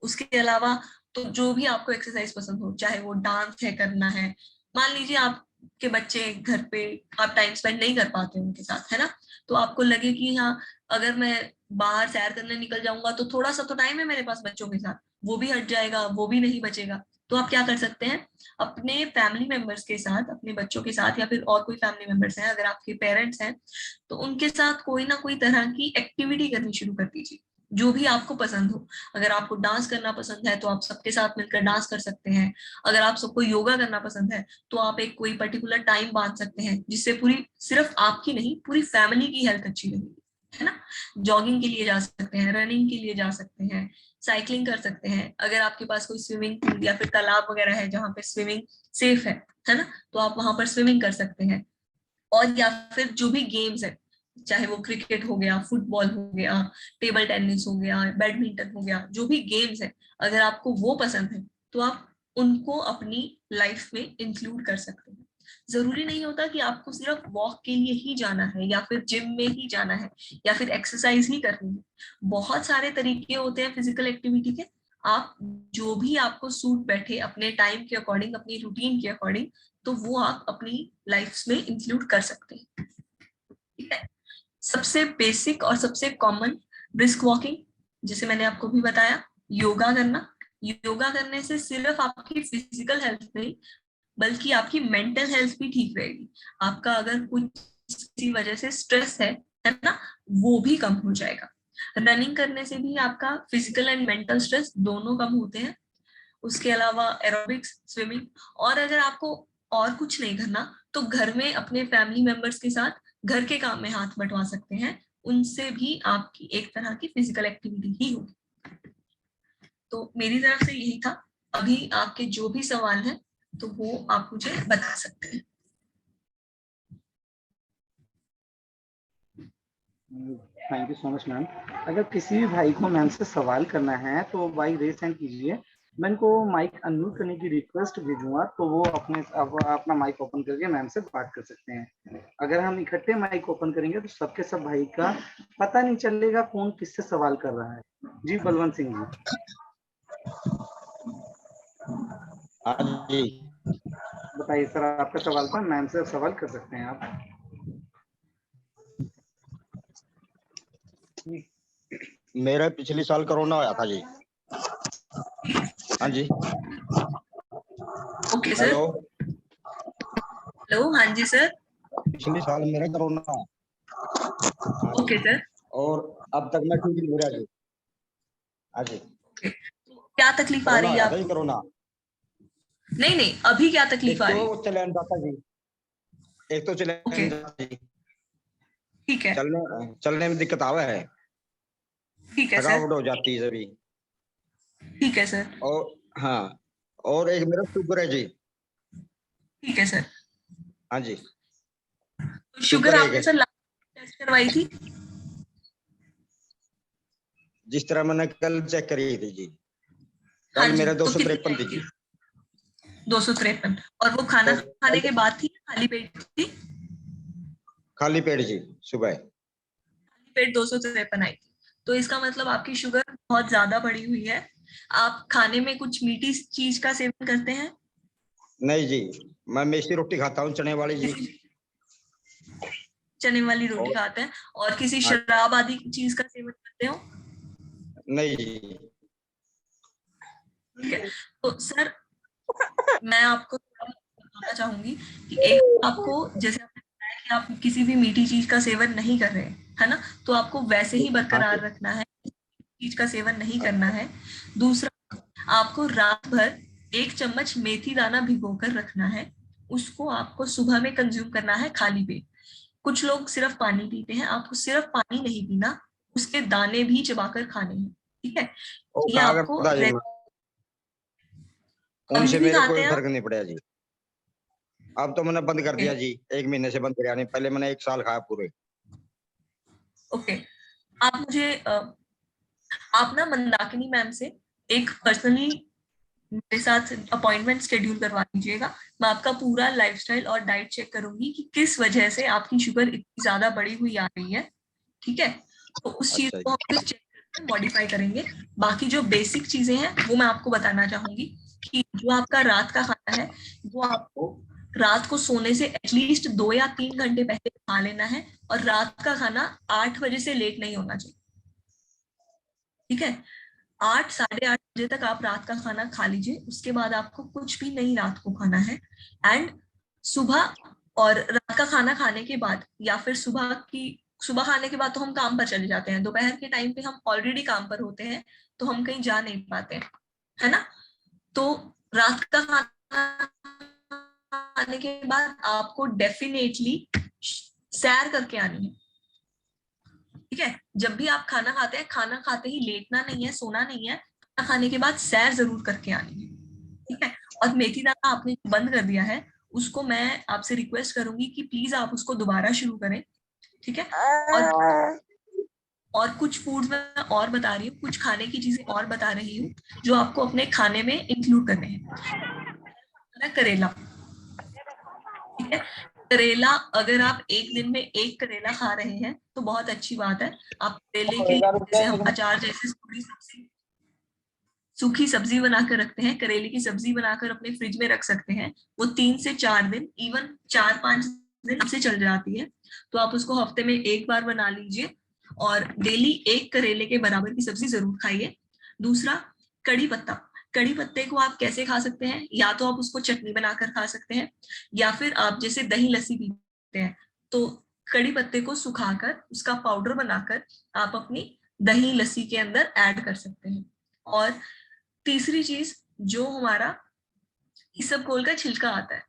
उसके अलावा तो जो भी आपको एक्सरसाइज पसंद हो, चाहे वो डांस है, करना है, मान लीजिए आपके बच्चे घर पे आप टाइम स्पेंड नहीं कर पाते उनके साथ, है ना, तो आपको लगे कि हाँ, अगर मैं बाहर सैर करने निकल जाऊंगा तो थोड़ा सा तो टाइम है मेरे पास बच्चों के साथ, वो भी हट जाएगा, वो भी नहीं बचेगा। तो आप क्या कर सकते हैं, अपने फैमिली मेंबर्स के साथ, अपने बच्चों के साथ, या फिर और कोई फैमिली मेंबर्स हैं, अगर आपके पेरेंट्स हैं तो उनके साथ कोई ना कोई तरह की एक्टिविटी करनी शुरू कर दीजिए, जो भी आपको पसंद हो। अगर आपको डांस करना पसंद है तो आप सबके साथ मिलकर डांस कर सकते हैं। अगर आप सबको योगा करना पसंद है तो आप एक कोई पर्टिकुलर टाइम बांध सकते हैं, जिससे पूरी, सिर्फ आपकी नहीं, पूरी फैमिली की हेल्थ अच्छी रहेगी, है ना। जॉगिंग के लिए जा सकते हैं, रनिंग के लिए जा सकते हैं, साइकिलिंग कर सकते हैं। अगर आपके पास कोई स्विमिंग पूल या फिर तालाब वगैरह है जहाँ पे स्विमिंग सेफ है ना, तो आप वहां पर स्विमिंग कर सकते हैं। और या फिर जो भी गेम्स है, चाहे वो क्रिकेट हो गया, फुटबॉल हो गया, टेबल टेनिस हो गया, बैडमिंटन हो गया, जो भी गेम्स है, अगर आपको वो पसंद है तो आप उनको अपनी लाइफ में इंक्लूड कर सकते हैं। जरूरी नहीं होता कि आपको सिर्फ वॉक के लिए ही जाना है, या फिर जिम में ही जाना है, या फिर एक्सरसाइज ही करनी है। बहुत सारे तरीके होते हैं फिजिकल एक्टिविटी के। आप जो भी आपको सूट बैठे, अपने टाइम के अकॉर्डिंग, अपनी रूटीन के अकॉर्डिंग, तो वो आप अपनी लाइफ में इंक्लूड कर सकते हैं। ठीक है, सबसे बेसिक और सबसे कॉमन ब्रिस्क वॉकिंग, जैसे मैंने आपको भी बताया, योगा करना। योगा करने से सिर्फ आपकी फिजिकल हेल्थ नहीं बल्कि आपकी मेंटल हेल्थ भी ठीक रहेगी। आपका अगर कुछ किसी वजह से स्ट्रेस है ना, वो भी कम हो जाएगा। रनिंग करने से भी आपका फिजिकल एंड मेंटल स्ट्रेस दोनों कम होते हैं। उसके अलावा एरोबिक्स, स्विमिंग, और अगर आपको और कुछ नहीं करना तो घर में अपने फैमिली मेंबर्स के साथ घर के काम में हाथ बंटवा सकते हैं। उनसे भी आपकी एक तरह की फिजिकल एक्टिविटी ही होगी। तो मेरी तरफ से यही था। अभी आपके जो भी सवाल हैं तो वो आप मुझे बता सकते हैं। Thank you so much ma'am. अगर किसी भी भाई को मैम से सवाल करना है तो भाई रेज हैंड कीजिए, मैं इनको माइक अनम्यूट करने की रिक्वेस्ट भेजूंगा तो वो अपना माइक ओपन करके मैम से बात कर सकते हैं। अगर हम इकट्ठे माइक ओपन करेंगे तो सबके सब भाई का पता नहीं चलेगा कौन किससे सवाल कर रहा है। जी बलवंत सिंह जी। जी बताइए सर, आपका सवाल था, मैम से सवाल कर सकते हैं आप। मेरा पिछले साल कोरोना होया था जी। हाँ जी, ओके सर। हेलो, हेलो, हाँ जी सर। पिछले साल मेरा कोरोना। Okay sir. और अब तक मैं ठीक नहीं हो रहा जी। हाँ जी, क्या तकलीफ आ रही है आपको? कोरोना नहीं, अभी क्या तकलीफ आ रही है? तो चले जाता जी, एक तो चले जाता जी। ठीक है, चलने में दिक्कत आवा है, ठीक है सर, थकावट हो जाती है सभी। ठीक है सर। और हाँ, और एक मेरा शुगर है जी। ठीक है सर। हाँ जी, तो शुगर आपने सर टेस्ट करवाई थी? जिस तरह मैंने कल चेक करी थी जी। हाँ कल जी, मेरे तो 253 थी कितनी जी। 253। और वो खाना तो खाने के बाद थी, खाली पेट थी? खाली पेट जी, सुबह। खाली पेट 253 आई थी। तो इसका मतलब आपकी शुगर बहुत ज्यादा बढ़ी हुई है। आप खाने में कुछ मीठी चीज का सेवन करते हैं? नहीं जी, मैं मेसी रोटी खाता हूँ, चने वाली जी। चने वाली रोटी और खाते हैं? और किसी हाँ, शराब आदि चीज का सेवन करते हो? नहीं जी। ठीक है। तो सर, मैं आपको थोड़ा बताना चाहूंगी कि एक आपको, जैसे आपने बताया कि आप किसी भी मीठी चीज का सेवन नहीं कर रहे हैं, है ना, तो आपको वैसे ही हाँ बरकरार जी। रखना है, चीज का सेवन नहीं करना है। दूसरा, आपको रात भर 1 चम्मच मेथी दाना भिगोकर रखना है, उसको आपको सुबह में कंज्यूम करना है खाली पेट। कुछ लोग सिर्फ पानी पीते हैं, आपको सिर्फ पानी नहीं पीना, उसके दाने भी चबाकर खाने हैं। ठीक है, वो ये खा आपको करता जी मैं, अभी उनसे भी मेरे खाते कोई हैं फर्क नहीं पड़ा जी। अब तो मैंने बंद कर दिया आप? जी, 1 महीने से बंद किया नहीं, पहले मैंने 1 साल खाया पूरे। ओके, आप मुझे आप ना मंदाकिनी मैम से एक पर्सनली मेरे साथ अपॉइंटमेंट शेड्यूल करवा दीजिएगा। मैं आपका पूरा लाइफस्टाइल और डाइट चेक करूंगी कि किस वजह से आपकी शुगर इतनी ज्यादा बढ़ी हुई आ रही है। ठीक है, तो उस चीज अच्छा को जी। हम फिर चेक करके मॉडिफाई करेंगे। बाकी जो बेसिक चीजें हैं वो मैं आपको बताना चाहूंगी कि जो आपका रात का खाना है वो आपको रात को सोने से एटलीस्ट 2 या 3 घंटे पहले खा लेना है, और रात का खाना 8 बजे से लेट नहीं होना चाहिए। ठीक है, 8 साढ़े 8 बजे तक आप रात का खाना खा लीजिए, उसके बाद आपको कुछ भी नहीं रात को खाना है। एंड सुबह, और रात का खाना खाने के बाद या फिर सुबह खाने के बाद तो हम काम पर चले जाते हैं, दोपहर के टाइम पे हम ऑलरेडी काम पर होते हैं, तो हम कहीं जा नहीं पाते हैं, है ना। तो रात का खाना खाने के बाद आपको डेफिनेटली सैर करके आनी है। ठीक है, जब भी आप खाना खाते हैं, खाना खाते ही लेटना नहीं है, सोना नहीं है, खाना खाने के बाद सैर जरूर करके आनी है। ठीक है, और मेथी दाना आपने बंद कर दिया है, उसको मैं आपसे रिक्वेस्ट करूंगी कि प्लीज आप उसको दोबारा शुरू करें। ठीक है, और कुछ फूड में और बता रही हूँ, कुछ खाने की चीजें और बता रही हूँ जो आपको अपने खाने में इंक्लूड करने हैं। करेला, ठीक है, करेला अगर आप एक दिन में 1 करेला खा रहे हैं तो बहुत अच्छी बात है। आप करेले के जैसे हम अचार जैसे सूखी सब्जी बनाकर रखते हैं, करेले की सब्जी बनाकर अपने फ्रिज में रख सकते हैं, वो 3 से 4 दिन, इवन 4-5 दिन से चल जाती है। तो आप उसको हफ्ते में 1 बार बना लीजिए, और डेली 1 करेले के बराबर की सब्जी जरूर खाइए। दूसरा, कड़ी पत्ता। कड़ी पत्ते को आप कैसे खा सकते हैं, या तो आप उसको चटनी बनाकर खा सकते हैं, या फिर आप जैसे दही लस्सी पीते हैं तो कड़ी पत्ते को सुखाकर उसका पाउडर बनाकर आप अपनी दही लस्सी के अंदर ऐड कर सकते हैं। और तीसरी चीज, जो हमारा इसबगोल का छिलका आता है,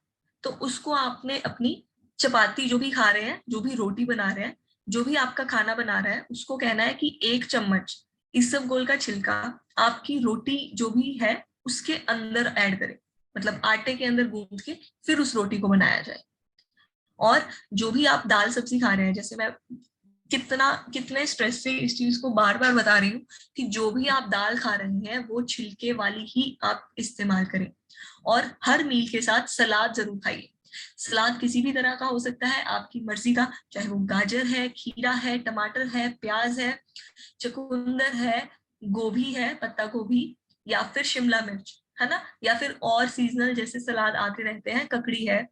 तो उसको आपने अपनी चपाती जो भी खा रहे हैं, जो भी रोटी बना रहे हैं, जो भी आपका खाना बना रहा है, उसको कहना है कि 1 चम्मच इसबगोल का छिलका आपकी रोटी जो भी है उसके अंदर ऐड करें, मतलब आटे के अंदर गूंथ के फिर उस रोटी को बनाया जाए। और जो भी आप दाल सब्जी खा रहे हैं, जैसे मैं कितने स्ट्रेस से इस चीज को बार बार बता रही हूँ कि जो भी आप दाल खा रहे हैं वो छिलके वाली ही आप इस्तेमाल करें। और हर मील के साथ सलाद जरूर खाइए। सलाद किसी भी तरह का हो सकता है, आपकी मर्जी का, चाहे वो गाजर है, खीरा है, टमाटर है, प्याज है, चुकंदर है, गोभी है, पत्ता गोभी, या फिर शिमला मिर्च, है ना, या फिर और सीजनल जैसे सलाद आते रहते हैं, ककड़ी है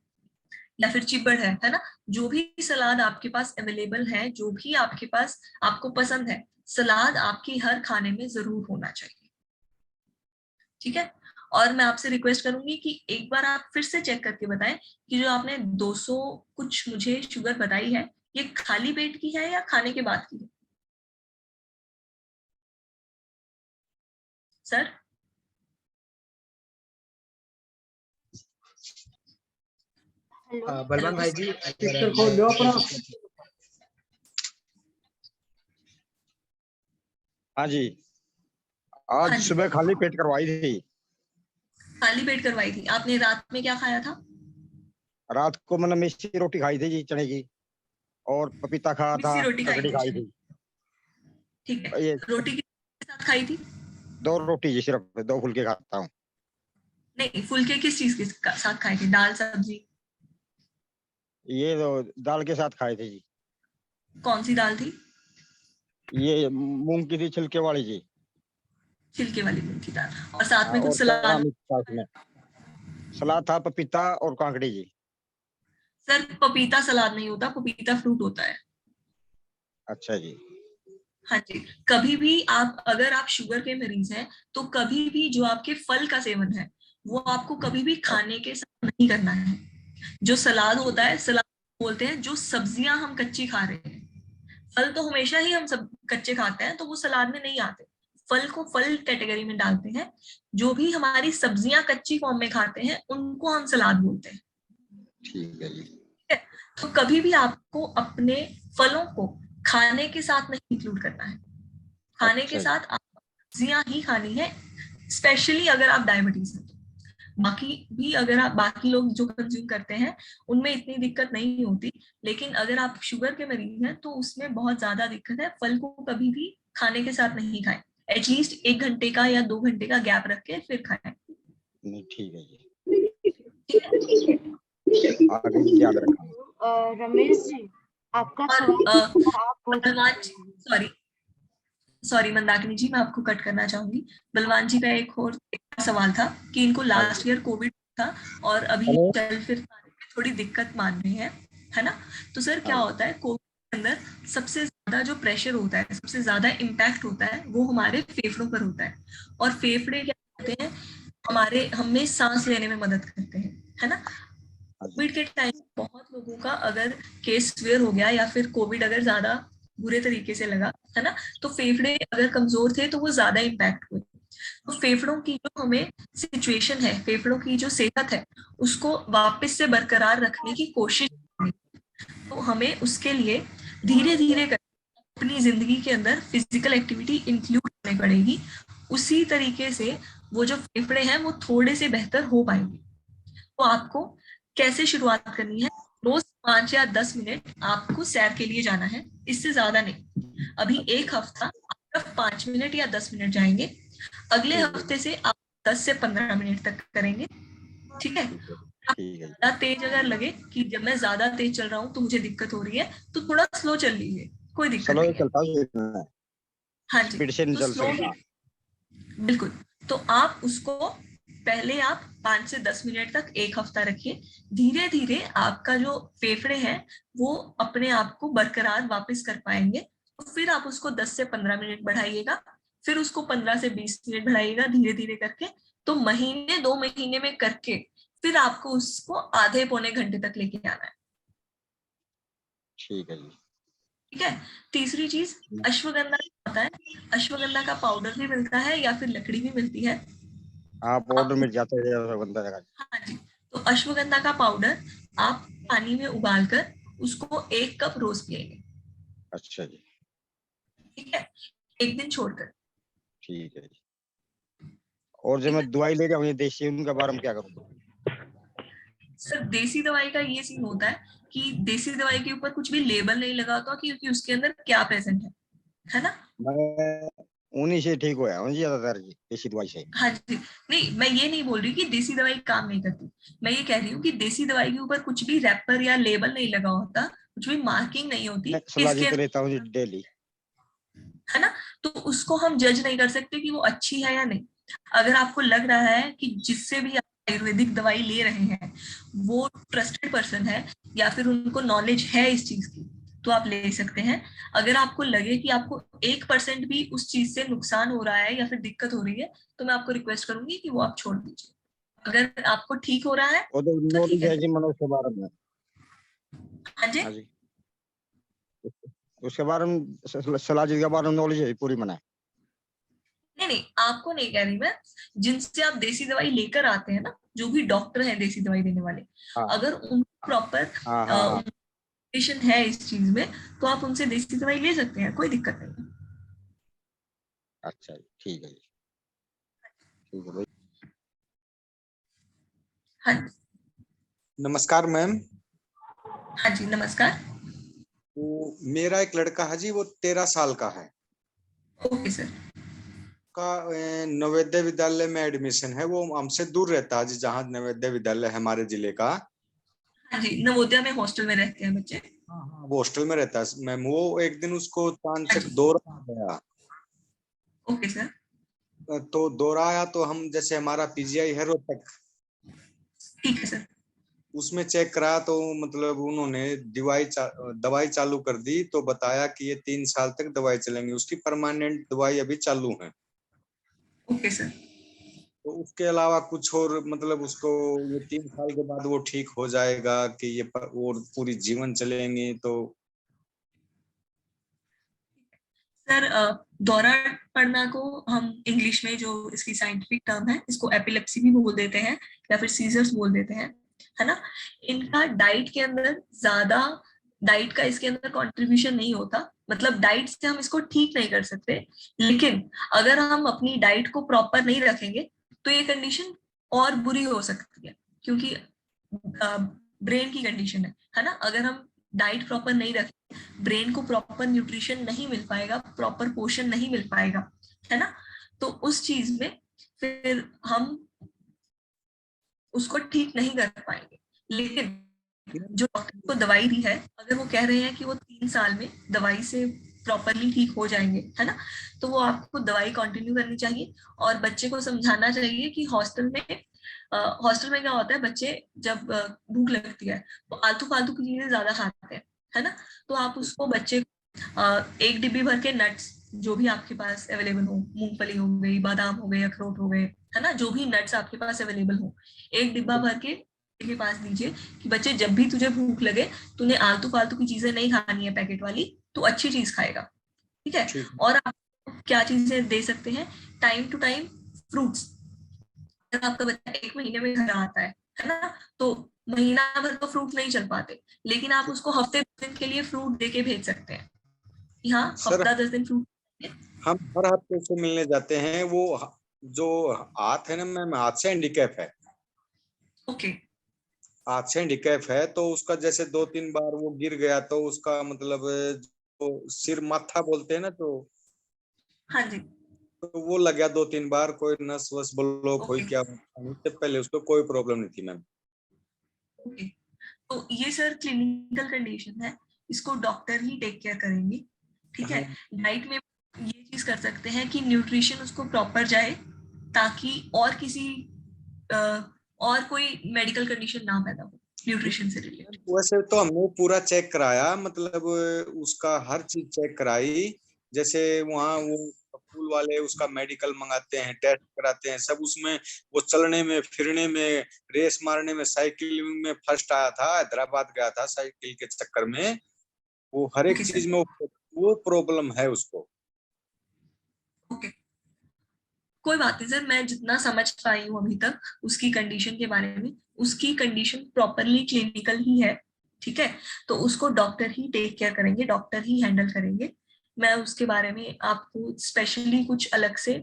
या फिर चिबड़ है ना। जो भी सलाद आपके पास अवेलेबल है, जो भी आपके पास आपको पसंद है, सलाद आपके हर खाने में जरूर होना चाहिए। ठीक है, और मैं आपसे रिक्वेस्ट करूंगी कि एक बार आप फिर से चेक करके बताएं कि जो आपने 200 कुछ मुझे शुगर बताई है, ये खाली पेट की है या खाने के बाद की है? सर, बलवान भाई जी, हाँ जी, आज हाँ जी, सुबह खाली पेट करवाई थी। खाली पेट करवाई थी आपने। रात में क्या खाया था? रात को मैंने मिस्सी रोटी खाई थी जी, चने की, और पपीता खाया था, मिस्सी रोटी खाई ककड़ी थी, खाई चने, थी। ठीक है। ये रोटी के साथ खाई थी? 2 रोटी जी, सिर्फ 2 फुलके खाता हूँ। नहीं, फुलके किस चीज के साथ खाए थे? दाल सब्जी? ये तो दाल के साथ खाए थे जी। कौन सी दाल थी? ये मूंग की थी, छिलके वाली जी। छिलके वाली मूंग की दाल, और साथ में और कुछ चना सलाद? मिक्स था उसमें। सलाद था पपीता और काकड़ी जी। सर पपीता सलाद नहीं होता, पपीता फ्रूट होता है। अच्छा जी। हाँ जी। कभी भी आप, अगर आप शुगर के मरीज हैं, तो कभी भी जो आपके फल का सेवन है वो आपको कभी भी खाने के साथ नहीं करना है। जो सलाद होता है, सलाद बोलते हैं जो सब्जियां हम कच्ची खा रहे हैं। फल तो हमेशा ही हम सब कच्चे खाते हैं, तो वो सलाद में नहीं आते। फल को फल कैटेगरी में डालते हैं। जो भी हमारी सब्जियां कच्ची फॉर्म में खाते हैं उनको हम सलाद बोलते हैं। ठीक है जी। ठीक है? तो कभी भी आपको अपने फलों को खाने के साथ नहीं इंक्लूड करना है। खाने के अच्छा जी। साथ आप सब्जियां ही खानी है, स्पेशली अगर आप डायबिटीज हैं। बाकी भी अगर आप, बाकी लोग जो कंज्यूम करते हैं उनमें इतनी दिक्कत नहीं होती, लेकिन अगर आप शुगर के मरीज हैं तो उसमें बहुत ज्यादा दिक्कत है। फल को कभी भी खाने के साथ नहीं खाएं। एटलीस्ट 1 घंटे का या 2 घंटे का गैप रख के फिर खाएं। नहीं ठीक है जी, ठीक है? आगे भी ध्यान रखना। रमेश जी, आपका और सवाल आप पूछ बलवान जी, सॉरी मंदाकिनी जी, मैं आपको कट करना चाहूंगी। बलवान जी का एक और सवाल था कि इनको लास्ट ईयर कोविड था और अभी हेलो। चल फिर पाने में थोड़ी दिक्कत मान रही है ना? तो सर क्या होता है, कोविड के अंदर सबसे ज्यादा जो प्रेशर होता है, सबसे ज्यादा इम्पैक्ट होता है वो हमारे फेफड़ों पर होता है। और फेफड़े क्या होते हैं, हमारे, हमें सांस लेने में मदद करते हैं, है ना? कोविड के टाइम बहुत लोगों का अगर केस सिवियर हो गया या फिर कोविड अगर ज्यादा बुरे तरीके से लगा, है ना, तो फेफड़े अगर कमजोर थे तो वो ज्यादा इम्पैक्ट हुए। तो फेफड़ों की जो हमें सिचुएशन है, फेफड़ों की जो सेहत है, उसको वापस से बरकरार रखने की कोशिश करनी। तो हमें उसके लिए धीरे धीरे अपनी जिंदगी के अंदर फिजिकल एक्टिविटी इंक्लूड करनी पड़ेगी। उसी तरीके से वो जो फेफड़े हैं वो थोड़े से बेहतर हो पाएंगे। तो आपको कैसे शुरुआत करनी है? रोज 5 या 10 मिनट आपको सैर के लिए जाना है, इससे ज्यादा नहीं। अभी एक हफ्ता आप 5 मिनट या 10 मिनट जाएंगे, अगले हफ्ते से आप 10 से 15 मिनट तक करेंगे। ठीक है? ठीक है। ज्यादा तेज अगर लगे कि जब मैं ज्यादा तेज चल रहा हूँ तो मुझे दिक्कत हो रही है, तो थोड़ा स्लो चल लीजिए, कोई दिक्कत स्लो नहीं है। चलता हूँ, हाँ जी, स्पीड से नहीं तो चल स्लो, सकता। बिल्कुल। तो आप उसको पहले आप 5 से 10 मिनट तक एक हफ्ता रखिए। धीरे धीरे आपका जो फेफड़े हैं वो अपने आप को बरकरार वापस कर पाएंगे। तो फिर आप उसको 10 से 15 मिनट बढ़ाइएगा, फिर उसको 15 से 20 मिनट बढ़ाइएगा धीरे धीरे करके। तो महीने 2 महीने में करके फिर आपको उसको आधे पौने घंटे तक लेके आना है। ठीक है जी। ठीक है? तीसरी चीज, अश्वगंधा होता है, अश्वगंधा का पाउडर भी मिलता है या फिर लकड़ी भी मिलती है। आप ऑर्डर मिल जाते हैं बंदा जगह। हाँ जी, तो अश्वगंधा का पाउडर आप पानी में उबालकर उसको 1 कप रोज पिएंगे। अच्छा जी। ठीक है? 1 दिन छोड़कर। ठीक है जी। और जो मैं दवाई ले जाऊँ देसी, उनके बारे में क्या करूँ? सर देसी दवाई का ये सीन होता है कि देसी दवाई के ऊपर कुछ भी लेबल नहीं लगा होता क्योंकि उसके अंदर क्या प्रेजेंट है ना? मैं उन्हीं से ठीक होया हूँ ज्यादातर जी, देसी दवाई से। हाँ जी, नहीं मैं ये नहीं बोल रही कि देसी दवाई काम नहीं करती। मैं ये कह रही हूँ कि देसी दवाई के ऊपर कुछ भी रैपर या लेबल नहीं लगा होता, कुछ भी मार्किंग नहीं होती मैं सलाह इसके, तो लेता हूँ जी डेली। है ना? तो उसको हम जज नहीं कर सकते कि वो अच्छी है या नहीं। अगर आपको लग रहा है कि जिससे भी आप आयुर्वेदिक दवाई ले रहे हैं वो ट्रस्टेड पर्सन है या फिर उनको नॉलेज है इस चीज की, तो आप ले सकते हैं। अगर आपको लगे कि आपको 1% भी उस चीज से नुकसान हो रहा है या फिर दिक्कत हो रही है, तो मैं आपको रिक्वेस्ट करूंगी कि वो आप छोड़ दीजिए। अगर आपको ठीक हो रहा है वो तो तो ठीक नॉलेज है। है जी मनोज के बारे में। हाँ जी, हाँ जी, उसके बारे में सलाह जी के बारे में नॉलेज है पूरी मना। नहीं नहीं, आपको नहीं कह रही मैं, जिनसे आप देसी दवाई लेकर आते हैं ना, जो भी डॉक्टर हैं देसी दवाई देने वाले, हाँ अगर उनको प्रॉपर हाँ हाँ। है इस चीज में, तो आप उनसे देसी दवाई ले सकते हैं, कोई दिक्कत नहीं है। अच्छा जी, ठीक है जी, ठीक है भाई। हाँ नमस्कार मैम। हाँ जी, नमस्कार। मेरा एक लड़का है जी, वो 13 साल का है। Okay sir. उसका नवोदय विद्यालय में एडमिशन है, वो हमसे दूर रहता है जी, जहाँ नवोदय विद्यालय है हमारे जिले का। हाँ जी, नवोदय में हॉस्टल में रहते हैं बच्चे। हाँ, वो हॉस्टल में रहता है मैम। वो एक दिन उसको चांचक दौरा आ गया। Okay sir. तो दौरा आया तो हम, जैसे हमारा पीजीआई है रोहतक, ठीक है सर। उसमें चेक करा तो मतलब उन्होंने दवाई चालू कर दी, तो बताया कि ये 3 साल तक दवाई चलेंगी, उसकी परमानेंट दवाई अभी चालू है। Okay sir. तो उसके अलावा कुछ और मतलब उसको ये 3 साल के बाद वो ठीक हो जाएगा कि ये और पूरी जीवन चलेंगी? तो सर दौरा पड़ना को हम इंग्लिश में, जो इसकी साइंटिफिक टर्म है, इसको एपिलेप्सी भी बोल देते हैं या फिर सीजर्स बोल देते हैं, है ना। इनका डाइट के अंदर ज्यादा, डाइट का इसके अंदर कंट्रीब्यूशन नहीं होता, मतलब डाइट से हम इसको ठीक नहीं कर सकते। लेकिन अगर हम अपनी डाइट को प्रॉपर नहीं रखेंगे तो ये कंडीशन और बुरी हो सकती है, क्योंकि ब्रेन की कंडीशन है ना। अगर हम डाइट प्रॉपर नहीं रखें, ब्रेन को प्रॉपर न्यूट्रिशन नहीं मिल पाएगा, प्रॉपर पोषण नहीं मिल पाएगा, है ना। तो उस चीज में फिर हम उसको ठीक नहीं कर पाएंगे। लेकिन जो डॉक्टर को दवाई दी है, अगर वो कह रहे हैं कि वो 3 साल में दवाई से प्रॉपरली ठीक हो जाएंगे, है ना, तो वो आपको दवाई कंटिन्यू करनी चाहिए। और बच्चे को समझाना चाहिए कि हॉस्टल में क्या होता है, बच्चे जब भूख लगती है तो आलतू फालतू की चीजें ज्यादा खाते हैं, है ना। तो आप उसको, बच्चे एक डिब्बी भर के नट्स जो भी आपके पास अवेलेबल हो, मूंगफली हो गई, बादाम हो गए, अखरोट हो गए, है ना, जो भी नट्स आपके पास अवेलेबल हो, एक डिब्बा भर के पास दीजिए कि बच्चे जब भी तुझे भूख लगे, तूने आलतू फालतू की चीजें नहीं खानी है पैकेट वाली, तो अच्छी चीज खाएगा, ठीक है। और आप क्या चीजें दे सकते हैं, टाइम टू टाइम फ्रूट्स। अगर आपका बच्चा 1 महीने में घर आता है ना, तो महीना भर तो फ्रूट नहीं चल पाते, लेकिन आप उसको हफ्ते 10 दिन के लिए फ्रूट देके भेज सकते हैं। यहाँ हफ्ता 10 दिन फ्रूट। हम हर हफ्ते से मिलने जाते हैं। वो जो हाथ है ना मैम, हाथ से हैंडीकैप है। ओके। हाथ से हैंडीकैप है, तो उसका जैसे 2-3 बार वो गिर गया, तो उसका मतलब जो सिर माथा बोलते हैं ना, तो हाँ जी, तो वो लग गया 2-3 बार। कोई नस वस ब्लॉक हुई क्या, उससे पहले उसको कोई प्रॉब्लम नहीं थी मैम। ओके। तो ये सर क्लिनिकल कंडीशन है, इसको डॉक्टर ही टेक केयर करेंगे, ठीक है। डाइट में ये चीज कर सकते हैं कि न्यूट्रिशन उसको प्रॉपर जाए, ताकि और किसी और कोई मेडिकल कंडीशन ना पैदा हो न्यूट्रिशन से रिलेटेड। वैसे तो हमने पूरा चेक कराया, मतलब उसका हर चीज चेक कराई। जैसे वहाँ वो स्कूल वाले उसका मेडिकल मंगाते हैं, टेस्ट कराते हैं सब। उसमें वो चलने में, फिरने में, रेस मारने में, साइकिल में फर्स्ट आया था, हैदराबाद गया था साइकिल के चक्कर में। वो हर एक चीज में वो प्रॉब्लम है उसको। ओके, कोई बात नहीं सर, मैं जितना समझ पाई हूँ अभी तक उसकी कंडीशन के बारे में, उसकी कंडीशन प्रॉपरली क्लिनिकल ही है, ठीक है। तो उसको डॉक्टर ही टेक केयर करेंगे, डॉक्टर ही हैंडल करेंगे। मैं उसके बारे में आपको स्पेशली कुछ अलग से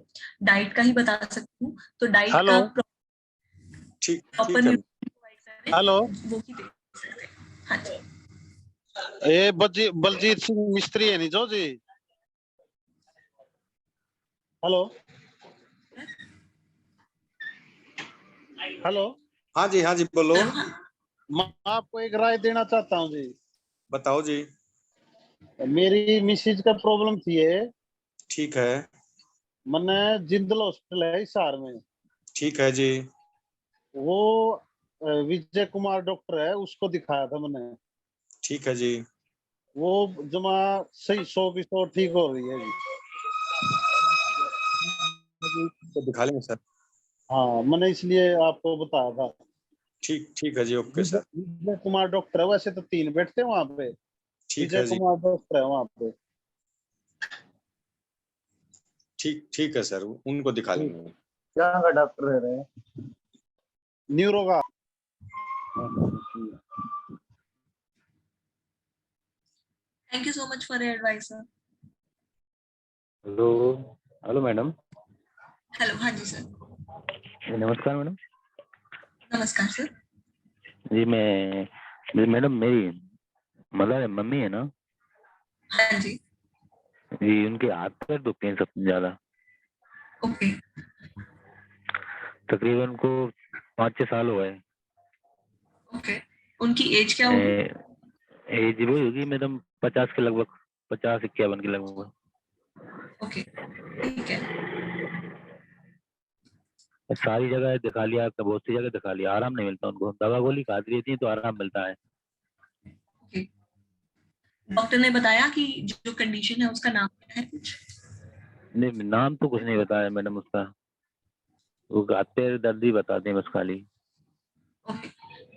डाइट का ही बता सकती हूँ। तो डाइट का ठीक प्रॉपर है। हेलो, वो ही दे सकते हैं। हाँ जी। ये बलजीत सिंह मिस्त्री है नी जो जी। Hello hello. हाँ जी, हाँ जी, बोलो। मैं आपको एक राय देना चाहता हूँ जी। बताओ जी। मेरी मिसेज का प्रॉब्लम थी है। ठीक है। मैंने जिंदल हॉस्पिटल है हिसार में। ठीक है जी। वो विजय कुमार डॉक्टर है, उसको दिखाया था मैंने। ठीक है जी। वो जमा सही 100% ठीक हो रही है जी। तो दिखा लेंगे सर। हाँ, मैंने इसलिए आपको बताया था। ठीक है जी, okay sir. Vijay Kumar doctor है, वैसे तो 3 बैठते हैं वहाँ पे। ठीक विजय है जी। कुमार डॉक्टर है वहाँ पे। ठीक है सर, उनको दिखा लेंगे। क्या का डॉक्टर रह रहे हैं? न्यूरो का। Thank you so much for your advice sir. Hello hello madam. Hello, हाँ जी सर। नमस्कार मैडम। नमस्कार सर। जी मैडम मेरी मदर मम्मी है ना हाँ जी। जी, उनके हाथ पैर दुखते हैं सबसे ज्यादा। ओके, तकरीबन उनको 5-6 साल हो गए। ओके, उनकी एज क्या होगी? एज वो होगी मैडम 50 के लगभग, 50-51 के लगभग। ओके, ठीक है। सारी जगह दिखा लिया, बहुत सी जगह दिखा लिया, आराम नहीं मिलता उनको। दवा गोली खाती रहती है तो आराम मिलता है। डॉक्टर ने बताया कि जो कंडीशन है उसका नाम क्या है कुछ? नहीं, नाम तो कुछ नहीं बताया मैडम उसका, वो पैर दर्द ही बताते हैं बस खाली। ओके,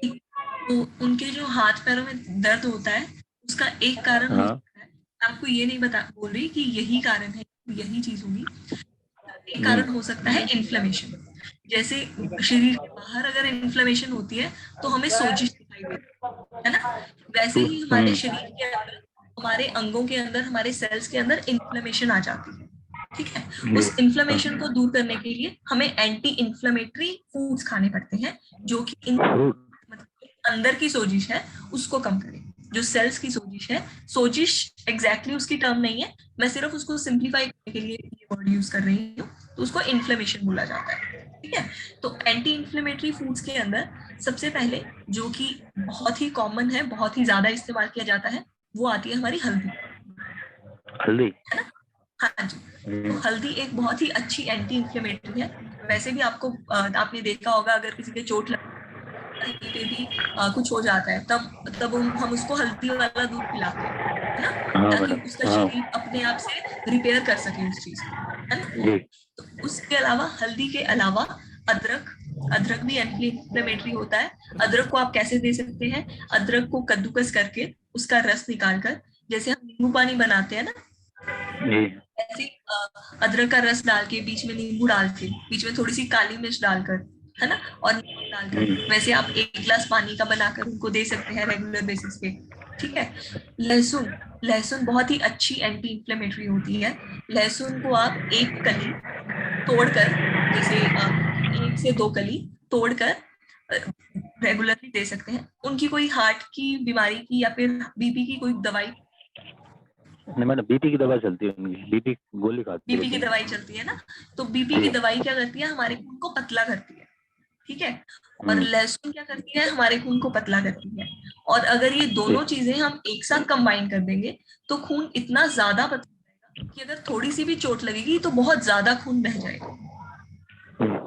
तो उनके जो हाथ पैरों में दर्द होता है उसका एक कारण हो सकता है, आपको ये नहीं बोल रही कि यही कारण है, यही चीज होगी। एक कारण हो सकता है इन्फ्लेमेशन। जैसे शरीर के बाहर अगर इन्फ्लेमेशन होती है तो हमें सोजिश दिखाई देती है ना, वैसे ही हमारे शरीर के अंदर, हमारे अंगों के अंदर, हमारे सेल्स के अंदर इन्फ्लेमेशन आ जाती है। ठीक है, उस इन्फ्लेमेशन को दूर करने के लिए हमें एंटी इन्फ्लेमेटरी फूड्स खाने पड़ते हैं जो कि मतलब अंदर की सोजिश है उसको कम करें। जो सेल्स की सोजिश है, सोजिश एग्जैक्टली उसकी टर्म नहीं है, मैं सिर्फ उसको सिंप्लीफाई करने के लिए ये वर्ड यूज कर रही हूँ, तो उसको इन्फ्लेमेशन बोला जाता है। ठीक है, तो एंटी इन्फ्लेमेटरी फूड्स के अंदर सबसे पहले जो कि बहुत ही कॉमन है, बहुत ही ज्यादा इस्तेमाल किया जाता है, वो आती है हमारी हल्दी। हल्दी, है ना? हाँ जी, तो हल्दी एक बहुत ही अच्छी एंटी इन्फ्लेमेटरी है। वैसे भी आपको आपने देखा होगा अगर किसी के चोट कहीं पे भी कुछ हो जाता है तब हम उसको हल्दी वाला दूध पिलाते हैं, है ना, ताकि उसका शरीर अपने आप से रिपेयर कर सके उस चीज को, है ना। तो उसके अलावा हल्दी के अलावा अदरक भी एंटी इन्फ्लेमेटरी होता है। अदरक को आप कैसे दे सकते हैं? अदरक को कद्दूकस करके उसका रस निकाल कर, जैसे हम नींबू पानी बनाते हैं ना, ऐसे अदरक का रस डाल के बीच में नींबू डाल के बीच में थोड़ी सी काली मिर्च डालकर, है ना, और नमक डालकर, वैसे आप 1 गिलास पानी का बनाकर उनको दे सकते हैं रेगुलर बेसिस पे। ठीक है, लहसुन बहुत ही अच्छी एंटी इन्फ्लेमेटरी होती है। लहसुन को आप 1 कली तोड़कर, जैसे 1 से 2 कली तोड़कर रेगुलरली दे सकते हैं। उनकी कोई हार्ट की बीमारी की या फिर बीपी की कोई दवाई? नहीं मैंने बीपी की दवाई चलती है उनकी, बीपी गोली खाती है। बीपी की दवाई चलती है ना, तो बीपी की दवाई क्या करती है? हमारे खून को पतला करती है। ठीक है, और लहसुन क्या करती है? हमारे खून को पतला करती है। और अगर ये दोनों चीजें हम एक साथ कंबाइन कर देंगे तो खून इतना ज्यादा पतला रहेगा कि अगर थोड़ी सी भी चोट लगेगी तो बहुत ज्यादा खून बह जाएगा।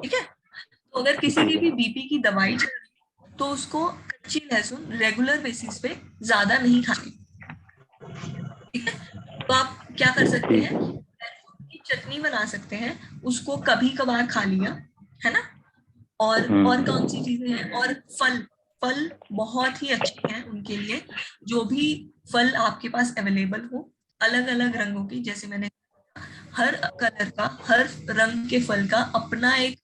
ठीक है, तो अगर किसी की भी बीपी की दवाई चल रही है तो उसको कच्ची लहसुन रेगुलर बेसिस पे ज्यादा नहीं खानी। ठीक है, तो आप क्या कर सकते हैं? लहसुन की चटनी बना सकते हैं, उसको कभी कभार खा लिया, है ना। और कौन सी चीजें हैं? और फल बहुत ही अच्छे हैं उनके लिए। जो भी फल आपके पास अवेलेबल हो, अलग अलग रंगों की, जैसे मैंने हर कलर का, हर रंग के फल का अपना एक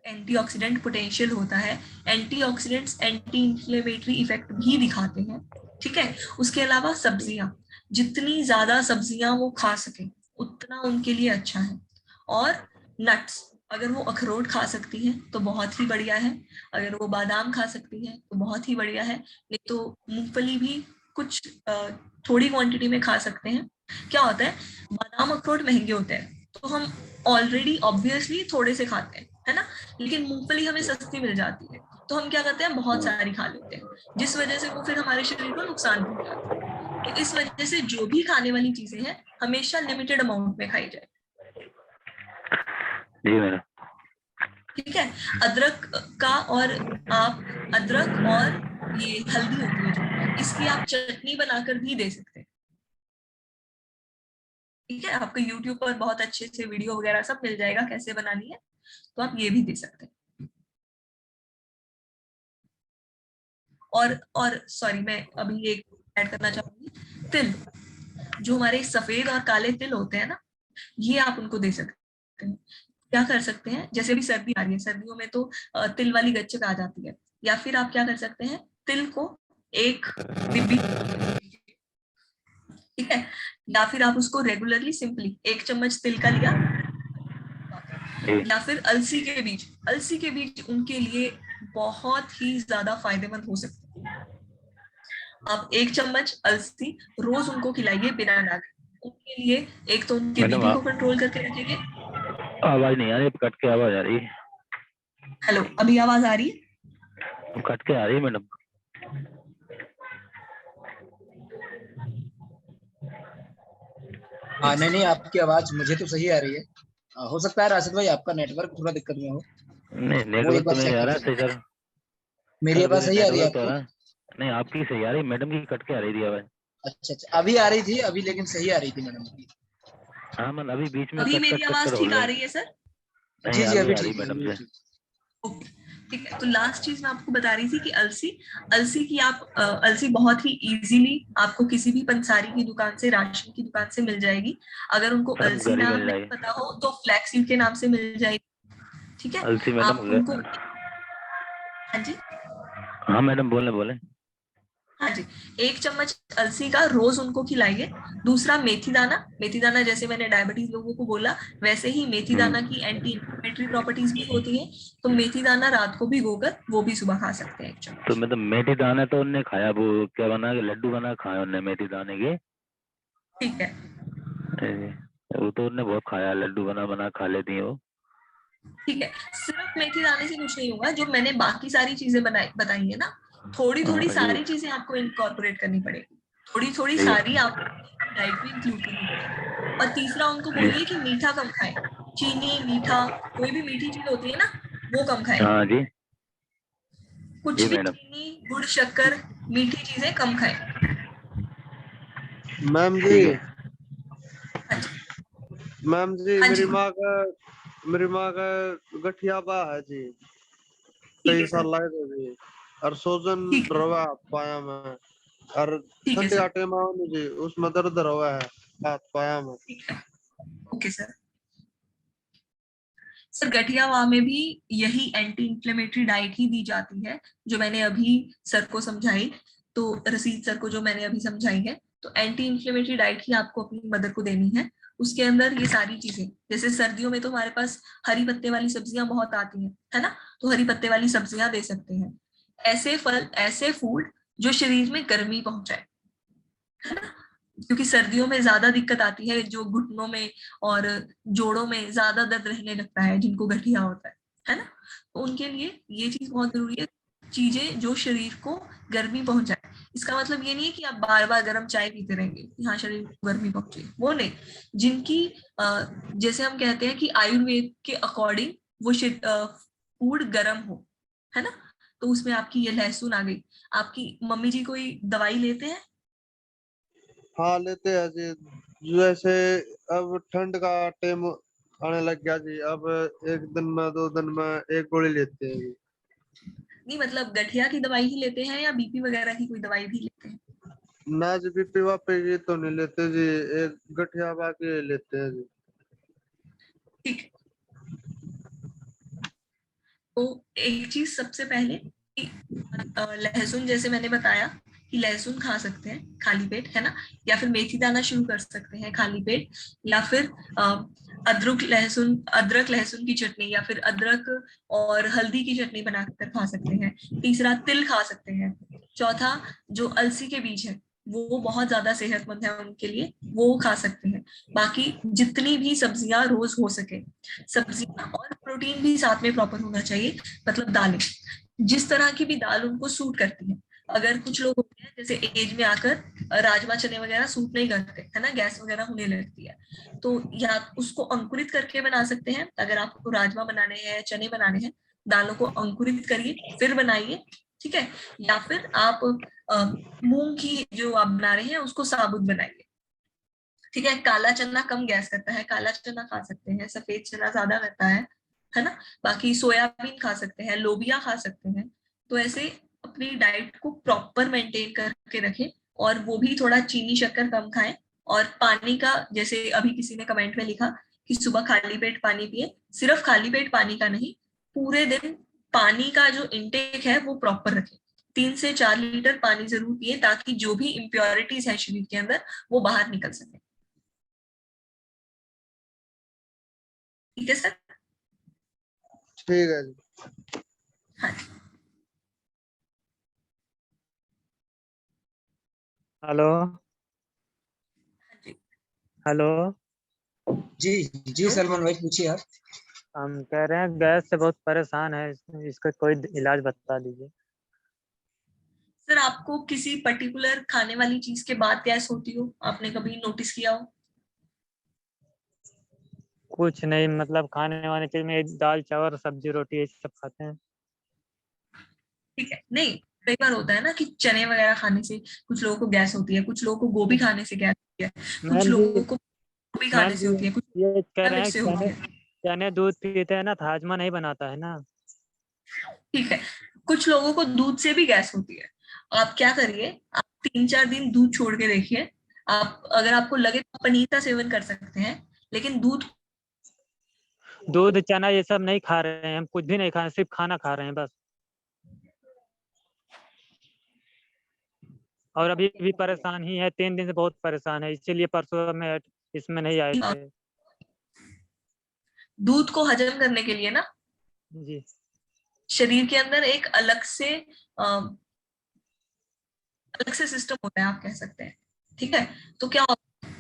एंटीऑक्सीडेंट पोटेंशियल होता है। एंटीऑक्सीडेंट्स एंटी इन्फ्लेमेटरी इफेक्ट भी दिखाते हैं। ठीक है, उसके अलावा सब्जियां, जितनी ज्यादा सब्जियां वो खा सके उतना उनके लिए अच्छा है। और नट्स, अगर वो अखरोट खा सकती हैं तो बहुत ही बढ़िया है, अगर वो बादाम खा सकती हैं तो बहुत ही बढ़िया है, नहीं तो मूंगफली भी कुछ थोड़ी क्वांटिटी में खा सकते हैं। क्या होता है, बादाम अखरोट महंगे होते हैं तो हम ऑलरेडी ऑब्वियसली थोड़े से खाते हैं, है ना, लेकिन मूंगफली हमें सस्ती मिल जाती है तो हम क्या करते हैं, बहुत सारी खा लेते हैं, जिस वजह से वो फिर हमारे शरीर को नुकसान पहुंचाती है। तो इस वजह से जो भी खाने वाली चीजें हैं हमेशा लिमिटेड अमाउंट में खाई जाए। जी मैडम। ठीक है, अदरक का, और आप अदरक और ये हल्दी होती है जो, इसकी आप चटनी बनाकर भी दे सकते हैं। ठीक है, आपको YouTube पर बहुत अच्छे से वीडियो वगैरह सब मिल जाएगा कैसे बनानी है, तो आप ये भी दे सकते हैं। और सॉरी, मैं अभी एक ऐड करना चाहूंगी, तिल, जो हमारे सफेद और काले तिल होते हैं ना, ये आप उनको दे सकते हैं। क्या कर सकते हैं, जैसे भी सर्दी आ रही है, सर्दियों में तो तिल वाली गच्चक आ जाती है, या फिर आप क्या कर सकते हैं, तिल को एक डिब्बी, ठीक है, या फिर आप उसको रेगुलरली सिंपली 1 चम्मच तिल का लिया, या फिर अलसी के बीज उनके लिए बहुत ही ज्यादा फायदेमंद हो सकते हैं। आप 1 चम्मच अलसी रोज उनको खिलाइए बिना नाक, उनके लिए एक तो उनके मैडम, बीपी को कंट्रोल करके रखेंगे। आवाज नहीं आ रही, कट के आवाज आ रही है। हेलो, अभी आवाज आ रही है? कट के आ रही है मैडम। हाँ नहीं आपकी आवाज मुझे तो सही आ रही है। हो सकता है राशिद भाई आपका नेटवर्क थोड़ा दिक्कत में हो, नहीं, वो एक नेटवर्क तो बार मेरे चेक आ कर रहा है सही लीजिए। सर। मेरी सर आवाज मेरे सही आ रही है नेटवर्क तो आ आपको? रहा है। नहीं, आपकी सही आ रही, मैडम की कट के आ रही थी आवाज। अच्छा, अभी आ रही थी, अभी लेकिन सही आ रही थी मैडम की। हाँ मैम, अभी बीच में अभी कट मेरी कट आवाज कर हो ठीक रहा आ है। रही है सर? नहीं, जी अभी अभी आ रही ठीक है, मैडम अभी से। ठीक। ओके, ठीक है। तो लास्ट चीज मैं आपको बता रही थी कि अलसी, अलसी की आप अलसी बहुत ही इजीली आपको किसी भी पंसारी की दुकान से, राशन की दुकान से मिल जाएगी। अगर उनको मैडम अलसी घर ही नाम मिल नहीं जाएगी पता हो तो फ्लैक्स सीड के नाम से मिल जाएगी। ठीक है, अलसी मैडम आप उनको, हाँ जी, हाँ मैडम, बोले बोले। हाँ जी, 1 चम्मच अलसी का रोज उनको खिलाइए। दूसरा मेथी दाना, मेथी दाना जैसे मैंने डायबिटीज लोगों को बोला, वैसे ही मेथी दाना की एंटी इंफ्लेमेटरी प्रॉपर्टीज भी होती है। तो मेथी दाना रात को भिगोकर वो भी सुबह खा सकते हैं 1 चम्मच। तो मतलब मेथी दाना तो उनने खाया, वो क्या बना के लड्डू बना खाया उनने मेथी दाने के। ठीक है, वो तो उनने बहुत खाया, लड्डू बना बना खा लेती है वो। ठीक है। सिर्फ मेथी दाने से कुछ नहीं होगा, जो मैंने बाकी सारी चीजें बताई है ना, थोड़ी थोड़ी हाँ, जी सारी चीजें आपको इनकॉर्पोरेट करनी पड़ेगी, थोड़ी थोड़ी जी सारी आपको डाइट में इंक्लूड करनी पड़ेगी। और तीसरा उनको बोलिए कि मीठा कम खाएं, चीनी, मीठा, कोई भी मीठी चीज होती है ना, वो कम खाएं। हाँ जी कुछ जी भी मैडम। चीनी, गुड़, शक्कर, मीठी चीजें कम खाएं। मैम जी, ठीक है। मैम जी, हाँ जी, मेरी माँ का गठिया बा है जी, ठीक कई है साल सर, लाए थे जी, और सोजन ठीक है, रवा पाया में, और ठीक है ठंडे सर, आटे में जी उसमें दर्द रवा है हाथ पाया में। ठीक है, ओके सर। सर गठियावा में भी यही एंटी इंफ्लेमेटरी डाइट ही दी जाती है जो मैंने अभी सर को समझाई, तो रसीद सर को जो मैंने अभी समझाई है। तो एंटी इंफ्लेमेटरी डाइट ही आपको अपनी मदर को देनी है। उसके अंदर ये सारी चीजें, जैसे सर्दियों में तो हमारे पास हरी पत्ते वाली सब्जियां बहुत आती हैं, है ना, तो हरी पत्ते वाली सब्जियां दे सकते हैं। ऐसे फल, ऐसे फूड जो शरीर में गर्मी पहुंचाए, है ना, क्योंकि सर्दियों में ज्यादा दिक्कत आती है, जो घुटनों में और जोड़ों में ज्यादा दर्द रहने लगता है, जिनको गठिया होता है ना, तो उनके लिए ये चीज बहुत जरूरी है, चीजें जो शरीर को गर्मी पहुंचाए। इसका मतलब ये नहीं है कि आप बार बार गर्म चाय पीते रहेंगे कि हाँ शरीर को गर्मी पहुंचे, वो नहीं। जिनकी जैसे हम कहते हैं कि आयुर्वेद के अकॉर्डिंग वो फूड गर्म हो, है ना, तो उसमें आपकी ये लहसुन आ गई। आपकी मम्मी जी कोई दवाई लेते हैं? हाँ लेते हैं जी, जैसे अब ठंड का टाइम आने लग गया जी, अब एक दिन में 2 दिन में एक गोली लेते हैं जी। नहीं, मतलब गठिया की दवाई ही लेते हैं या बीपी वगैरह की कोई दवाई भी लेते हैं? ना जी बीपी वापी की तो नहीं लेते जी, एक गठिया बाकी लेते हैं जी। ठीक है, तो एक चीज सबसे पहले कि लहसुन, जैसे मैंने बताया कि लहसुन खा सकते हैं खाली पेट, है ना, या फिर मेथी दाना शुरू कर सकते हैं खाली पेट, या फिर अदरक लहसुन की चटनी, या फिर अदरक और हल्दी की चटनी बनाकर खा सकते हैं। तीसरा, तिल खा सकते हैं। चौथा, जो अलसी के बीज है वो बहुत ज्यादा सेहतमंद है उनके लिए, वो खा सकते हैं। बाकी जितनी भी सब्जियां रोज हो सके, सब्जियां और प्रोटीन भी साथ में प्रॉपर होना चाहिए, मतलब दालें, जिस तरह की भी दाल उनको सूट करती है। अगर कुछ लोग होते हैं जैसे एज में आकर राजमा चने वगैरह सूट नहीं करते, है ना, गैस वगैरह होने लगती है, तो या उसको अंकुरित करके बना सकते हैं। अगर आपको राजमा बनाने हैं, चने बनाने हैं, दालों को अंकुरित करिए फिर बनाइए, ठीक है। या फिर आप मूंग की जो आप बना रहे हैं उसको साबुत बनाइए, ठीक है। काला चना कम गैस करता है, काला चना खा सकते हैं, सफेद चना ज्यादा करता है ना। बाकी सोयाबीन खा सकते हैं, लोबिया खा सकते हैं। तो ऐसे अपनी डाइट को प्रॉपर मेंटेन करके रखें, और वो भी थोड़ा चीनी शक्कर कम खाएं। और पानी का, जैसे अभी किसी ने कमेंट में लिखा कि सुबह खाली पेट पानी पिए, सिर्फ खाली पेट पानी का नहीं, पूरे दिन पानी का जो इंटेक है वो प्रॉपर रखें। 3 से 4 लीटर पानी जरूर पिए, ताकि जो भी इम्प्योरिटीज है शरीर के अंदर वो बाहर निकल सके। ठीक है सर? ठीक है जी। हाँ, हेलो। जी। हेलो। जी जी सलमान भाई पूछिए आप। हम कह रहे हैं गैस से बहुत परेशान है, इसका कोई इलाज बता दीजिए। सर आपको किसी पर्टिकुलर खाने वाली चीज के बाद गैस होती हो, आपने कभी नोटिस किया हो? कुछ नहीं, मतलब खाने वाने चीज में दाल चावल सब्जी रोटी ये सब खाते हैं। ठीक है, नहीं कई बार होता है ना कि चने वगैरह खाने से कुछ लोगों को गैस होती है, कुछ लोगों को गोभी खाने से गैस होती है, कुछ मैम जी, लोगों को गोभी खाने मैम से जी होती है, कुछ ये कह रहे मिर्च हैं से होती चने है। चने दूध पीते हैं ना तो हाजमा नहीं बनाता है ना। ठीक है, कुछ लोगों को दूध से भी गैस होती है। आप क्या करिए, आप 3-4 दिन दूध छोड़ के देखिए। आप अगर आपको लगे तो पनीर का सेवन कर सकते हैं, लेकिन दूध दूध चना ये सब नहीं खा रहे हैं, हम कुछ भी नहीं खा रहे हैं, सिर्फ खाना खा रहे हैं बस। और अभी भी परेशान ही है, 3 दिन से बहुत परेशान है, इसीलिए परसों में इसमें नहीं आए थे। दूध को हजम करने के लिए ना जी शरीर के अंदर एक अलग से सिस्टम होता है, आप कह सकते हैं। ठीक है, तो क्या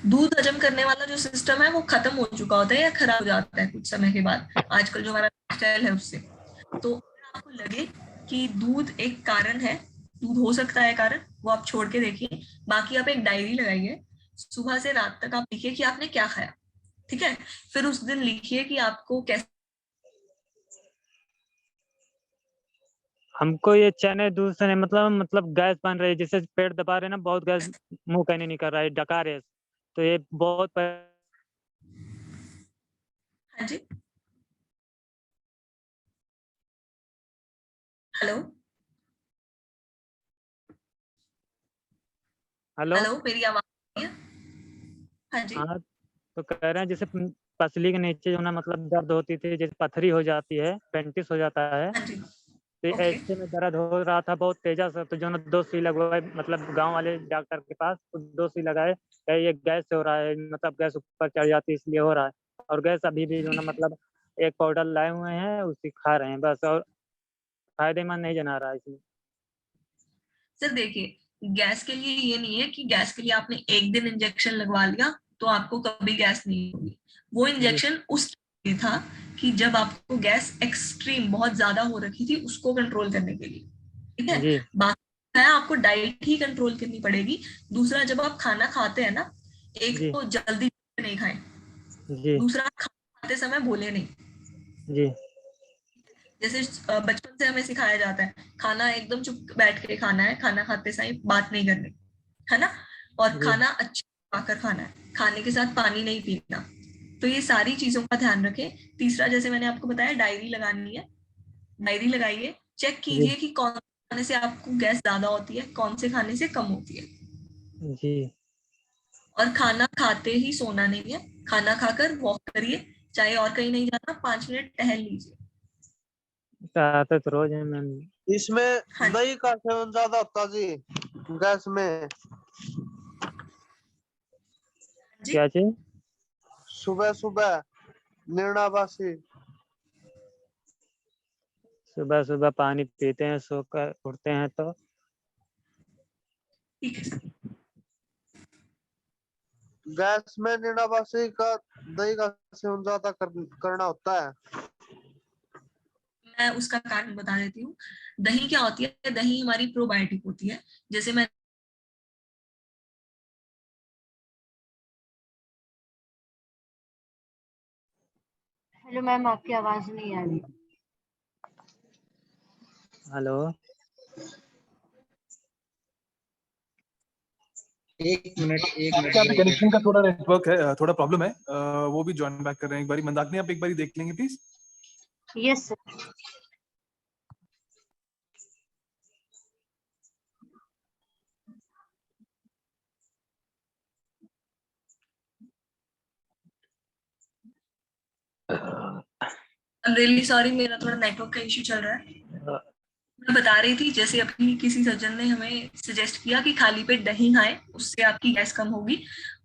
दूध हजम करने वाला जो सिस्टम है वो खत्म हो चुका होता है या खराब हो जाता है कुछ समय के बाद, आजकल जो हमारा लाइफस्टाइल है उससे। तो अगर आपको लगे कि दूध एक कारण है, दूध हो सकता है कारण, वो आप छोड़ के देखिए। बाकी आप एक डायरी लगाइए, सुबह से रात तक आप लिखिए कि आपने क्या खाया। ठीक है, फिर उस दिन लिखिए कि आपको कैसे। हमको ये चने दूध से नहीं, मतलब गैस बन रही है, जिससे पेट दबा रहे हैं ना, बहुत गैस मुंह कहने नहीं कर रहा है, डका रहे, तो ये बहुत हाँ जी, हेलो हेलो। हेलो, मेरी आवाज आ रही है? हाँ जी, हाँ, तो कह रहे हैं जैसे पसली के नीचे जो ना मतलब दर्द होती थी, जैसे पथरी हो जाती है, पेंटिस हो जाता है, हाँ जी, तो ओके। ऐसे में दर्द हो रहा था बहुत तेजा से, तो जो ना 2 सुई लगवाए, मतलब गांव वाले डॉक्टर के पास, तो 2 सुई लगाए, कहे ये गैस से हो रहा है, मतलब गैस ऊपर चढ़ जाती है इसलिए हो रहा है। और गैस अभी भी जो ना मतलब एक पाउडर लाए हुए हैं, उसी खा रहे हैं बस, और फायदेमंद नहीं जना रहा है इसमें। सर देखिए, गैस के लिए ये नहीं है कि गैस के लिए आपने एक दिन इंजेक्शन लगवा लिया तो आपको कभी गैस नहीं होगी। वो इंजेक्शन उस लिए था कि जब आपको गैस एक्सट्रीम बहुत ज्यादा हो रखी थी उसको कंट्रोल करने के लिए। ठीक है, जी बाकी है आपको डाइट ही कंट्रोल करनी पड़ेगी। दूसरा, जब आप खाना खाते हैं ना, एक जी तो जल्दी नहीं खाएं, जी दूसरा खाना खाते समय बोले नहीं। जी जैसे बचपन से हमें सिखाया जाता है खाना एकदम चुप बैठ के खाना है, खाना खाते समय बात नहीं करनी है ना, और जी खाना अच्छा खाकर खाना है, खाने के साथ पानी नहीं पीना। तो ये सारी चीजों का ध्यान रखें। तीसरा, जैसे मैंने आपको बताया, डायरी लगानी है, डायरी लगाइए, चेक जी कीजिए कि कौन से खाने से आपको गैस ज्यादा होती है, कौन से खाने से कम होती है। जी। और खाना खाते ही सोना नहीं है, खाना खाकर वॉक करिए, चाहे और कहीं नहीं जाना, 5 मिनट टहल लीजिए। आते तो रोज है मैम। इसमें दही का सेवन ज्यादा होता जी गैस में। क्या चीज? सुबह सुबह निर्णावासी। सुबह सुबह पानी पीते हैं, सोकर उठते हैं तो। ठीक है सर, गैस में निर्णावासी का दही का सेवन ज्यादा करना होता है। मैं उसका कारण बता देती हूँ। दही क्या होती है, दही हमारी प्रोबायोटिक होती है। जैसे मैं हेलो मैम, आपकी आवाज नहीं आ रही। हेलो। एक मिनट आपके यहाँ पे कनेक्शन का थोड़ा नेटवर्क है, थोड़ा प्रॉब्लम है, वो भी ज्वाइन बैक कर रहे हैं। एक बारी मंदाकिनी आप एक बारी देख लेंगे please. Yes sir. Really sorry, मेरा थोड़ा नेटवर्क का इश्यू चल रहा है। मैं बता रही थी, जैसे अभी किसी सज्जन ने हमें सजेस्ट किया कि खाली पेट दही खाएं, उससे आपकी गैस कम होगी।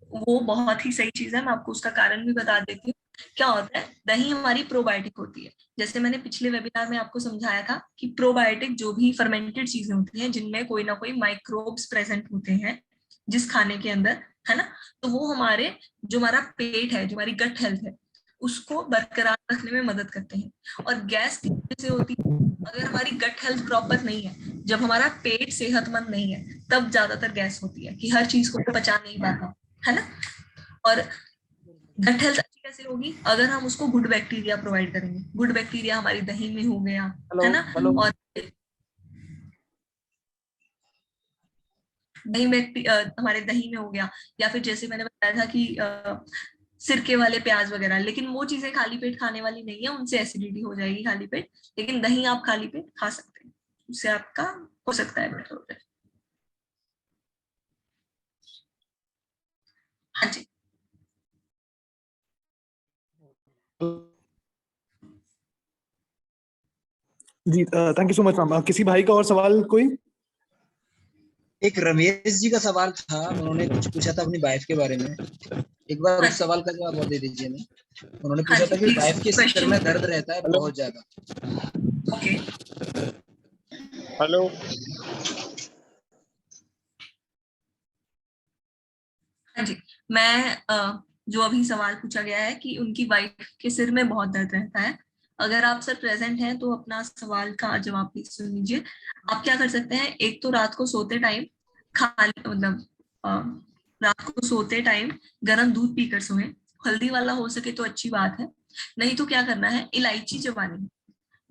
वो बहुत ही सही चीज है, मैं आपको उसका कारण भी बता देती हूँ। क्या होता है, दही हमारी प्रोबायोटिक होती है। जैसे मैंने पिछले वेबिनार में आपको समझाया था कि प्रोबायोटिक जो भी फर्मेंटेड चीजें होती हैं, जिनमें कोई ना कोई माइक्रोब्स प्रेजेंट होते हैं, जिस खाने के अंदर है ना। तो वो हमारे जो हमारा पेट है, जो हमारी गट हेल्थ है, उसको बरकरार रखने में मदद करते हैं। और गैस किस वजह से होती है? अगर हमारी गट हेल्थ प्रॉपर नहीं है, जब हमारा पेट सेहतमंद नहीं है, तब ज्यादातर गैस होती है कि हर चीज को पचा नहीं पाता, है ना। और गट हेल्थ अच्छी कैसे होगी? अगर हम उसको गुड बैक्टीरिया प्रोवाइड करेंगे। गुड बैक्टीरिया हमारी दही में हो गया, है ना। और हमारे दही में हो गया, या फिर जैसे मैंने बताया था कि सिरके वाले प्याज वगैरह, लेकिन वो चीजें खाली पेट खाने वाली नहीं है, उनसे एसिडिटी हो जाएगी खाली पेट। लेकिन दही आप खाली पेट खा सकते हैं, उससे आपका हो सकता है बेटर। हाँ जी। जी thank you so much ma'am. किसी भाई का और सवाल कोई? एक रमेश जी का सवाल था, उन्होंने कुछ पूछा था अपनी वाइफ के बारे में। एक बार उस सवाल का जवाब और दे दीजिए ना। उन्होंने पूछा था कि वाइफ के सिर में दर्द रहता है बहुत ज्यादा। Okay, hello. हाँ जी। मैं जो अभी सवाल पूछा गया है कि उनकी वाइफ के सिर में बहुत दर्द रहता है, अगर आप सर प्रेजेंट हैं तो अपना सवाल का जवाब प्लीज सुन लीजिए। आप क्या कर सकते हैं, एक तो रात को सोते टाइम रात को सोते टाइम गर्म दूध पीकर सोएं। हल्दी वाला हो सके तो अच्छी बात है, नहीं तो क्या करना है, इलायची चबानी है।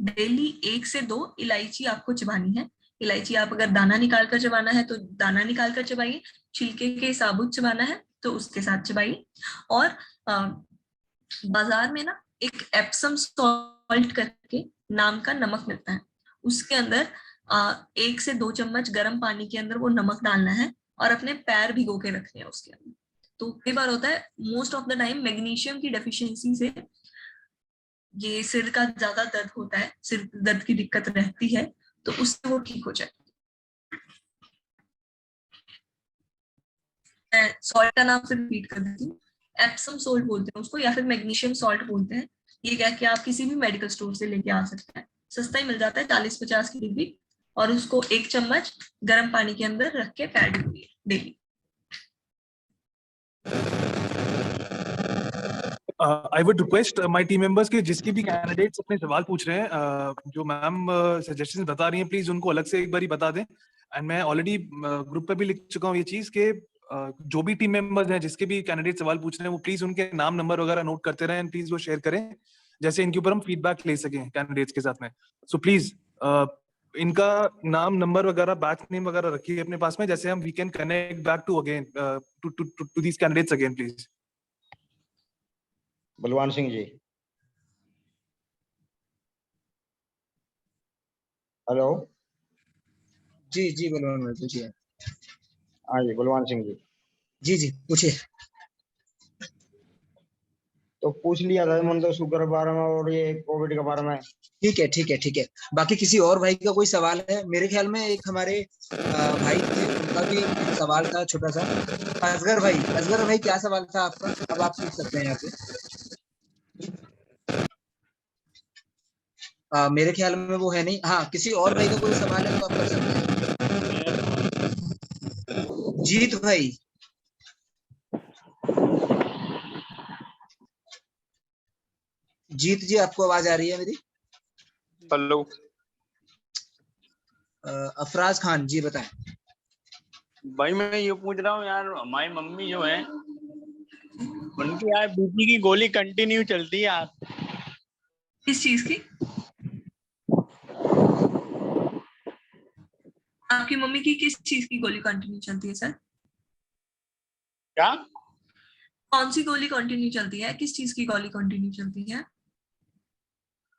डेली 1 से 2 इलायची आपको चबानी है। इलायची आप अगर दाना निकाल कर चबाना है तो दाना निकाल कर चबाइए, छिलके के साबुत चबाना है तो उसके साथ चबाइए। और बाजार में ना एक एप्सम सॉल्ट करके नाम का नमक मिलता है, उसके अंदर 1 से 2 चम्मच गर्म पानी के अंदर वो नमक डालना है और अपने पैर भिगो के रखने हैं उसके अंदर। तो कई बार होता है, most of the time magnesium की डेफिशिएंसी से ये सिर का ज्यादा दर्द होता है, सिर दर्द की दिक्कत रहती है, तो उससे वो ठीक हो जाए। सॉल्ट का नाम फिर रिपीट कर देती हूँ, एप्सम सॉल्ट बोलते हैं उसको, या फिर मैग्नीशियम सॉल्ट बोलते हैं। ये क्या कि आप किसी भी मेडिकल स्टोर से लेके आ सकते हैं, सस्ता ही मिल जाता है, 40-50 की डिब्बी। और उसको 1 चम्मच गर्म पानी के अंदर रख के पैर भिगोइए daily. I would request my team members के जिसके भी कैंडिडेट्स अपने सवाल पूछ रहे हैं, जो मैम सजेशन बता रही हैं, प्लीज उनको अलग से एक बार बता दें। एंड मैं ऑलरेडी ग्रुप पे भी लिख चुका हूँ ये चीज के जो भी टीम मेंबर्स हैं, जिसके भी कैंडिडेट सवाल पूछ रहे हैं, वो प्लीज उनके नाम नंबर वगैरह नोट करते रहें, प्लीज वो शेयर करें, जैसे इनके ऊपर हम फीडबैक ले सकें कैंडिडेट्स के साथ में। सो प्लीज इनका नाम नंबर वगैरह बैच नेम वगैरह रखिए अपने पास में, जैसे हम we can connect back to again to these candidates again please. Balwan Singh ji. Hello. जी जी बलवान भाई पूछिए। हाँ जी बलवान सिंह जी। जी जी पूछिए। तो पूछ लिया था मन तो शुगर के बारे में और ये कोविड के बारे में। ठीक है ठीक है ठीक है। बाकी किसी और भाई का कोई सवाल है? मेरे ख्याल में एक हमारे भाई थे, उनका भी एक सवाल था छोटा सा। असगर भाई क्या सवाल था आपका? अब आप पूछ सकते हैं यहाँ पे। मेरे ख्याल में वो है नहीं। हाँ, किसी और भाई का कोई सवाल है तो आप कर सकते हैं। जीत भाई। जीत जी, आपको आवाज आ रही है मेरी? हेलो। अफराज खान जी बताएं। भाई मैं ये पूछ रहा हूँ यार, हमारी मम्मी जो है उनकी यार बीपी की गोली कंटिन्यू चलती है यार। किस चीज की? आपकी मम्मी की किस चीज की गोली कंटिन्यू चलती है सर? क्या? कौन सी गोली कंटिन्यू चलती है? किस चीज की गोली कंटिन्यू चलती है?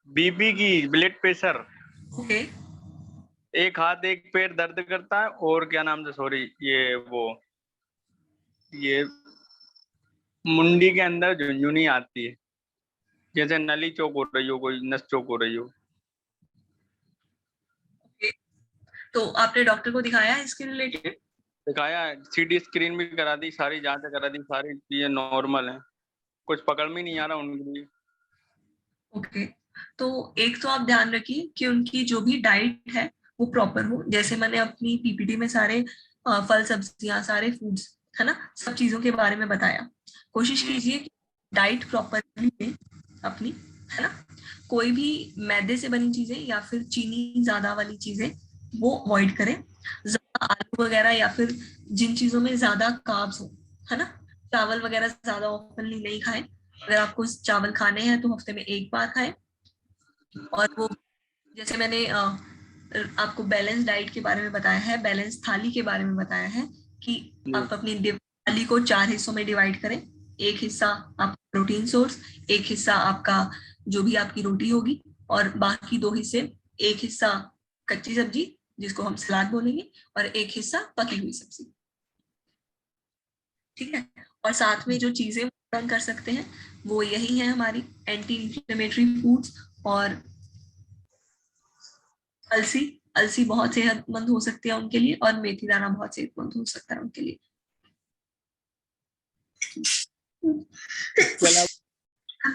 बीपी की, ब्लड प्रेशर। ओके। एक हाथ एक पैर दर्द करता है, और क्या नाम से, सॉरी, ये मुंडी के अंदर झुनझुनी आती है, जैसे नली चौक हो रही हो, कोई नस चौक हो रही हो। तो आपने डॉक्टर को दिखाया है इसके रिलेटेड? दिखाया, सीटी स्क्रीन भी करा दी, सारी जांच करा दी, सारी चीजें नॉर्मल है, कुछ पकड़ में नहीं आ रहा उनके लिए। ओके, तो एक तो आप ध्यान रखिए कि उनकी जो भी डाइट है वो प्रॉपर हो। जैसे मैंने अपनी पीपीटी में सारे फल सब्जियां, सारे फूड्स, है ना, सब चीजों के बारे में बताया। कोशिश कीजिए कि डाइट प्रॉपरली लें अपनी, है ना। कोई भी मैदे से बनी चीजें या फिर चीनी ज्यादा वाली चीजें वो अवॉइड करें। ज्यादा आलू वगैरह या फिर जिन चीजों में ज्यादा कार्ब्स हो, है ना, चावल वगैरह ज्यादा ओपनली नहीं खाएं। अगर आपको चावल खाने हैं तो हफ्ते में 1 बार खाएं। और वो जैसे मैंने आपको बैलेंस डाइट के बारे में बताया है, बैलेंस थाली के बारे में बताया है कि आप अपनी थाली को 4 हिस्सों में डिवाइड करें। एक हिस्सा आपका प्रोटीन सोर्स, एक हिस्सा आपका जो भी आपकी रोटी होगी, और बाकी 2 हिस्से, एक हिस्सा कच्ची सब्जी जिसको हम सलाद बोलेंगे, और एक हिस्सा पकी हुई सब्जी, ठीक है। और साथ में जो चीजें हम कर सकते हैं वो यही है हमारी एंटी इंफ्लेमेटरी फूड्स। और अलसी, अलसी बहुत सेहतमंद हो सकती है उनके लिए, और मेथी दाना बहुत सेहतमंद हो सकता है उनके लिए।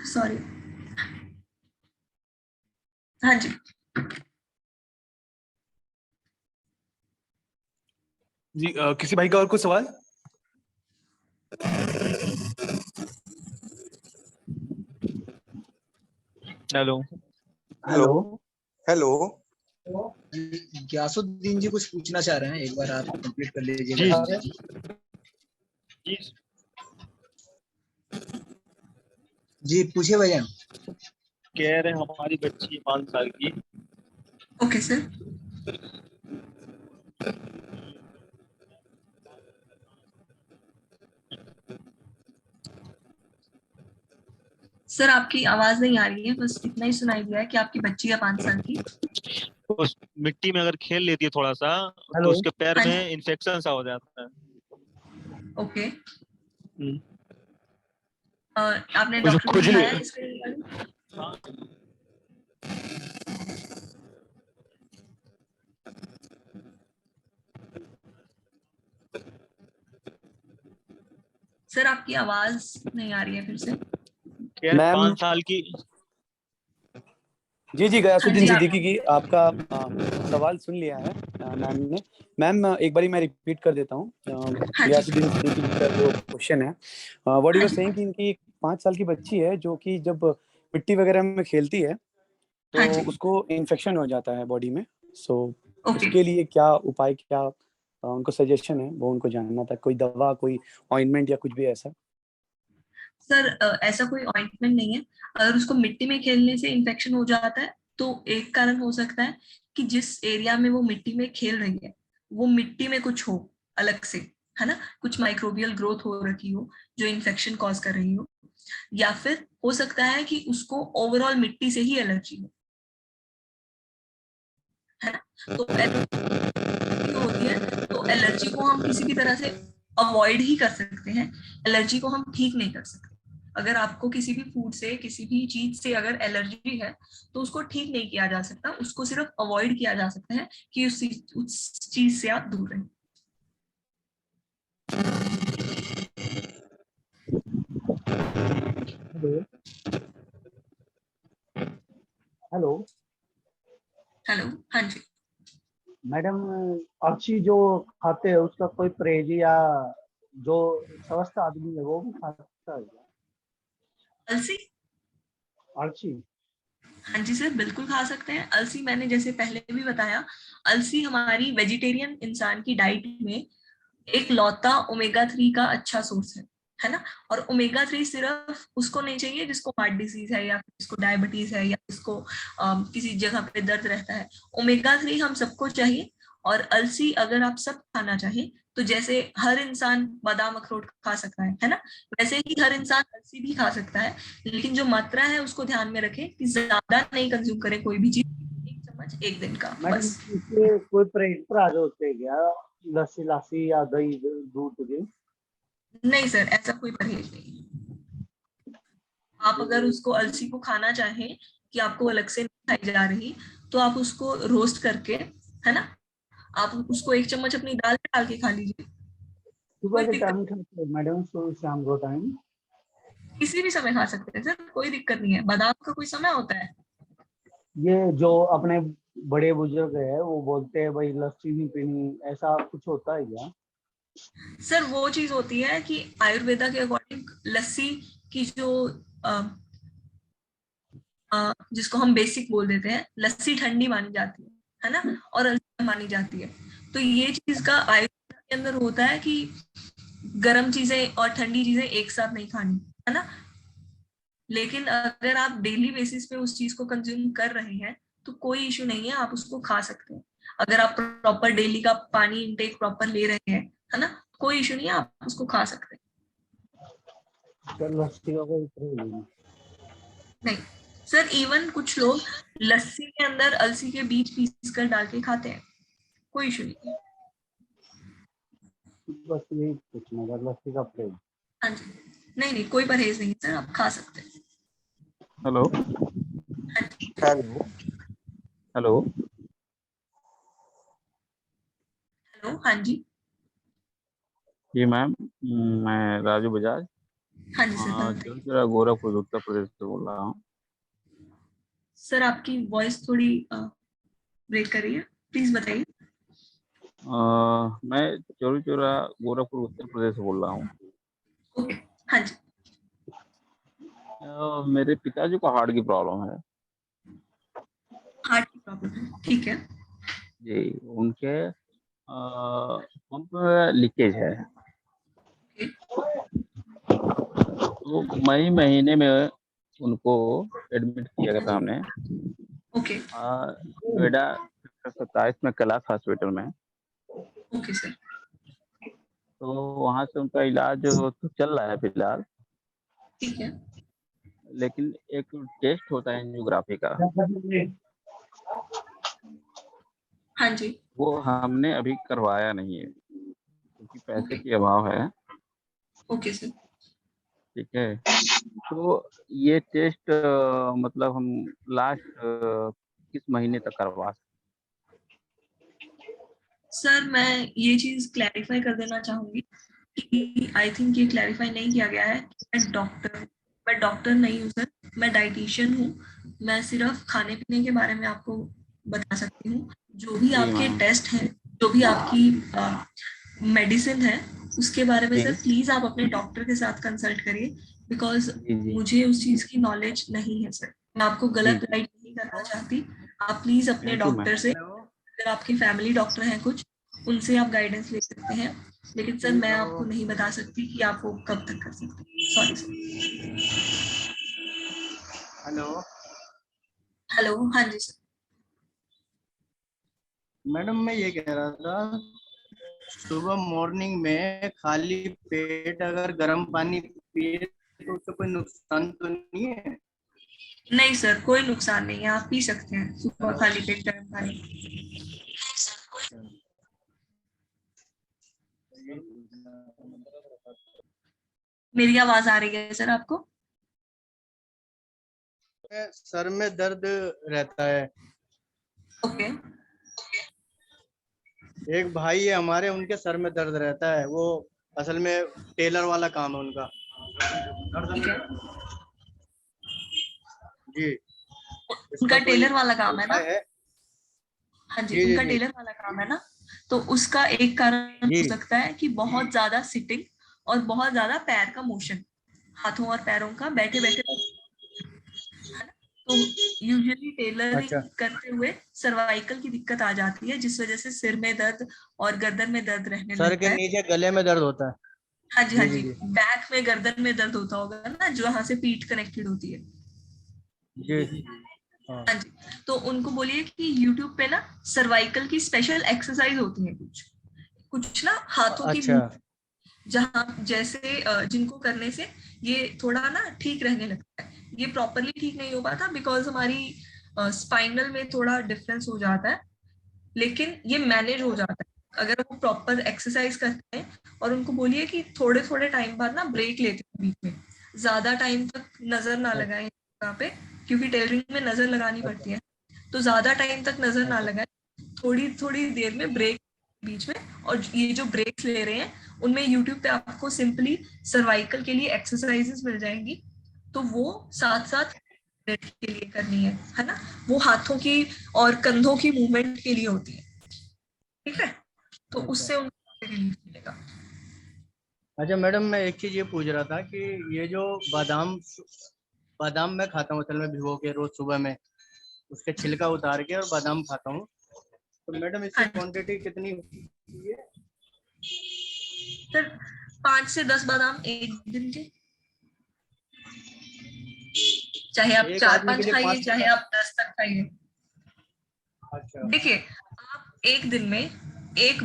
सॉरी, हाँ जी। जी किसी भाई का और कुछ सवाल? Hello hello hello. Gyasuddin ji कुछ पूछना चाह रहे हैं, एक बार आप कंप्लीट कर लीजिए। जी पूछिए भैया। कह रहे हमारी बच्ची 5 साल की। Okay sir. सर आपकी आवाज नहीं आ रही है, बस इतना ही सुनाई दिया है कि आपकी बच्ची है 5 साल की। उस मिट्टी में अगर खेल लेती है थोड़ा सा तो उसके पैर में इन्फेक्शन सा हो जाता है। ओके, आपने मुझे डॉक्टर को खुजली दिखाया इसके रिगार्डिंग? सर आपकी आवाज नहीं आ रही है फिर से। 5 साल की। जी गयासुद्दीन हाँ जी, सिद्दीकी की आपका सवाल सुन लिया है मैम ने। मैम एक बारी मैं रिपीट कर देता हूँ। गयासुद्दीन सिद्दीकी का जो क्वेश्चन है, व्हाट यू आर सेइंग कि इनकी 5 साल की बच्ची है जो कि जब मिट्टी वगैरह में खेलती है तो उसको इन्फेक्शन हो जाता है बॉडी में। सो उसके लिए क्या उपाय, क्या उनको सजेशन है, वो उनको जानना था। कोई दवा, कोई ऑइंटमेंट या कुछ भी ऐसा? सर ऐसा कोई ऑइंटमेंट नहीं है। अगर उसको मिट्टी में खेलने से इन्फेक्शन हो जाता है तो एक कारण हो सकता है कि जिस एरिया में वो मिट्टी में खेल रही है वो मिट्टी में कुछ हो अलग से, है ना, कुछ माइक्रोबियल ग्रोथ हो रखी हो जो इन्फेक्शन कॉज कर रही हो, या फिर हो सकता है कि उसको ओवरऑल मिट्टी से ही एलर्जी हो, है ना। तो एलर्जी होती है तो एलर्जी को हम किसी भी तरह से अवॉइड ही कर सकते हैं, एलर्जी को हम ठीक नहीं कर सकते। अगर आपको किसी भी फूड से, किसी भी चीज से अगर एलर्जी है तो उसको ठीक नहीं किया जा सकता, उसको सिर्फ अवॉइड किया जा सकता है कि उस चीज से आप दूर रहें। हेलो हेलो, हाँ जी मैडम, अर्ची जो खाते हैं उसका कोई परहेज या जो स्वस्थ आदमी है वो भी खा सकता है क्या? अलसी? अर्ची? हाँ जी सर, बिल्कुल खा सकते हैं अलसी। मैंने जैसे पहले भी बताया, अलसी हमारी वेजिटेरियन इंसान की डाइट में एक लौता ओमेगा 3 का अच्छा सोर्स है ना। और ओमेगा 3 सिर्फ उसको नहीं चाहिए जिसको हार्ट डिजीज है या जिसको डायबिटीज है या जिसको किसी जगह पे दर्द रहता है। ओमेगा 3 हम सबको चाहिए। और अलसी अगर आप सब खाना चाहें तो जैसे हर इंसान बादाम अखरोट खा सकता है ना, वैसे ही हर इंसान अलसी भी खा सकता है। लेकिन जो मात्रा है उसको ध्यान में रखें कि ज्यादा नहीं कंज्यूम करें कोई भी चीज, 1 चम्मच 1 दिन का मैडम बस। इसके कोई परहेज होते हैं क्या? लस्सी या दही दूध के? नहीं सर, ऐसा कोई परहेज नहीं। आप अगर उसको अलसी को खाना चाहें कि आपको अलग से नहीं खाई जा रही तो आप उसको रोस्ट करके, है ना, आप उसको 1 चम्मच अपनी दाल में डाल के खा लीजिए। सुबह के टाइम खाते हैं मैडम, शाम को टाइम? किसी भी समय खा सकते हैं सर, कोई दिक्कत नहीं है। बादाम का कोई समय होता है? ये जो अपने बड़े बुजुर्ग है वो बोलते हैं भाई लस्सी नहीं पीनी, ऐसा कुछ होता है क्या? सर वो चीज होती है कि आयुर्वेदा के अकॉर्डिंग लस्सी की जो जिसको हम बेसिक बोल देते हैं, लस्सी ठंडी मानी जाती है ना, और अल्सर मानी जाती है। तो ये चीज का आयुर्वेदा के अंदर होता है कि गर्म चीजें और ठंडी चीजें एक साथ नहीं खानी, है ना। लेकिन अगर आप डेली बेसिस पे उस चीज को कंज्यूम कर रहे हैं तो कोई इशू नहीं है, आप उसको खा सकते हैं। अगर आप प्रॉपर डेली का पानी इंटेक प्रॉपर ले रहे हैं, है ना, कोई इशू नहीं है, आप उसको खा सकते हैं। लस्सी का कोई प्रॉब्लम नहीं सर, इवन कुछ लोग लस्सी के अंदर अलसी के बीज पीस कर डाल के खाते हैं, कोई इशू नहीं है। बस यही पूछना था, लस्सी का प्रॉब्लम। हाँ जी, नहीं कोई परहेज नहीं सर, आप खा सकते हैं। हेलो हेलो हेलो, हाँ जी। जी मैम, मैं राजू बजाज हाँ जी सर, गोरखपुर उत्तर प्रदेश से बोल रहा हूँ। सर आपकी वॉइस थोड़ी ब्रेक कर रही है, प्लीज बताइए। मैं चौरी चौरा गोरखपुर उत्तर प्रदेश से बोल रहा हूँ। ओके, हाँ जी। मेरे पिताजी को हार्ट की प्रॉब्लम है। हार्ट की प्रॉब्लम है, ठीक है जी, उनके पंप लीकेज है। तो मई महीने में उनको एडमिट किया गया था हमने। ओके। नोएडा 27 में कैलाश हॉस्पिटल में। Okay sir. तो वहाँ से उनका इलाज तो चल रहा है फिलहाल, ठीक है। लेकिन एक टेस्ट होता है एंजियोग्राफी का, हाँ जी, वो हमने अभी करवाया नहीं है क्योंकि पैसे की अभाव है। Okay sir. ठीक है, तो ये टेस्ट मतलब हम लास्ट किस महीने तक करवा सकते? सर मैं ये चीज क्लैरिफाई कर देना चाहूंगी कि आई थिंक ये क्लैरिफाई नहीं किया गया है। मैं डॉक्टर नहीं हूँ सर, मैं डाइटिशियन हूँ। मैं सिर्फ खाने पीने के बारे में आपको बता सकती हूँ। जो भी आपके टेस्ट हैं, जो भी आपकी मेडिसिन है, उसके बारे में सर प्लीज आप अपने डॉक्टर के साथ कंसल्ट करिए, बिकॉज मुझे उस चीज की नॉलेज नहीं है सर। मैं आपको गलत गाइड नहीं करना चाहती। आप प्लीज अपने डॉक्टर से, अगर आपकी फैमिली डॉक्टर हैं कुछ, उनसे आप गाइडेंस ले सकते हैं। लेकिन सर मैं आपको नहीं बता सकती कि आप वो कब तक कर सकते हैं। Sorry sir. हेलो हेलो, हाँ जी सर। मैडम, मैं ये कह रहा था, सुबह मॉर्निंग में खाली पेट अगर गर्म पानी पिए तो उससे कोई नुकसान तो नहीं है? नहीं सर, कोई नुकसान नहीं है, आप पी सकते हैं सुबह खाली पेट गर्म पानी। मेरी आवाज आ रही है सर आपको? सर में दर्द रहता है। ओके। एक भाई है हमारे, उनके सर में दर्द रहता है। वो असल में टेलर वाला काम है उनका। जी, उनका टेलर वाला काम है ना? हाँ जी, जी, उनका जी। टेलर वाला काम है ना। तो उसका एक कारण हो सकता है कि बहुत ज्यादा सिटिंग और बहुत ज्यादा पैर का मोशन, हाथों और पैरों का बैठे बैठे, है ना। तो यूजुअली टेलरिंग करते हुए सर्वाइकल की दिक्कत आ जाती है, जिस वजह से सिर में दर्द और गर्दन में दर्द रहने सर लगता के है। नीचे गले में दर्द होता है। हाँ जी, हाँ जी, बैक में गर्दन में दर्द होता होगा ना, जो यहाँ से पीठ कनेक्टेड होती है। जी हाँ जी, तो उनको बोलिए कि YouTube पे ना सर्वाइकल की स्पेशल एक्सरसाइज होती है, कुछ ना हाथों की, जहाँ जैसे जिनको करने से ये थोड़ा ना ठीक रहने लगता है। ये प्रॉपरली ठीक नहीं हो पाता बिकॉज हमारी स्पाइनल में थोड़ा डिफरेंस हो जाता है, लेकिन ये मैनेज हो जाता है अगर वो प्रॉपर एक्सरसाइज करते हैं। और उनको बोलिए कि थोड़े थोड़े टाइम बाद ना ब्रेक लेते हैं बीच में, ज्यादा टाइम तक नजर ना लगाएं यहाँ पे, क्योंकि टेलरिंग में नजर लगानी पड़ती है। तो ज्यादा टाइम तक नजर ना लगाएं, थोड़ी थोड़ी देर में ब्रेक बीच में। और ये जो ब्रेक्स ले रहे हैं उनमें यूट्यूब पे आपको सिंपली सर्वाइकल के लिए एक्सरसाइजेस मिल जाएंगी, तो वो साथ साथ के लिए करनी है ना। वो हाथों की और कंधों की मूवमेंट के लिए होती है, ठीक है। तो उससे उनको रिलीफ मिलेगा। अच्छा मैडम, मैं एक चीज ये पूछ रहा था कि ये जो बादाम बादाम मैं खाता हूँ असल में भिगो के रोज सुबह में, उसके छिलका उतार के और बादाम खाता हूँ, तो मैडम इसकी क्वांटिटी कितनी होती है? सर 5 से 10 बादाम एक दिन के, चाहे आप एक 4-5 आदमी के लिए खाइए 5 चाहे आप 10 तक खाइए। अच्छा। देखिए, आप एक दिन में एक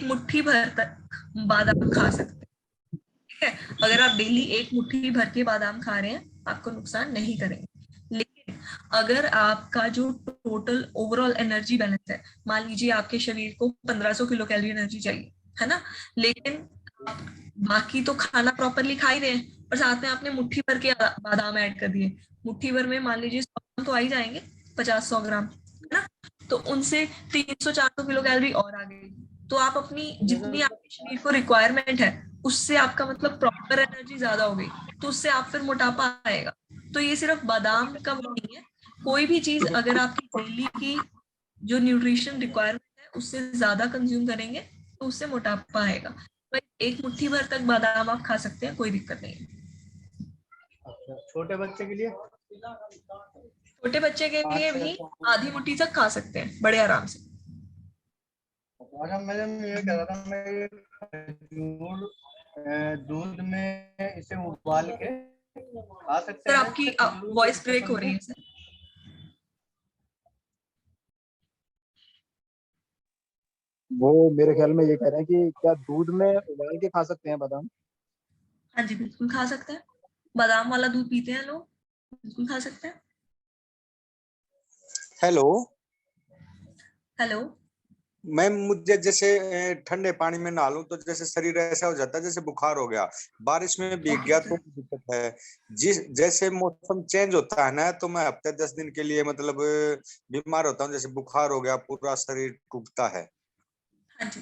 मुट्ठी भर तक बादाम खा सकते हैं, ठीक है। अगर आप डेली एक मुट्ठी भर के बादाम खा रहे हैं आपको नुकसान नहीं करेंगे। लेकिन अगर आपका जो टोटल ओवरऑल एनर्जी बैलेंस है, मान लीजिए आपके शरीर को 1500 किलो कैलोरी एनर्जी चाहिए, है ना, लेकिन आप बाकी तो खाना प्रॉपरली खा ही रहे हैं और साथ में आपने मुट्ठी भर के बादाम ऐड कर दिए, मुट्ठी भर में मान लीजिए 100 ग्राम तो आ ही जाएंगे, 50-100 ग्राम, है ना, तो उनसे 300-400 किलो कैलोरी और आ गई। तो आप अपनी जितनी आपके शरीर को रिक्वायरमेंट है उससे आपका मतलब प्रॉपर एनर्जी ज्यादा हो गई, तो उससे आप फिर मोटापा आएगा। तो ये सिर्फ बादाम का वो नहीं है, कोई भी चीज अगर आपकी डेली की जो न्यूट्रिशन रिक्वायरमेंट है उससे ज्यादा कंज्यूम करेंगे तो उससे मोटापा आएगा। तो एक मुट्ठी भर तक बादाम आप खा सकते हैं, कोई दिक्कत नहीं है। अच्छा, छोटे बच्चे के लिए? छोटे बच्चे के लिए भी आधी मुट्ठी तक खा सकते हैं बड़े आराम से। अच्छा मैडम, ये कह रहा था मैं, ये खजूर दूध में इसे उबाल के खा सकते सर हैं? आपकी वॉइस ब्रेक हो रही है सर। वो मेरे ख्याल में ये कह रहे हैं कि क्या दूध में उबाल के खा सकते हैं बादाम? हाँ जी बिल्कुल खा सकते हैं, बादाम वाला दूध पीते हैं लोग, बिल्कुल खा सकते हैं। हेलो हेलो मैम, मुझे जैसे ठंडे पानी में नहा लूं तो जैसे शरीर ऐसा हो जाता है जैसे बुखार हो गया, बारिश में भीग गया तो दिक्कत है। जिस जैसे मौसम चेंज होता है ना, तो मैं हफ्ते 10 दिन के लिए मतलब बीमार होता हूँ, जैसे बुखार हो गया, पूरा शरीर टूटता है। हाँ जी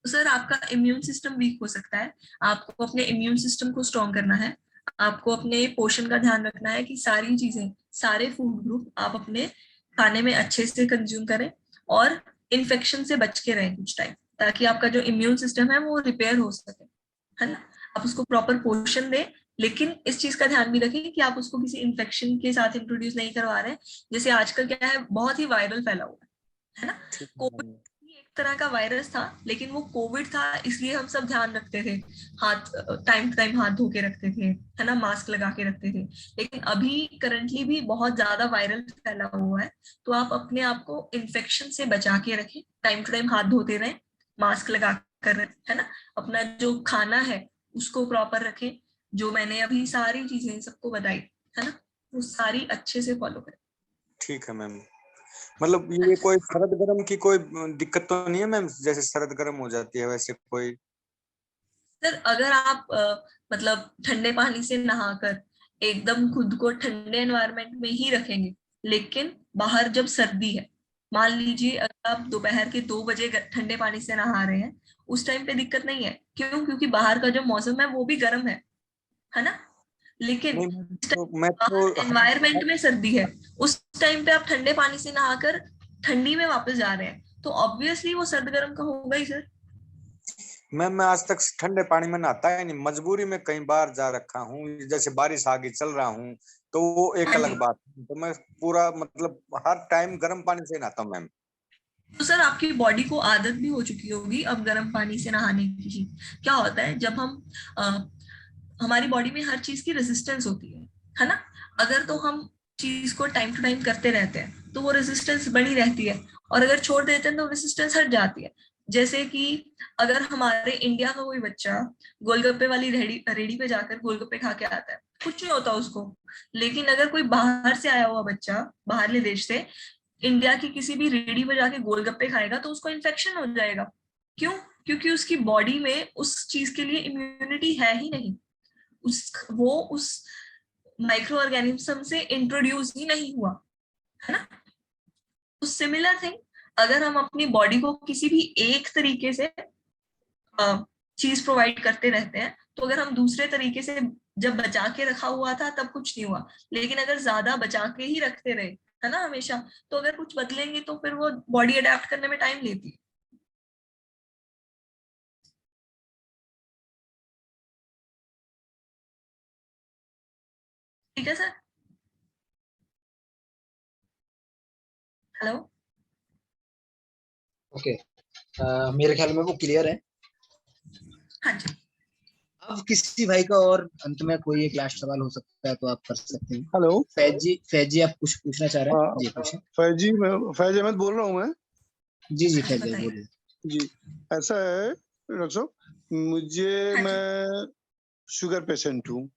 सर, आपका इम्यून सिस्टम वीक हो सकता है, आपको अपने इम्यून सिस्टम को स्ट्रॉन्ग करना है, आपको अपने पोषण का ध्यान रखना है कि सारी चीजें, सारे फूड ग्रुप आप अपने खाने में अच्छे से कंज्यूम करें और इन्फेक्शन से बच के रहें कुछ टाइम, ताकि आपका जो इम्यून सिस्टम है वो रिपेयर हो सके, है ना। आप उसको प्रॉपर पोषण दें, लेकिन इस चीज का ध्यान भी रखें कि आप उसको किसी इन्फेक्शन के साथ इंट्रोड्यूस नहीं करवा रहे हैं। जैसे आजकल क्या है, बहुत ही वायरल फैला हुआ है ना, कोविड एक तरह का वायरस था, लेकिन वो कोविड था इसलिए हम सब ध्यान रखते थे, हाथ टाइम टू टाइम हाथ धो के रखते थे, है ना, मास्क लगा के रखते थे। लेकिन अभी करंटली भी बहुत ज्यादा वायरल फैला हुआ है, तो आप अपने आप को इन्फेक्शन से बचा के रखें, टाइम टू टाइम हाथ धोते रहें, मास्क लगा कर, है ना, अपना जो खाना है उसको प्रॉपर रखें, जो मैंने अभी सारी चीजें सबको बताई, है ना, वो सारी अच्छे से फॉलो करें। ठीक है मैम, मतलब ये कोई सर्द गर्म की कोई दिक्कत तो नहीं है मैम, जैसे सर्द गर्म हो जाती है वैसे कोई? सर अगर आप मतलब ठंडे पानी से नहाकर एकदम खुद को ठंडे एनवायरनमेंट में ही रखेंगे, लेकिन बाहर जब सर्दी है, मान लीजिए अगर आप दोपहर के 2 बजे ठंडे पानी से नहा रहे हैं, उस टाइम पे दिक्कत नहीं है, क्यों, क्योंकि बाहर का जो मौसम है वो भी गर्म है ना, लेकिन बाहर एनवायरनमेंट में सर्दी है, उस टाइम पे आप ठंडे पानी से नहाकर ठंडी में वापस जा रहे हैं, तो ऑब्वियसली वो सर्द गर्म का होगा ही सर। मैं आज तक ठंडे पानी में नहाता है नहीं, मजबूरी में कई बार जा रखा हूँ, जैसे बारिश आगे चल रहा हूँ तो वो एक अलग बात है, तो मैं पूरा मतलब हर टाइम गर्म पानी से नहाता हूँ मैम। तो सर आपकी बॉडी को आदत भी हो चुकी होगी अब गर्म पानी से नहाने की। क्या होता है जब हम हमारी बॉडी में हर चीज की रेजिस्टेंस होती है ना, अगर तो हम चीज को टाइम टू टाइम करते रहते हैं तो वो रेजिस्टेंस बनी रहती है, और अगर छोड़ देते हैं तो रेजिस्टेंस हट जाती है। जैसे कि अगर हमारे इंडिया का कोई बच्चा गोलगप्पे वाली रेडी पे जाकर गोलगप्पे खा के आता है, कुछ नहीं होता उसको, लेकिन अगर कोई बाहर से आया हुआ बच्चा बाहरले देश से इंडिया की किसी भी रेडी पे जाके गोलगप्पे खाएगा तो उसको इन्फेक्शन हो जाएगा। क्यों? क्योंकि उसकी बॉडी में उस चीज के लिए इम्यूनिटी है ही नहीं, वो उस माइक्रो ऑर्गेनिज्म से इंट्रोड्यूस ही नहीं हुआ, है ना। तो सिमिलर थिंग, अगर हम अपनी बॉडी को किसी भी एक तरीके से चीज प्रोवाइड करते रहते हैं, तो अगर हम दूसरे तरीके से जब बचा के रखा हुआ था तब कुछ नहीं हुआ, लेकिन अगर ज्यादा बचा के ही रखते रहे, है ना, हमेशा, तो अगर कुछ बदलेंगे तो फिर वो बॉडी अडेप्ट करने में टाइम लेती है। ठीक है सर? हेलो? ओके, मेरे ख्याल में वो क्लियर है। हाँ जी। अब किसी भाई का और अंत में कोई एक लास्ट सवाल हो सकता है तो आप कर सकते हैं। हेलो, फैज जी आप कुछ पूछना चाह रहे हैं? जी पूछें। फैज अहमद बोल रहा हूँ मैं। जी फैज भाई बोलिए। जी, ऐसा है डॉक्टर साहब, मैं शुगर पेशेंट हूँ।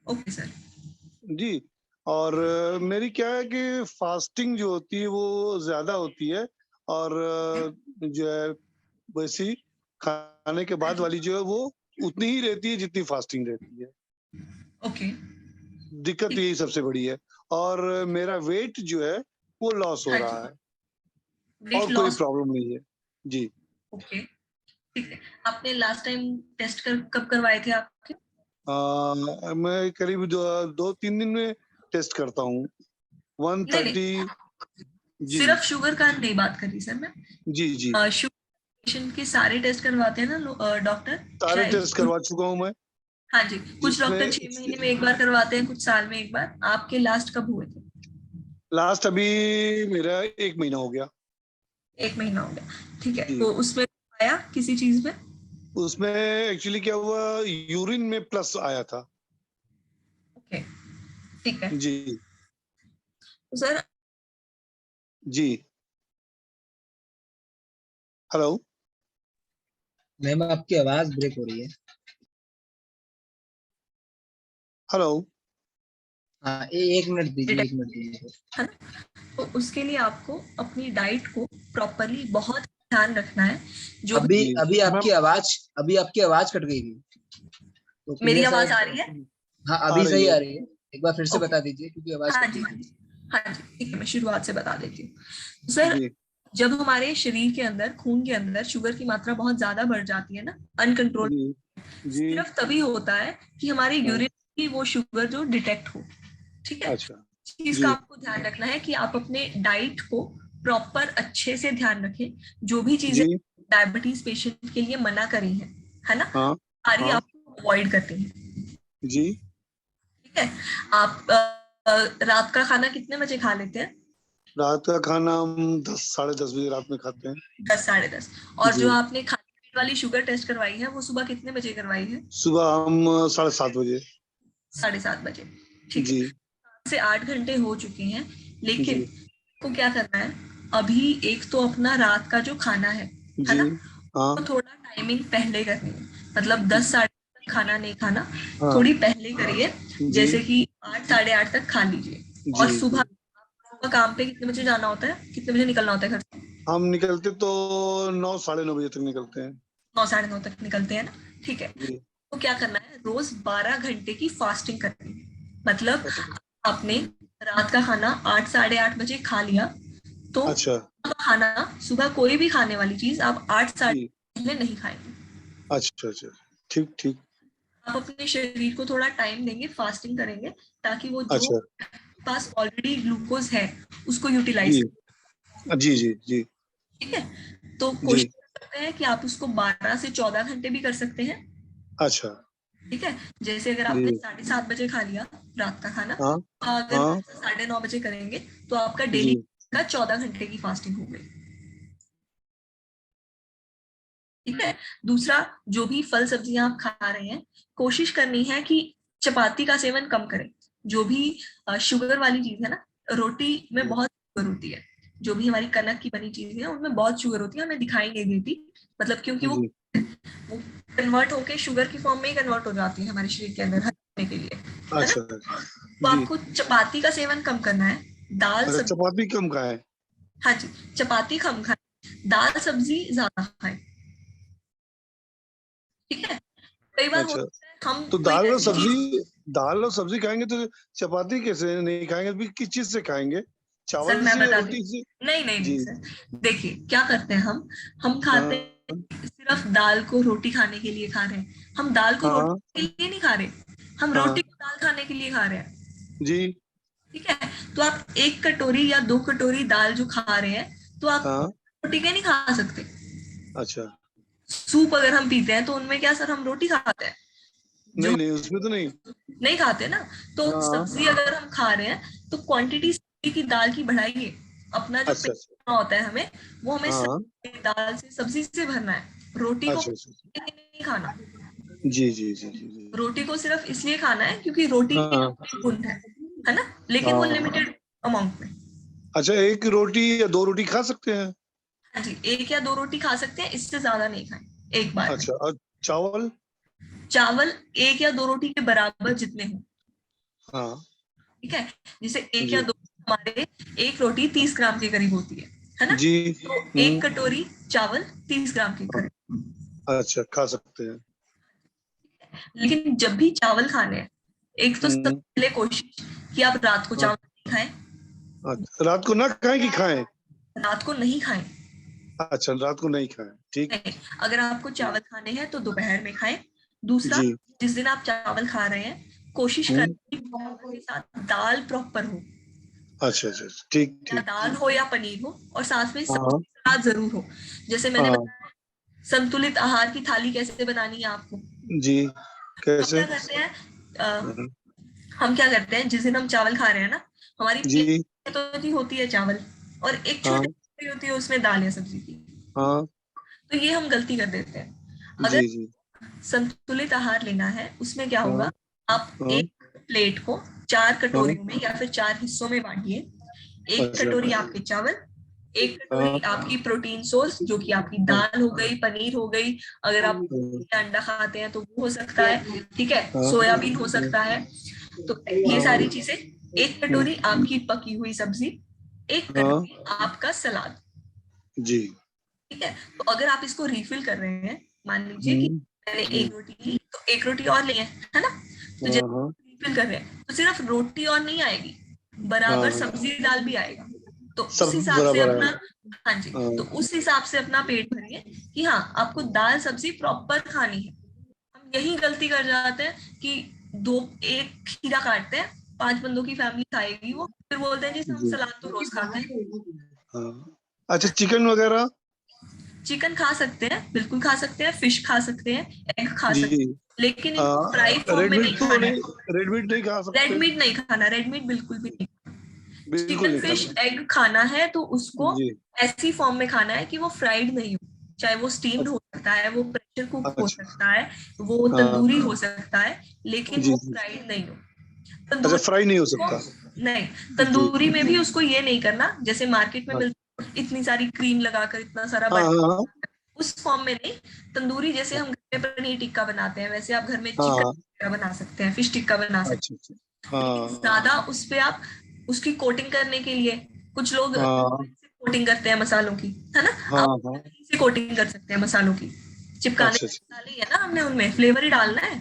Okay sir. जी, और मेरी क्या है कि फास्टिंग जो होती है वो ज्यादा होती है, और जो है वैसी खाने के बाद वाली जो है वो उतनी ही रहती है जितनी फास्टिंग रहती है। ओके। दिक्कत यही सबसे बड़ी है, और मेरा वेट जो है वो लॉस हो रहा है, और कोई प्रॉब्लम नहीं है। जी। ओके, ठीक है। आपने लास्ट टाइम टेस्ट कब करवाए थे आपके? मैं करीब 2-3 दिन में टेस्ट करता हूँ। 130। जी सिर्फ शुगर का नहीं बात कर रही सर मैं। जी। शुगर पेशेंट के सारे टेस्ट करवाते हैं ना डॉक्टर? सारे टेस्ट करवा चुका हूँ मैं। हाँ जी, कुछ डॉक्टर 6 महीने में एक बार करवाते हैं, कुछ साल में एक बार। आपके लास्ट कब हुए थे? लास्ट अभी मेरा 1 महीना हो गया। 1 महीना हो गया, ठीक है। तो उसमें आया किसी चीज में? उसमें एक्चुअली क्या हुआ, यूरिन में प्लस आया था। ओके, ठीक है। जी तो सर जी। हेलो मैम आपकी आवाज ब्रेक हो रही है। हेलो। हाँ, 1 मिनट दीजिए, 1 मिनट दीजिए। है ना? तो उसके लिए आपको अपनी डाइट को प्रॉपरली बहुत ध्यान रखना है। जो अभी आपकी आवाज कट गई थी। तो मेरी आवाज आ रही है? हाँ, अभी सही आ रही है। एक बार फिर से बता दीजिए क्योंकि आवाज हाँ कट जी, गई थी। हाँ जी, ठीक है। मैं शुरुआत से बता देती हूँ सर। जब हमारे शरीर के अंदर, खून के अंदर शुगर की मात्रा बहुत ज्यादा बढ़ जाती है ना, अनकंट्रोल, सिर्फ तभी होता है कि हमारे यूरिन की वो शुगर जो डिटेक्ट हो। ठीक है? अच्छा। चीज का आपको ध्यान रखना है कि आप अपने डाइट को प्रॉपर अच्छे से ध्यान रखें। जो भी चीजें डायबिटीज पेशेंट के लिए मना करी है ना, सारी आपको अवॉइड करनी है। जी, ठीक है। आप रात का खाना कितने बजे खा लेते हैं? रात का खाना हम 10-10:30 बजे रात में खाते हैं। 10-10:30। और जो आपने खाने पीने वाली शुगर टेस्ट करवाई है वो सुबह कितने बजे करवाई है? सुबह हम 7:30 बजे। 7:30 बजे, ठीक है। 7 से 8 घंटे हो चुके हैं, लेकिन को क्या करना है, अभी एक तो अपना रात का जो खाना है ना, तो थोड़ा टाइमिंग पहले करनी है। मतलब 10-10:30 तक खाना नहीं खाना, थोड़ी पहले करिए। जैसे कि 8-8:30 तक खा लीजिए। और सुबह काम पे कितने बजे जाना होता है, कितने बजे निकलना होता है घर से? हम निकलते तो 9-9:30 बजे तक निकलते हैं। 9-9:30 तक निकलते हैं ना, ठीक है। तो क्या करना है, रोज 12 घंटे की फास्टिंग करनी है। मतलब आपने रात का खाना 8-8:30 बजे खा लिया, तो खाना सुबह कोई भी खाने वाली चीज आप 8-8:30 पहले नहीं खाएंगे। अच्छा, ठीक। आप अपने शरीर को थोड़ा टाइम देंगे, फास्टिंग करेंगे, ताकि वो जो पास ऑलरेडी ग्लूकोज है उसको यूटिलाइज। जी। ठीक है, तो कोशिश करते हैं कि आप उसको 12 से 14 घंटे भी कर सकते हैं। अच्छा, ठीक है। जैसे अगर आपने 7:30 बजे खा लिया रात का खाना, अगर 9:30 बजे करेंगे तो आपका डेली का 14 घंटे की फास्टिंग हो गई। ठीक है। दूसरा, जो भी फल सब्जियां आप खा रहे हैं, कोशिश करनी है कि चपाती का सेवन कम करें। जो भी शुगर वाली चीज है ना, रोटी में बहुत शुगर होती है। जो भी हमारी कनक की बनी चीज है उनमें बहुत शुगर होती है, हमें दिखाई नहीं देती। मतलब क्योंकि वो कन्वर्ट होके शुगर की फॉर्म में ही कन्वर्ट हो जाती है हमारे शरीर के अंदर हटाने के लिए। अच्छा, तो आपको चपाती का सेवन कम करना है। दाल सब्जी, चपाती कम खाएं। हाँ जी, चपाती कम खाएं, दाल सब्जी ज्यादा खाएं। ठीक है। कई बार होता है हम तो दाल और सब्जी खाएंगे तो चपाती कैसे नहीं खाएंगे? किस चीज से खाएंगे? चावल से, रोटी से? नहीं सर, देखिए क्या करते हैं हम खाते हैं, सिर्फ दाल को रोटी खाने के लिए खा रहे हैं। हम दाल को रोटी के लिए नहीं खा रहे, हम रोटी को दाल खाने के लिए खा रहे हैं। जी, ठीक है। तो आप 1 कटोरी या 2 कटोरी दाल जो खा रहे हैं, तो आप रोटी के नहीं खा सकते। अच्छा। सूप अगर हम पीते हैं तो उनमें क्या सर, हम रोटी खाते हैं। नहीं नहीं उसमें तो नहीं खाते ना, तो सब्जी अगर हम खा रहे हैं तो क्वांटिटी सब्जी की दाल की बढ़ाइए। अपना जो पेट भरना होता है हमें, वो हमें दाल से सब्जी से भरना है। रोटी को नहीं खाना। जी जी जी जी। रोटी को सिर्फ इसलिए खाना है क्योंकि रोटी गुण है ना, लेकिन वो लिमिटेड अमाउंट में। अच्छा, एक रोटी या 2 रोटी खा सकते हैं? हाँ जी, 1 या 2 रोटी खा सकते हैं, इससे ज्यादा नहीं खाएं एक बार। अच्छा, और चावल? चावल 1 या 2 रोटी के बराबर जितने हो। हाँ ठीक है, जैसे 1 या 2 हमारे 1 रोटी 30 ग्राम के करीब होती है ना जी। तो 1 कटोरी चावल 30 ग्राम के करीब। अच्छा, खा सकते हैं। लेकिन जब भी चावल खाने हैं, एक तो सबसे पहले कोशिश कि आप रात को चावल नहीं खाएं। रात को ना खाएं कि खाएं? रात को नहीं खाएं। अच्छा, रात को नहीं खाएं, ठीक। नहीं, अगर आपको चावल खाने हैं तो दोपहर में खाएं। दूसरा, जिस दिन आप चावल खा रहे हैं कोशिश करें कि चावल के साथ दाल प्रॉपर हो। अच्छा अच्छा, ठीक ठीक। दाल हो या पनीर हो, और साथ में सलाद जरूर हो। जैसे मैंने बताया, संतुलित आहार की थाली कैसे बनानी है आपको। जी, कैसे? हम क्या करते हैं, जिस दिन हम चावल खा रहे हैं ना, हमारी प्लेट तो होती है चावल, और एक छोटी होती है उसमें दाल या सब्जी की। तो ये हम गलती कर देते हैं। अगर संतुलित आहार लेना है, उसमें क्या होगा, आप एक प्लेट को 4 कटोरियों में या फिर 4 हिस्सों में बांटिए। 1 कटोरी आपके चावल, 1 कटोरी आपकी प्रोटीन सोर्स जो कि आपकी दाल हो गई, पनीर हो गई, अगर आप अंडा खाते हैं तो वो हो सकता है, ठीक है, सोयाबीन हो सकता है। तो ये सारी चीजें, 1 कटोरी आपकी पकी हुई सब्जी, 1 कटोरी आपका सलाद। जी, ठीक है। तो अगर आप इसको रिफिल कर रहे हैं, मान लीजिए कि मैंने 1 रोटी ली तो 1 रोटी और ली है ना, तो जब रिफिल कर रहे हैं तो सिर्फ रोटी और नहीं आएगी, बराबर सब्जी दाल भी आएगा। तो उस हिसाब से अपना, हाँ जी, तो उस हिसाब से अपना पेट भरिए कि हाँ आपको दाल सब्जी प्रॉपर खानी है। हम यही गलती कर जाते हैं कि 1 खीरा काटते हैं, 5 बंदों की फैमिली खाएगी वो, फिर बोलते हैं जी हम सलाद तो रोज खाते हैं। अच्छा, चिकन वगैरह? चिकन खा सकते हैं, बिल्कुल खा सकते हैं, फिश खा सकते हैं, एग खा सकते हैं, लेकिन इनको फ्राई फॉर्म में नहीं खाना है। रेड मीट नहीं खा सकते? रेड मीट नहीं खाना, रेड मीट बिल्कुल भी नहीं। चिकन, फिश, एग खाना है तो उसको ऐसी फॉर्म में खाना है कि वो फ्राइड नहीं हो, चाहे वो स्टीम्ड हो सकता है, वो प्रेशर कुक हो सकता है, वो तंदूरी हो सकता है, लेकिन वो फ्राइड नहीं हो। अच्छा, फ्राई नहीं हो सकता? नहीं, तंदूरी में भी उसको ये नहीं करना जैसे मार्केट में मिलता इतनी सारी क्रीम लगाकर इतना सारा उस फॉर्म में नहीं। तंदूरी जैसे हम घर में पनीर टिक्का बनाते हैं, वैसे आप घर में चिकन टिक्का बना सकते हैं, फिश टिक्का बना सकते हैं। ज्यादा उस पे आप उसकी कोटिंग करने के लिए, कुछ लोग कोटिंग करते हैं मसालों की, है ना, आप से कोटिंग कर सकते हैं मसालों की, चिपकाने मसाले है ना, हमने उनमें फ्लेवर ही डालना है।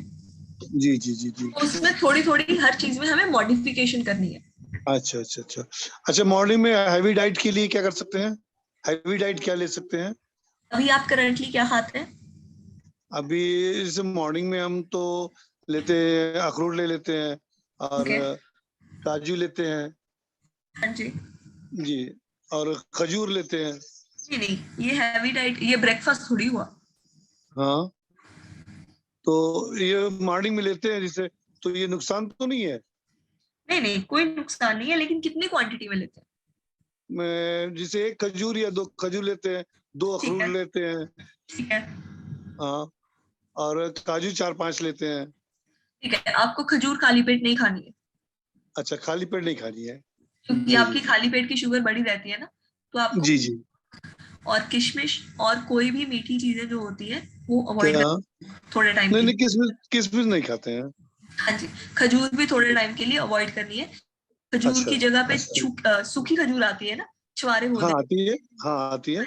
जी जी जी जी। तो उसमें थोड़ी थोड़ी हर चीज में हमें मॉडिफिकेशन करनी है। अच्छा अच्छा अच्छा अच्छा। मॉर्निंग में हैवी डाइट के लिए क्या कर सकते हैं? हैवी डाइट क्या ले सकते हैं? अभी आप करंटली क्या खाते हैं? अभी जैसे मॉर्निंग में हम तो लेते हैं, अखरोट ले लेते हैं और काजू लेते हैं। हाँ जी जी, और खजूर लेते हैं। जी नहीं, ये हैवी डाइट, ये ब्रेकफास्ट थोड़ी हुआ। हाँ, तो ये मॉर्निंग में लेते हैं जिससे, तो ये नुकसान तो नहीं है? नहीं नहीं, कोई नुकसान नहीं है, लेकिन कितनी क्वांटिटी में लेते हैं? मैं जैसे 1 खजूर या 2 खजूर लेते हैं, 2 अखरोट लेते हैं। ठीक है। हाँ, और काजू 4-5 लेते हैं। ठीक है, आपको खजूर खाली पेट नहीं खानी है। अच्छा, खाली पेट नहीं खानी है, क्योंकि आपकी खाली पेट की शुगर बढ़ी रहती है ना, तो आपको जी जी। और किशमिश और कोई भी मीठी चीजें जो होती है वो अवॉइड थोड़े टाइम। नहीं, किशमिश नहीं खाते हैं। हाँ जी, खजूर भी थोड़े टाइम के लिए अवॉइड करनी है। खजूर की जगह पे सूखी खजूर आती है ना, छुआरे बोलते हैं। आती है, हाँ आती है,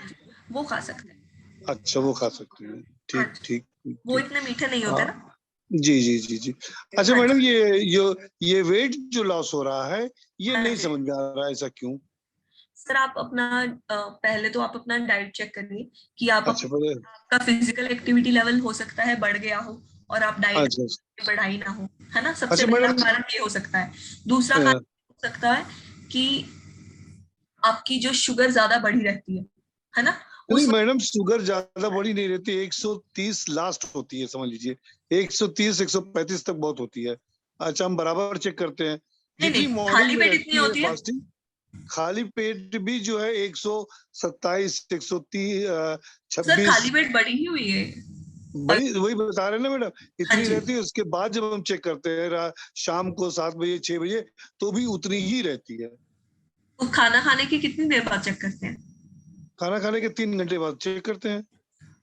वो खा सकते हैं। अच्छा, वो खा सकते हैं, ठीक ठीक। वो इतने मीठे नहीं होते ना। जी जी जी जी। अच्छा मैडम, ये वेट जो लॉस हो रहा है, ये नहीं समझ में आ रहा है, ऐसा क्यों? सर आप अपना पहले तो आप अपना डाइट चेक करिए कि आप आपका फिजिकल एक्टिविटी लेवल हो सकता है बढ़ गया हो और आप डाइट बढ़ाई ना हो, है ना, सबसे पहला कारण ये हो सकता है। दूसरा कारण हो सकता है कि आपकी जो शुगर ज्यादा बढ़ी रहती है ना, नहीं मैडम, शुगर ज्यादा बड़ी नहीं रहती, 130 लास्ट होती है, समझ लीजिए 130 135 तक बहुत होती है। अच्छा, हम बराबर चेक करते हैं। जितनी खाली मॉर्निंग में पेट रहती इतनी होती है है? फास्टिंग, खाली पेट भी जो है 127 130 सर 26 खाली पेट बढ़ी ही हुई है। बड़ी, वही बता रहे हैं ना मैडम, इतनी जी। रहती है। उसके बाद जब हम चेक करते हैं शाम को 7 बजे 6 बजे, तो भी उतनी ही रहती है। तो खाना खाने की कितनी देर बाद चेक करते हैं? खाना खाने के 3 घंटे बाद चेक करते हैं।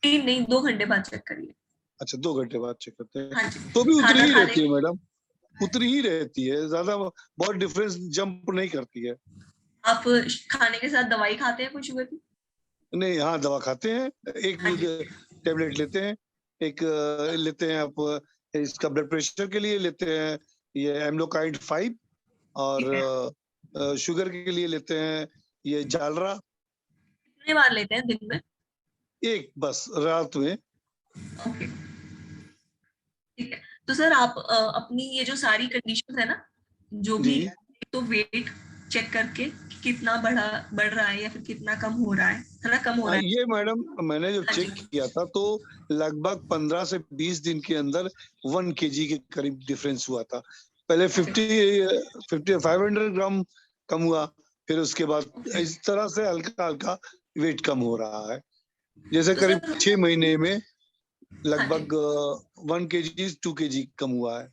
3 नहीं, 2 घंटे बाद चेक करिए। अच्छा, 2 घंटे बाद चेक करते हैं। हाँ जी। तो भी उतनी खाना ही खाने रहती है मैडम, उतनी ही रहती है, ज्यादा बहुत डिफरेंस जंप नहीं करती है। आप खाने के साथ दवाई खाते हैं कोई शुगर की? नहीं, हाँ दवा खाते हैं, एक टेबलेट लेते हैं, एक लेते हैं आप इसका ब्लड प्रेशर के लिए लेते हैं ये एम्लोकाइड 5, और शुगर के लिए लेते हैं ये जालरा। कितनी बार लेते हैं दिन में? एक बस, रात में। ओके, ठीक है। तो सर आप अपनी ये जो सारी कंडीशन है ना, जो भी, तो वेट चेक करके कि कितना बढ़ रहा है या फिर कितना कम हो रहा है ना, कम हो रहा है। ये मैडम मैंने जब चेक किया था तो लगभग 15 से 20 दिन के अंदर 1 kg के करीब डिफरेंस हुआ था। पहले 500 ग्राम कम हुआ, फिर उसके बाद इस तरह से हल्का हल्का वेट कम हो रहा है। जैसे करीब 6 महीने में लगभग 1 kg 2 kg कम हुआ है।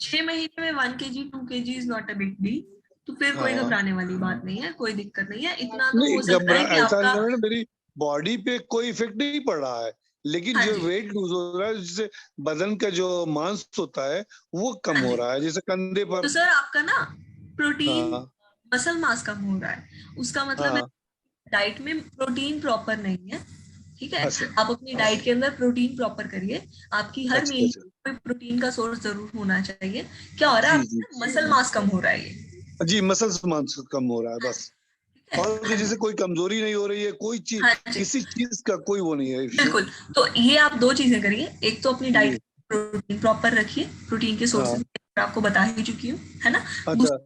6 महीने में 1 kg 2 kg is not a big deal. तो फिर कोई घबराने वाली बात नहीं है, कोई दिक्कत नहीं है। इतना तो हो सकता है कि ऐसा आपका नहीं है, मेरी बॉडी पे कोई इफेक्ट नहीं पड़ रहा है, लेकिन जो वेट लूज हो रहा है, जिससे बदन का जो मांस होता है वो कम हो रहा है, जैसे कंधे पर। तो सर आपका ना प्रोटीन मसल मास कम हो रहा है, उसका मतलब है डाइट में प्रोटीन प्रॉपर नहीं है। ठीक है, आप अपनी डाइट के अंदर प्रोटीन प्रॉपर करिए। आपकी हर मील में प्रोटीन का सोर्स जरूर होना चाहिए। क्या हो रहा है, मसल मास कम हो रहा है ये। जी, मसल मास कम हो रहा है बस, और जैसे कोई कमजोरी नहीं हो रही है, कोई चीज किसी चीज का कोई वो नहीं है। बिल्कुल, तो ये आप 2 चीजें करिए। एक तो अपनी डाइट प्रोटीन प्रॉपर रखिए, प्रोटीन के सोर्सेज आपको बता ही चुकी हूँ, है ना। दूसरी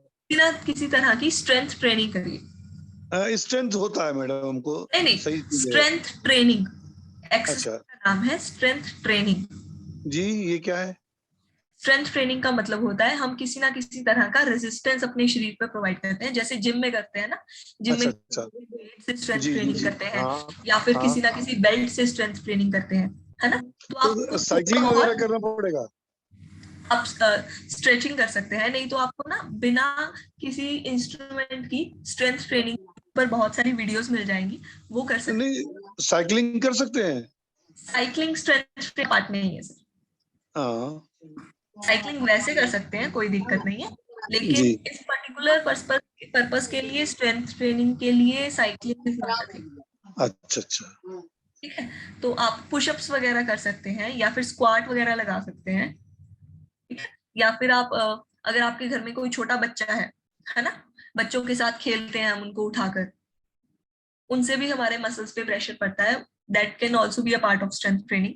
किसी तरह की स्ट्रेंथ ट्रेनिंग करिए। स्ट्रेंथ होता है मैडम हमको? नहीं, स्ट्रेंथ ट्रेनिंग एक्सरसाइज का नाम है, स्ट्रेंथ ट्रेनिंग। जी, ये क्या है? स्ट्रेंथ ट्रेनिंग का मतलब होता है हम किसी ना किसी तरह का रेजिस्टेंस अपने शरीर पर प्रोवाइड करते हैं, जैसे जिम में करते हैं ना, जिम में से स्ट्रेंथ ट्रेनिंग करते हैं, या फिर किसी ना किसी बेल्ट से स्ट्रेंथ ट्रेनिंग करते हैं, है ना। तो आप साइकिलिंग वगैरह करना पड़ेगा? आप स्ट्रेचिंग कर सकते हैं, नहीं तो आपको ना बिना किसी इंस्ट्रूमेंट की स्ट्रेंथ ट्रेनिंग पर बहुत सारी वीडियोस मिल जाएंगी, वो कर सकते हैं। नहीं, साइकिलिंग कर सकते हैं? साइकिलिंग स्ट्रेंथ के पार्ट नहीं है सर। साइकिलिंग वैसे कर सकते हैं, कोई दिक्कत नहीं है, लेकिन इस पर्टिकुलर पर्पस के लिए स्ट्रेंथ ट्रेनिंग के लिए साइकिलिंग। अच्छा, ठीक है, तो आप पुशअप्स वगैरह कर सकते हैं, या फिर स्क्वाट वगैरह लगा सकते हैं, ठीक है। या फिर आप अगर आपके घर में कोई छोटा बच्चा है ना, बच्चों के साथ खेलते हैं हम उनको उठाकर, उनसे भी हमारे मसल्स पे प्रेशर पड़ता है, that can also be a part of strength training.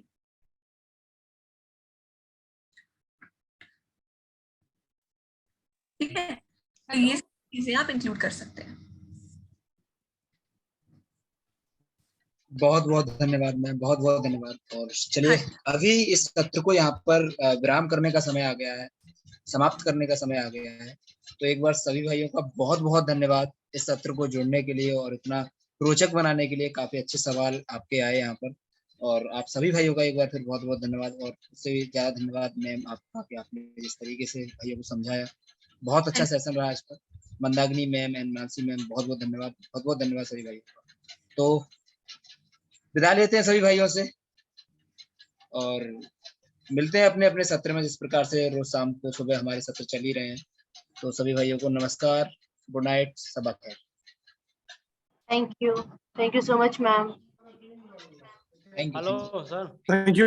ठीक है, तो ये चीजें आप इंक्लूड कर सकते हैं। बहुत बहुत धन्यवाद मैम, बहुत बहुत धन्यवाद। और चलिए अभी इस सत्र को यहाँ पर विराम करने का समय आ गया है, समाप्त करने का समय आ गया है। तो एक बार सभी भाइयों का बहुत बहुत धन्यवाद इस सत्र को जोड़ने के लिए और इतना रोचक बनाने के लिए। काफी अच्छे सवाल आपके आए यहाँ पर, और आप सभी भाइयों का एक बार फिर बहुत बहुत धन्यवाद। और उससे भी ज्यादा धन्यवाद मैम आपका कि आपने जिस तरीके से भाइयों को समझाया, बहुत अच्छा सेशन रहा इस पर। Mandakini ma'am and Mansi ma'am, बहुत बहुत धन्यवाद, बहुत बहुत धन्यवाद सभी भाइयों का। तो विदा लेते हैं सभी भाइयों से और मिलते हैं अपने अपने सत्र में, जिस प्रकार से रोज शाम को सुबह हमारे सत्र चल ही रहे हैं। तो सभी भाइयों को नमस्कार, गुड नाइट, सबा खैर। Thank you so much ma'am. Thank you hello sir. Thank you.